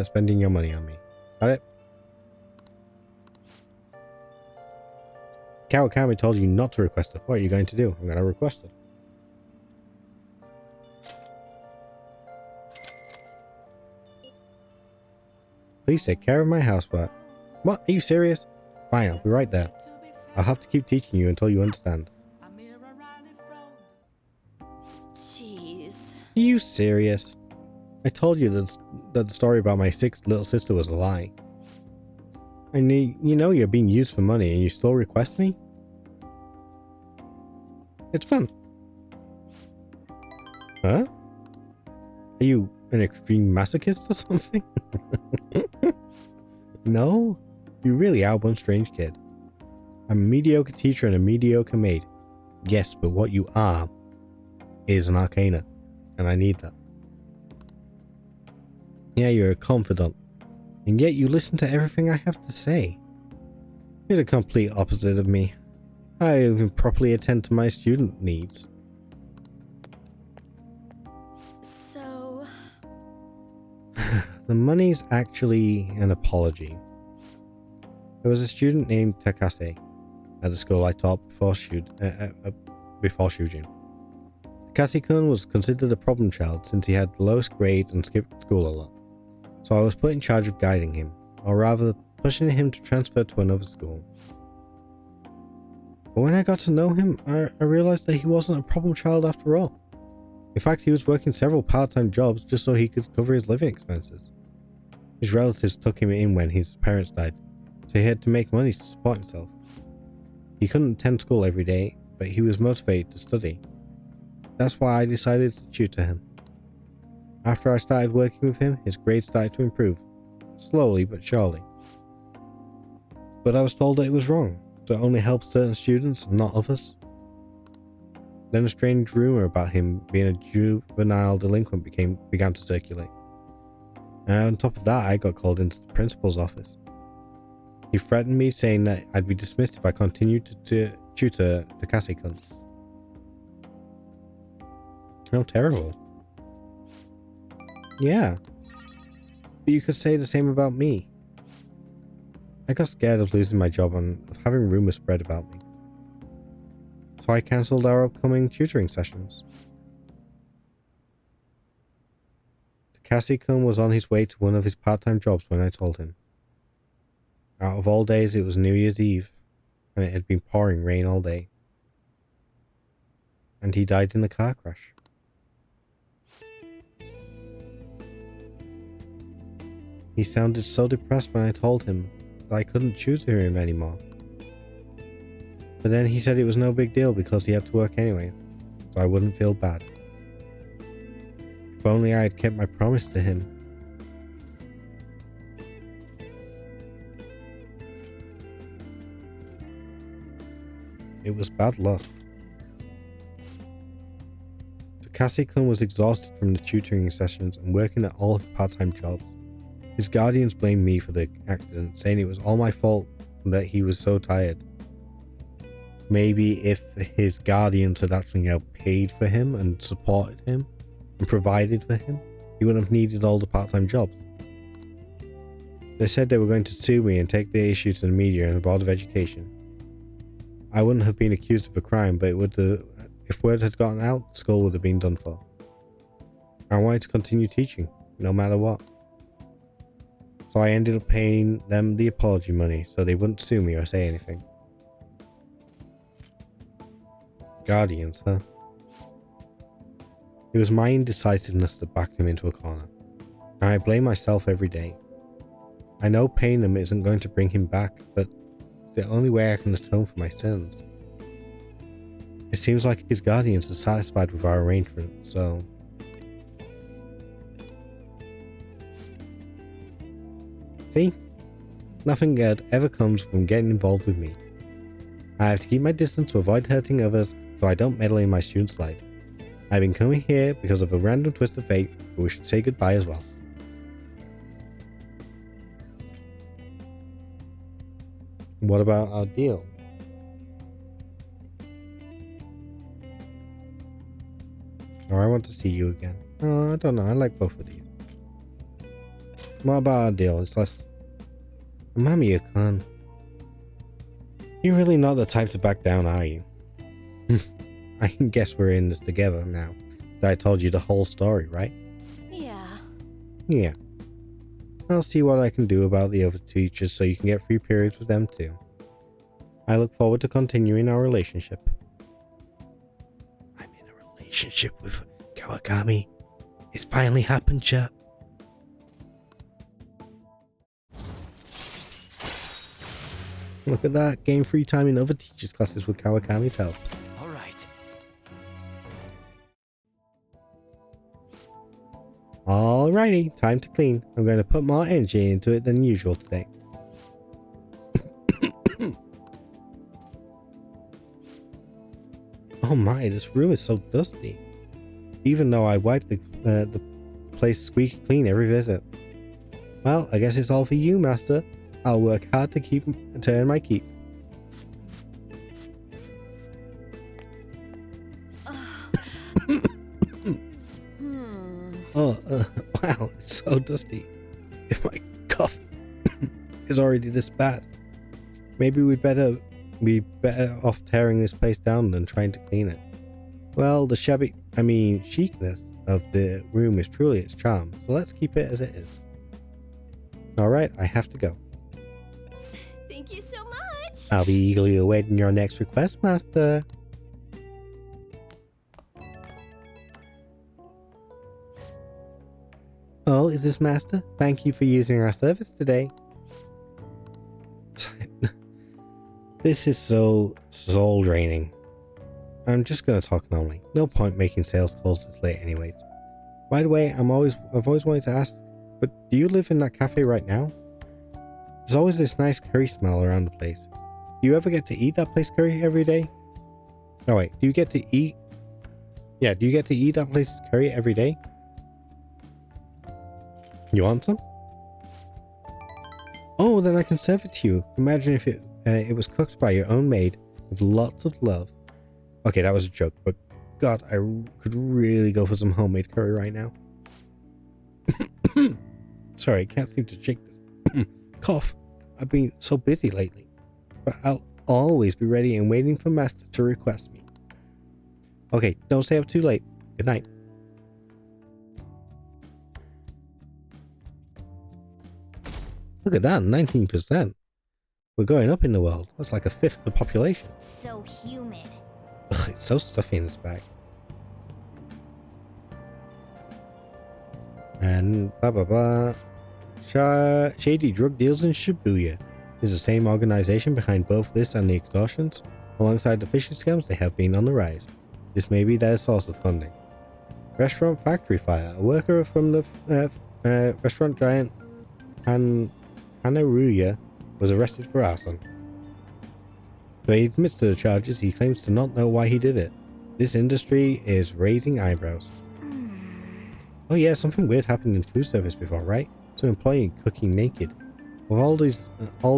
spending your money on me. Got it? Kawakami told you not to request it. What are you going to do? I'm going to request it. Please take care of my housebot. What? Are you serious? Fine, I'll be right there. I'll have to keep teaching you until you understand. Jeez. Are you serious? I told you that the story about my sick little sister was a lie. And you know you're being used for money and you still request me? It's fun. Huh? Are you an extreme masochist or something? No? You really are one strange kid. I'm a mediocre teacher and a mediocre maid. Yes, but what you are is an arcana, and I need that. Yeah, you're a confidant, and yet you listen to everything I have to say. You're the complete opposite of me. I don't even properly attend to my student needs. So... The money's actually an apology. There was a student named Takase at the school I taught before Shujin. Takase-kun was considered a problem child since he had the lowest grades and skipped school a lot. So I was put in charge of guiding him, or rather pushing him to transfer to another school. But when I got to know him, I realized that he wasn't a problem child after all. In fact, he was working several part-time jobs just so he could cover his living expenses. His relatives took him in when his parents died, so he had to make money to support himself. He couldn't attend school every day, but he was motivated to study. That's why I decided to tutor him. After I started working with him, his grades started to improve, slowly but surely. But I was told that it was wrong, so it only helped certain students and not others. Then a strange rumor about him being a juvenile delinquent began to circulate. And on top of that, I got called into the principal's office. He threatened me, saying that I'd be dismissed if I continued to tutor Takase-kun. How terrible. Yeah. But you could say the same about me. I got scared of losing my job and of having rumors spread about me. So I cancelled our upcoming tutoring sessions. Takase-kun was on his way to one of his part-time jobs when I told him. Out of all days, it was New Year's Eve, and it had been pouring rain all day. And he died in a car crash. He sounded so depressed when I told him that I couldn't tutor him anymore. But then he said it was no big deal because he had to work anyway, so I wouldn't feel bad. If only I had kept my promise to him. It was bad luck. Takase-kun was exhausted from the tutoring sessions and working at all his part-time jobs. His guardians blamed me for the accident, saying it was all my fault and that he was so tired. maybe if his guardians had actually, paid for him and supported him and provided for him, he wouldn't have needed all the part-time jobs. They said they were going to sue me and take the issue to the media and the Board of Education. I wouldn't have been accused of a crime, but if word had gotten out, the school would have been done for. I wanted to continue teaching, no matter what. So I ended up paying them the apology money so they wouldn't sue me or say anything. Guardians, huh? It was my indecisiveness that backed him into a corner, and I blame myself every day. I know paying them isn't going to bring him back, but it's the only way I can atone for my sins. It seems like his guardians are satisfied with our arrangement, so... See? Nothing good ever comes from getting involved with me. I have to keep my distance to avoid hurting others, so I don't meddle in my students' lives. I've been coming here because of a random twist of fate, but we should say goodbye as well. What about our deal? Or I want to see you again. Oh, I don't know. I like both of these. What about our deal? It's less... Mommy, you can't. You're really not the type to back down, are you? I can guess we're in this together now. That I told you the whole story, right? Yeah. Yeah. I'll see what I can do about the other teachers so you can get free periods with them too. I look forward to continuing our relationship. I'm in a relationship with Kawakami. It's finally happened, chat. Look at that. Gain free time in other teachers' classes with Kawakami's help. Alright. Alrighty, time to clean. I'm going to put more energy into it than usual today. Oh my, this room is so dusty. Even though I wipe the place squeaky clean every visit. Well, I guess it's all for you, Master. I'll work hard to earn my keep. Oh, wow, it's so dusty. If my cough is already this bad, maybe we'd be better off tearing this place down than trying to clean it. Well, the chicness of the room is truly its charm, so let's keep it as it is. Alright, I have to go. Thank you so much! I'll be eagerly awaiting your next request, Master. Oh, is this Master? Thank you for using our service today. This is so soul draining. I'm just gonna talk normally. No point making sales calls this late anyways. By the way, I've always wanted to ask, but do you live in that cafe right now? There's always this nice curry smell around the place. Do you ever get to eat that place curry every day? Oh wait, do you get to eat? Yeah, do you get to eat that place's curry every day? You want some? Oh, then I can serve it to you. Imagine if it was cooked by your own maid with lots of love. Okay, that was a joke, but God, I could really go for some homemade curry right now. Sorry, I can't seem to shake this cough. I've been so busy lately, but I'll always be ready and waiting for Master to request me. Okay, don't stay up too late. Good night. Look at that, 19%. We're going up in the world. That's like a fifth of the population. So humid. Ugh, it's so stuffy in this bag. And blah blah blah. Shady drug deals in Shibuya is the same organization behind both this and the extortions. Alongside the fishing scams, they have been on the rise. This may be their source of funding. Restaurant factory fire. A worker from the restaurant giant Hanaruya was arrested for arson. Though he admits to the charges, he claims to not know why he did it. This industry is raising eyebrows. Oh yeah, something weird happened in food service before, right? Some employee cooking naked. With all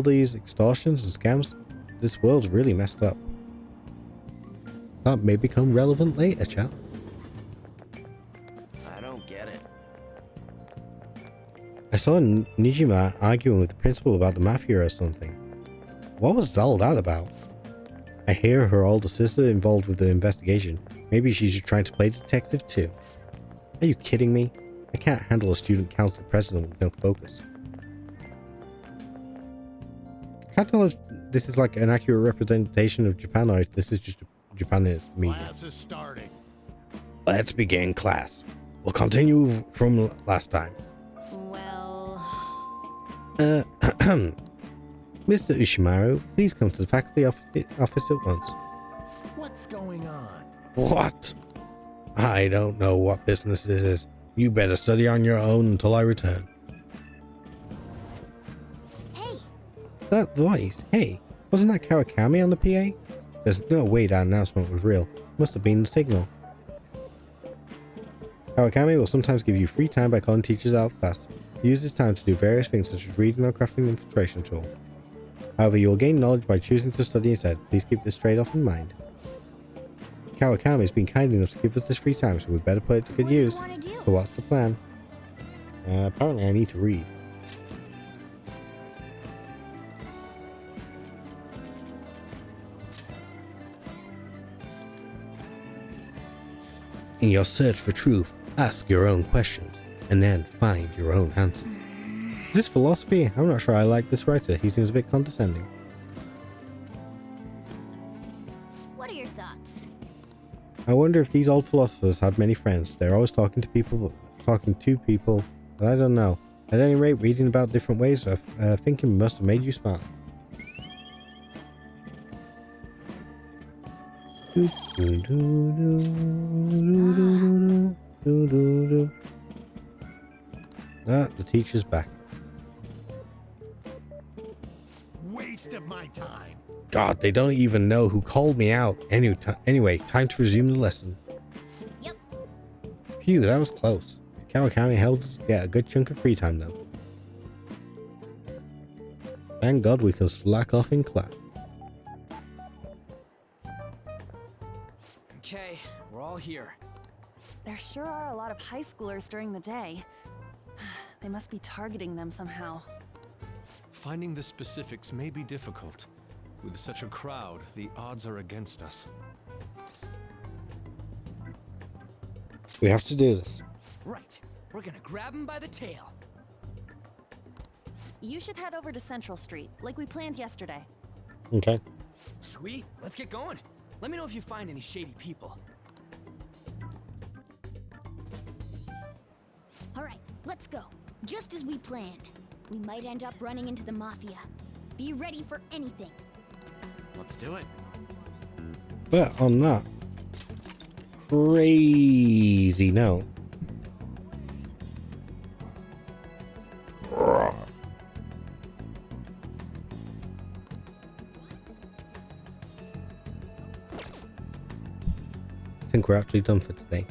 these extortions and scams, this world's really messed up. That may become relevant later, chat. I don't get it. I saw Nijima arguing with the principal about the mafia or something. What was all that about? I hear her older sister involved with the investigation. Maybe she's just trying to play detective too. Are you kidding me? I can't handle a student council president with no focus. I can't tell if this is like an accurate representation of Japan or if this is just Japan in its media. Class is starting. Let's begin class. We'll continue from last time. Well... Mr. Ushimaru, please come to the faculty office at once. What's going on? What? I don't know what business this is. You better study on your own until I return. Hey! That voice, hey, wasn't that Kawakami on the PA? There's no way that announcement was real. Must have been the signal. Kawakami will sometimes give you free time by calling teachers out of class. Use this time to do various things such as reading or crafting infiltration tools. However, you will gain knowledge by choosing to study instead. Please keep this trade-off in mind. Kawakami has been kind enough to give us this free time, so we better put it to good use. So what's the plan? Apparently I need to read. In your search for truth, ask your own questions, and then find your own answers. Is this philosophy? I'm not sure I like this writer. He seems a bit condescending. What are your thoughts? I wonder if these old philosophers had many friends. They're always talking to people, but I don't know. At any rate, reading about different ways of thinking must have made you smart. Ah, the teacher's back. Waste of my time. God, they don't even know who called me out. Anyway, time to resume the lesson. Yep. Phew, that was close. Kawakami helped us get a good chunk of free time though. Thank God we can slack off in class. Okay, we're all here. There sure are a lot of high schoolers during the day. They must be targeting them somehow. Finding the specifics may be difficult. With such a crowd, the odds are against us. We have to do this. Right, we're gonna grab him by the tail. You should head over to Central Street, like we planned yesterday. Okay. Sweet, let's get going. Let me know if you find any shady people. Alright, let's go. Just as we planned. We might end up running into the Mafia. Be ready for anything. Let's do it. But on that crazy note, I think we're actually done for today.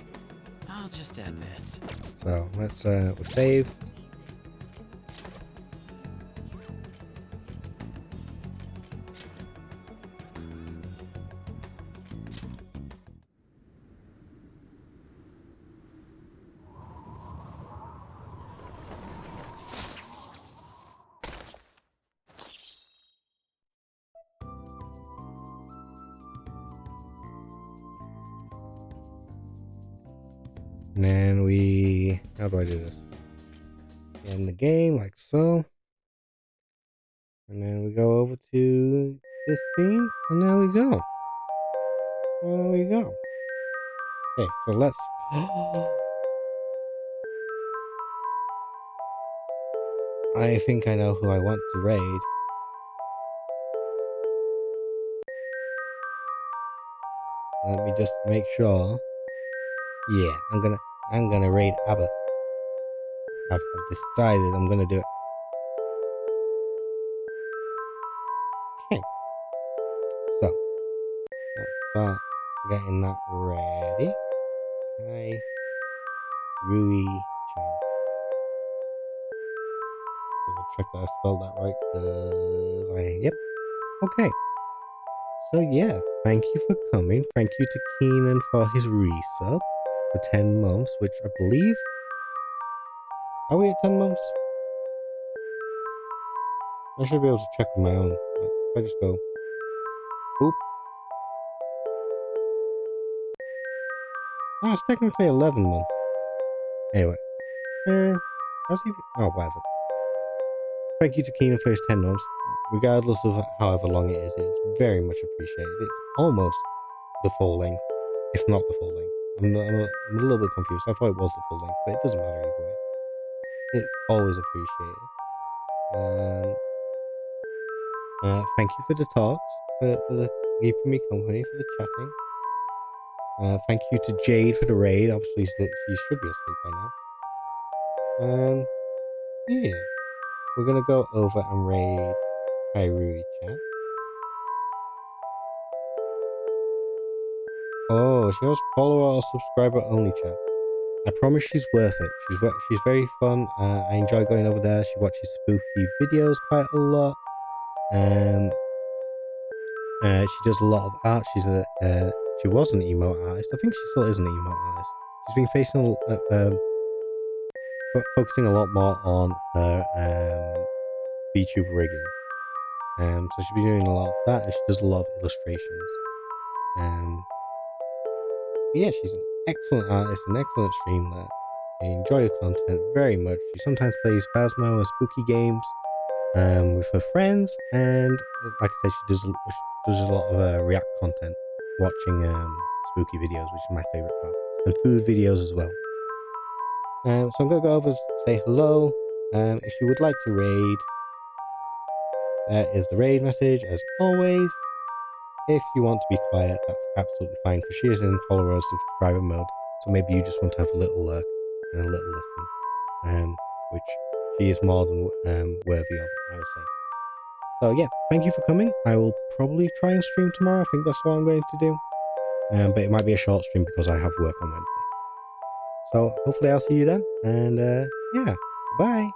I'll just add this. So let's we'll save. And then we, how do I do this? In the game, like so. And then we go over to this scene, and there we go. There we go. Okay, so let's. I think I know who I want to raid. Let me just make sure. Yeah, I'm gonna raid Abba. I've decided I'm gonna do it. Okay. So let's start getting that ready. Kai Rui Chan. Double check that I spelled that right. Yep. Okay. So yeah, thank you for coming. Thank you to Keenan for his resub for 10 months, which I believe... Are we at 10 months? I should be able to check with my own. Like, if I just go... Oop. Oh, it's technically 11 months. Anyway. How's he... Oh, whatever. Thank you to Keenan for his 10 months. Regardless of however long it is, it's very much appreciated. It's almost the full length, if not the full length. I'm a little bit confused. I thought it was the full length, but it doesn't matter either way. It's always appreciated. Thank you for the talks, for keeping me company, for the chatting. Thank you to Jade for the raid. Obviously, she should be asleep by now. Yeah. We're gonna go over and raid Kairui chat. Oh, she has follower or subscriber only chat. I promise she's worth it. She's very fun. I enjoy going over there. She watches spooky videos quite a lot. She does a lot of art. She was an emote artist. I think she still is an emote artist. She's been facing focusing a lot more on her VTube rigging. So she's been doing a lot of that, and she does a lot of illustrations. Yeah, she's an excellent artist, an excellent streamer. I enjoy her content very much. She sometimes plays Phasmo and spooky games with her friends, and like I said, she does a lot of React content, watching spooky videos, which is my favorite part, and food videos as well. So I'm gonna go over and say hello. If you would like to raid, that is the raid message as always. If you want to be quiet, that's absolutely fine, because she is in follower or subscriber mode, so maybe you just want to have a little look and a little listen, which she is more than worthy of, I would say. So yeah, thank you for coming. I will probably try and stream tomorrow. I think that's what I'm going to do, but it might be a short stream because I have work on Wednesday. So hopefully I'll see you then, and yeah, bye.